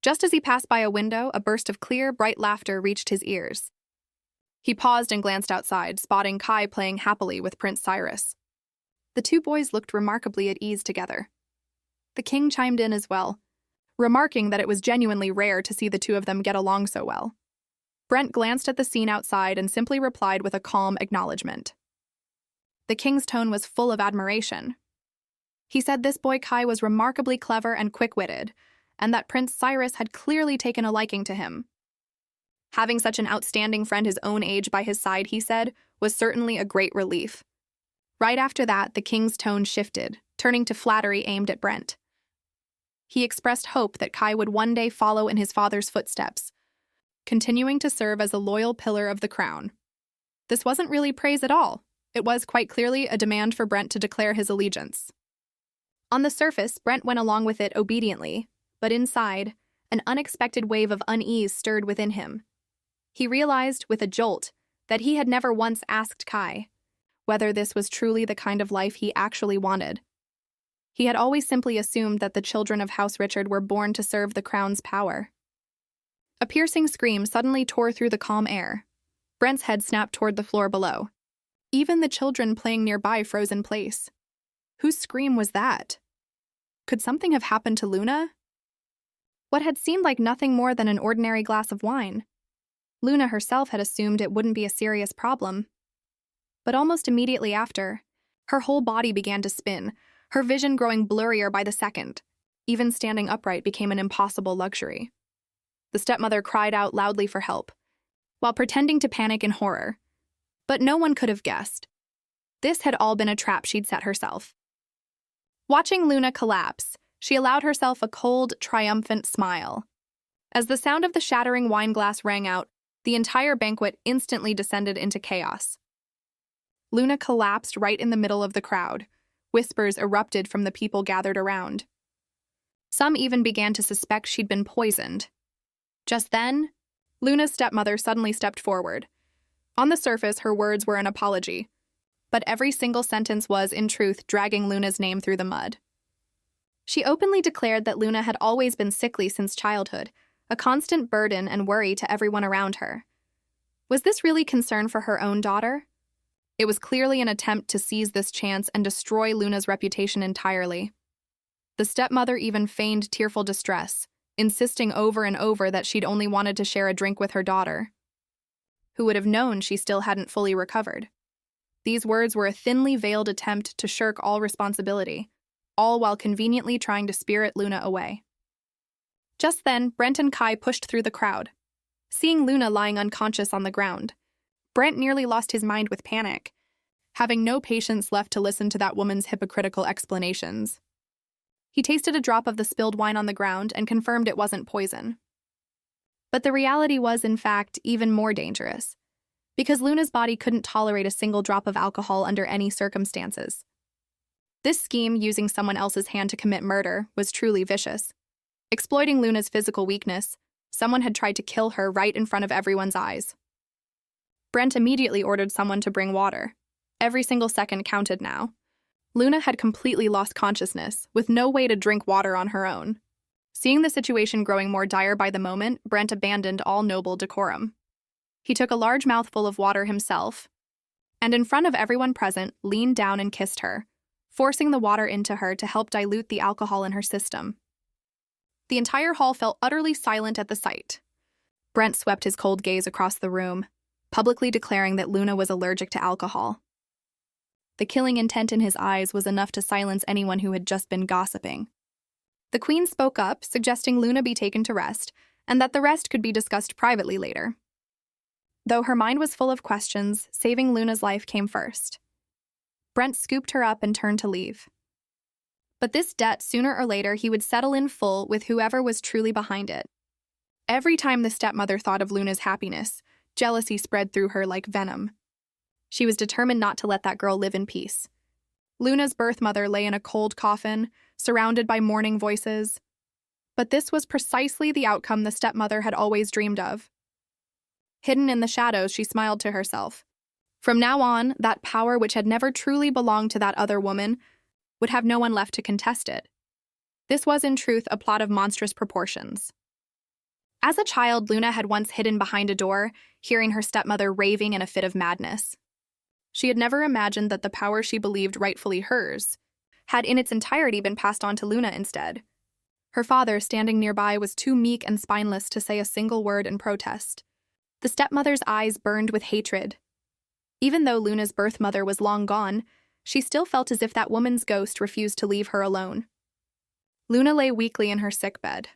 Just as he passed by a window, a burst of clear, bright laughter reached his ears. He paused and glanced outside, spotting Kai playing happily with Prince Cyrus. The two boys looked remarkably at ease together. The king chimed in as well, remarking that it was genuinely rare to see the two of them get along so well. Brent glanced at the scene outside and simply replied with a calm acknowledgement. The king's tone was full of admiration. He said this boy Kai was remarkably clever and quick-witted, and that Prince Cyrus had clearly taken a liking to him. Having such an outstanding friend his own age by his side, he said, was certainly a great relief. Right after that, the king's tone shifted, turning to flattery aimed at Brent. He expressed hope that Kai would one day follow in his father's footsteps, continuing to serve as a loyal pillar of the crown. This wasn't really praise at all. It was quite clearly a demand for Brent to declare his allegiance. On the surface, Brent went along with it obediently, but inside, an unexpected wave of unease stirred within him. He realized, with a jolt, that he had never once asked Kai whether this was truly the kind of life he actually wanted. He had always simply assumed that the children of House Richard were born to serve the crown's power. A piercing scream suddenly tore through the calm air. Brent's head snapped toward the floor below. Even the children playing nearby froze in place. Whose scream was that? Could something have happened to Luna? What had seemed like nothing more than an ordinary glass of wine. Luna herself had assumed it wouldn't be a serious problem. But almost immediately after, her whole body began to spin, her vision growing blurrier by the second. Even standing upright became an impossible luxury. The stepmother cried out loudly for help, while pretending to panic in horror. But no one could have guessed. This had all been a trap she'd set herself. Watching Luna collapse, she allowed herself a cold, triumphant smile. As the sound of the shattering wine glass rang out, the entire banquet instantly descended into chaos. Luna collapsed right in the middle of the crowd. Whispers erupted from the people gathered around. Some even began to suspect she'd been poisoned. Just then, Luna's stepmother suddenly stepped forward. On the surface, her words were an apology, but every single sentence was, in truth, dragging Luna's name through the mud. She openly declared that Luna had always been sickly since childhood, a constant burden and worry to everyone around her. Was this really concern for her own daughter? It was clearly an attempt to seize this chance and destroy Luna's reputation entirely. The stepmother even feigned tearful distress, insisting over and over that she'd only wanted to share a drink with her daughter. Who would have known she still hadn't fully recovered? These words were a thinly veiled attempt to shirk all responsibility, all while conveniently trying to spirit Luna away. Just then, Brent and Kai pushed through the crowd. Seeing Luna lying unconscious on the ground, Brent nearly lost his mind with panic, having no patience left to listen to that woman's hypocritical explanations. He tasted a drop of the spilled wine on the ground and confirmed it wasn't poison. But the reality was, in fact, even more dangerous, because Luna's body couldn't tolerate a single drop of alcohol under any circumstances. This scheme, using someone else's hand to commit murder, was truly vicious. Exploiting Luna's physical weakness, someone had tried to kill her right in front of everyone's eyes. Brent immediately ordered someone to bring water. Every single second counted now. Luna had completely lost consciousness, with no way to drink water on her own. Seeing the situation growing more dire by the moment, Brent abandoned all noble decorum. He took a large mouthful of water himself, and in front of everyone present, leaned down and kissed her, forcing the water into her to help dilute the alcohol in her system. The entire hall fell utterly silent at the sight. Brent swept his cold gaze across the room, publicly declaring that Luna was allergic to alcohol. The killing intent in his eyes was enough to silence anyone who had just been gossiping. The Queen spoke up, suggesting Luna be taken to rest, and that the rest could be discussed privately later. Though her mind was full of questions, saving Luna's life came first. Brent scooped her up and turned to leave. But this debt, sooner or later, he would settle in full with whoever was truly behind it. Every time the stepmother thought of Luna's happiness, jealousy spread through her like venom. She was determined not to let that girl live in peace. Luna's birth mother lay in a cold coffin, surrounded by mourning voices. But this was precisely the outcome the stepmother had always dreamed of. Hidden in the shadows, she smiled to herself. From now on, that power which had never truly belonged to that other woman would have no one left to contest it. This was, in truth, a plot of monstrous proportions. As a child, Luna had once hidden behind a door, hearing her stepmother raving in a fit of madness. She had never imagined that the power she believed rightfully hers had in its entirety been passed on to Luna instead. Her father, standing nearby, was too meek and spineless to say a single word in protest. The stepmother's eyes burned with hatred. Even though Luna's birth mother was long gone, she still felt as if that woman's ghost refused to leave her alone. Luna lay weakly in her sickbed.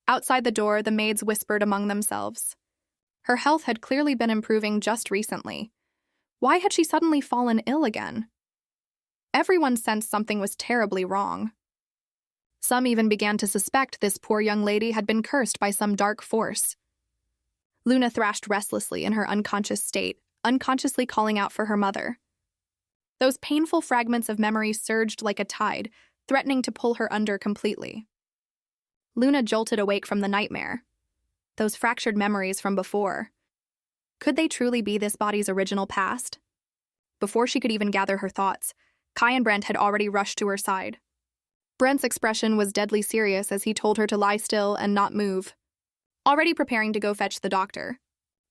Outside the door, the maids whispered among themselves. Her health had clearly been improving just recently. Why had she suddenly fallen ill again? Everyone sensed something was terribly wrong. Some even began to suspect this poor young lady had been cursed by some dark force. Luna thrashed restlessly in her unconscious state, unconsciously calling out for her mother. Those painful fragments of memory surged like a tide, threatening to pull her under completely. Luna jolted awake from the nightmare. Those fractured memories from before. Could they truly be this body's original past? Before she could even gather her thoughts, Kai and Brent had already rushed to her side. Brent's expression was deadly serious as he told her to lie still and not move, already preparing to go fetch the doctor.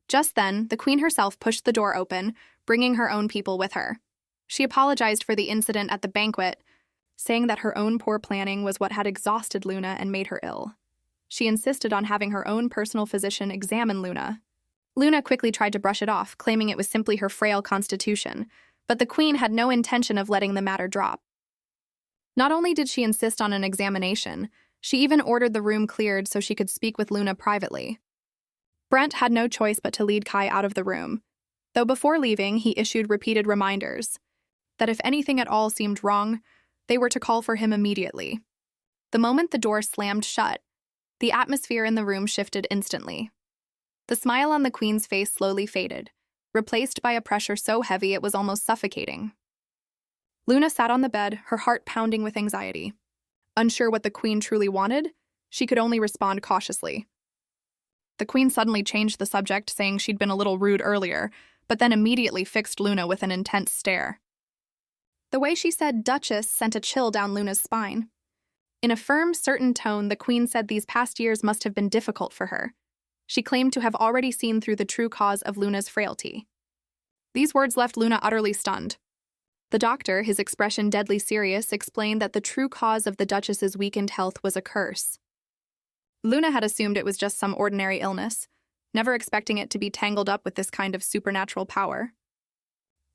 Just then, the Queen herself pushed the door open, bringing her own people with her. She apologized for the incident at the banquet, saying that her own poor planning was what had exhausted Luna and made her ill. She insisted on having her own personal physician examine Luna. Luna quickly tried to brush it off, claiming it was simply her frail constitution, but the Queen had no intention of letting the matter drop. Not only did she insist on an examination, she even ordered the room cleared so she could speak with Luna privately. Brent had no choice but to lead Kai out of the room, though before leaving, he issued repeated reminders that if anything at all seemed wrong, they were to call for him immediately. The moment the door slammed shut, the atmosphere in the room shifted instantly. The smile on the Queen's face slowly faded, replaced by a pressure so heavy it was almost suffocating. Luna sat on the bed, her heart pounding with anxiety. Unsure what the Queen truly wanted, she could only respond cautiously. The Queen suddenly changed the subject, saying she'd been a little rude earlier, but then immediately fixed Luna with an intense stare. The way she said Duchess sent a chill down Luna's spine. In a firm, certain tone, the Queen said these past years must have been difficult for her. She claimed to have already seen through the true cause of Luna's frailty. These words left Luna utterly stunned. The doctor, his expression deadly serious, explained that the true cause of the Duchess's weakened health was a curse. Luna had assumed it was just some ordinary illness, never expecting it to be tangled up with this kind of supernatural power.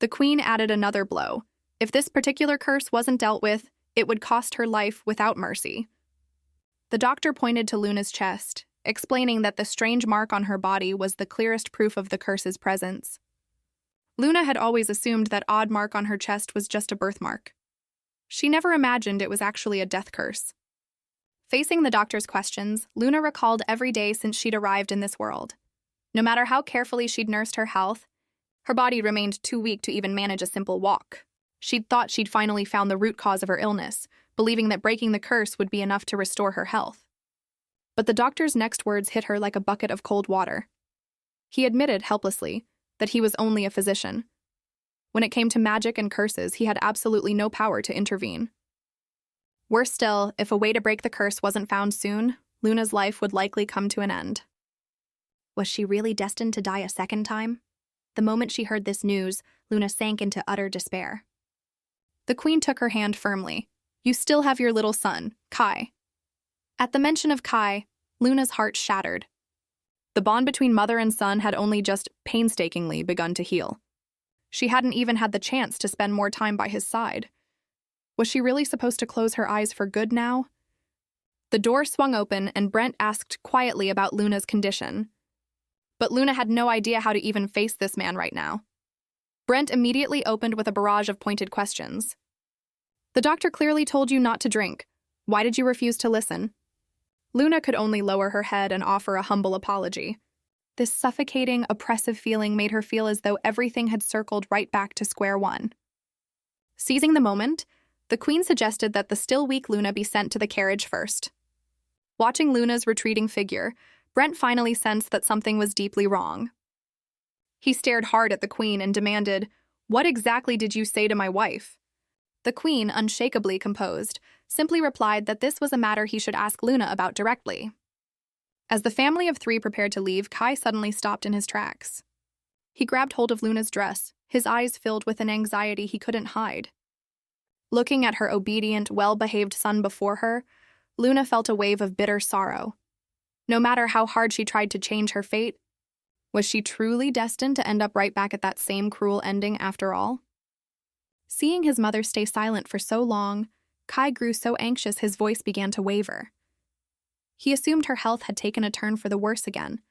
The Queen added another blow. If this particular curse wasn't dealt with, it would cost her life without mercy. The doctor pointed to Luna's chest, explaining that the strange mark on her body was the clearest proof of the curse's presence. Luna had always assumed that odd mark on her chest was just a birthmark. She never imagined it was actually a death curse. Facing the doctor's questions, Luna recalled every day since she'd arrived in this world. No matter how carefully she'd nursed her health, her body remained too weak to even manage a simple walk. She'd thought she'd finally found the root cause of her illness, believing that breaking the curse would be enough to restore her health. But the doctor's next words hit her like a bucket of cold water. He admitted, helplessly, that he was only a physician. When it came to magic and curses, he had absolutely no power to intervene. Worse still, if a way to break the curse wasn't found soon, Luna's life would likely come to an end. Was she really destined to die a second time? The moment she heard this news, Luna sank into utter despair. The Queen took her hand firmly. "You still have your little son, Kai." At the mention of Kai, Luna's heart shattered. The bond between mother and son had only just painstakingly begun to heal. She hadn't even had the chance to spend more time by his side. Was she really supposed to close her eyes for good now? The door swung open and Brent asked quietly about Luna's condition. But Luna had no idea how to even face this man right now. Brent immediately opened with a barrage of pointed questions. "The doctor clearly told you not to drink. Why did you refuse to listen?" Luna could only lower her head and offer a humble apology. This suffocating, oppressive feeling made her feel as though everything had circled right back to square one. Seizing the moment, the Queen suggested that the still weak Luna be sent to the carriage first. Watching Luna's retreating figure, Brent finally sensed that something was deeply wrong. He stared hard at the Queen and demanded, "What exactly did you say to my wife?" The Queen, unshakably composed, simply replied that this was a matter he should ask Luna about directly. As the family of three prepared to leave, Kai suddenly stopped in his tracks. He grabbed hold of Luna's dress, his eyes filled with an anxiety he couldn't hide. Looking at her obedient, well-behaved son before her, Luna felt a wave of bitter sorrow. No matter how hard she tried to change her fate, was she truly destined to end up right back at that same cruel ending after all? Seeing his mother stay silent for so long, Kai grew so anxious his voice began to waver. He assumed her health had taken a turn for the worse again,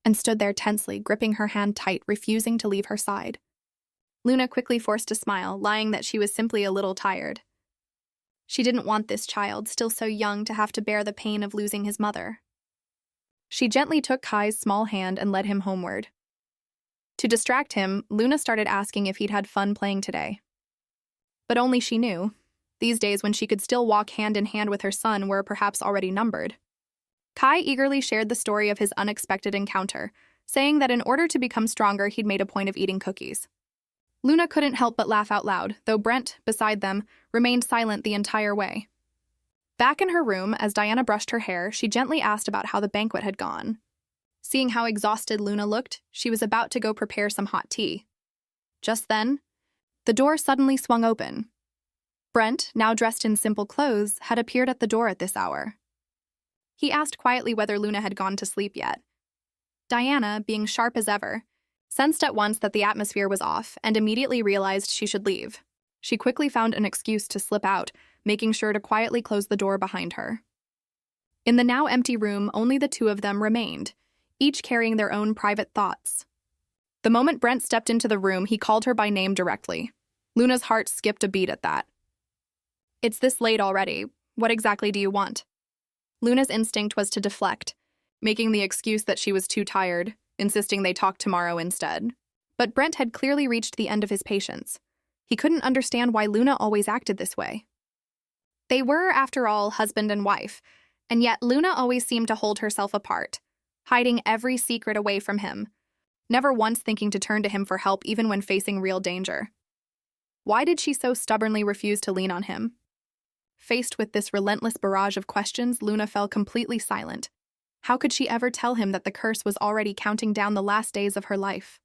and stood there tensely, gripping her hand tight, refusing to leave her side. Luna quickly forced a smile, lying that she was simply a little tired. She didn't want this child, still so young, to have to bear the pain of losing his mother. She gently took Kai's small hand and led him homeward. To distract him, Luna started asking if he'd had fun playing today. But only she knew. These days, when she could still walk hand in hand with her son, were perhaps already numbered. Kai eagerly shared the story of his unexpected encounter, saying that in order to become stronger, he'd made a point of eating cookies. Luna couldn't help but laugh out loud, though Brent, beside them, remained silent the entire way. Back in her room, as Diana brushed her hair, she gently asked about how the banquet had gone. Seeing how exhausted Luna looked, she was about to go prepare some hot tea. Just then, the door suddenly swung open. Brent, now dressed in simple clothes, had appeared at the door at this hour. He asked quietly whether Luna had gone to sleep yet. Diana, being sharp as ever, sensed at once that the atmosphere was off and immediately realized she should leave. She quickly found an excuse to slip out, making sure to quietly close the door behind her. In the now empty room, only the two of them remained, each carrying their own private thoughts. The moment Brent stepped into the room, he called her by name directly. Luna's heart skipped a beat at that. "It's this late already. What exactly do you want?" Luna's instinct was to deflect, making the excuse that she was too tired, insisting they talk tomorrow instead. But Brent had clearly reached the end of his patience. He couldn't understand why Luna always acted this way. They were, after all, husband and wife, and yet Luna always seemed to hold herself apart, hiding every secret away from him, never once thinking to turn to him for help even when facing real danger. Why did she so stubbornly refuse to lean on him? Faced with this relentless barrage of questions, Luna fell completely silent. How could she ever tell him that the curse was already counting down the last days of her life?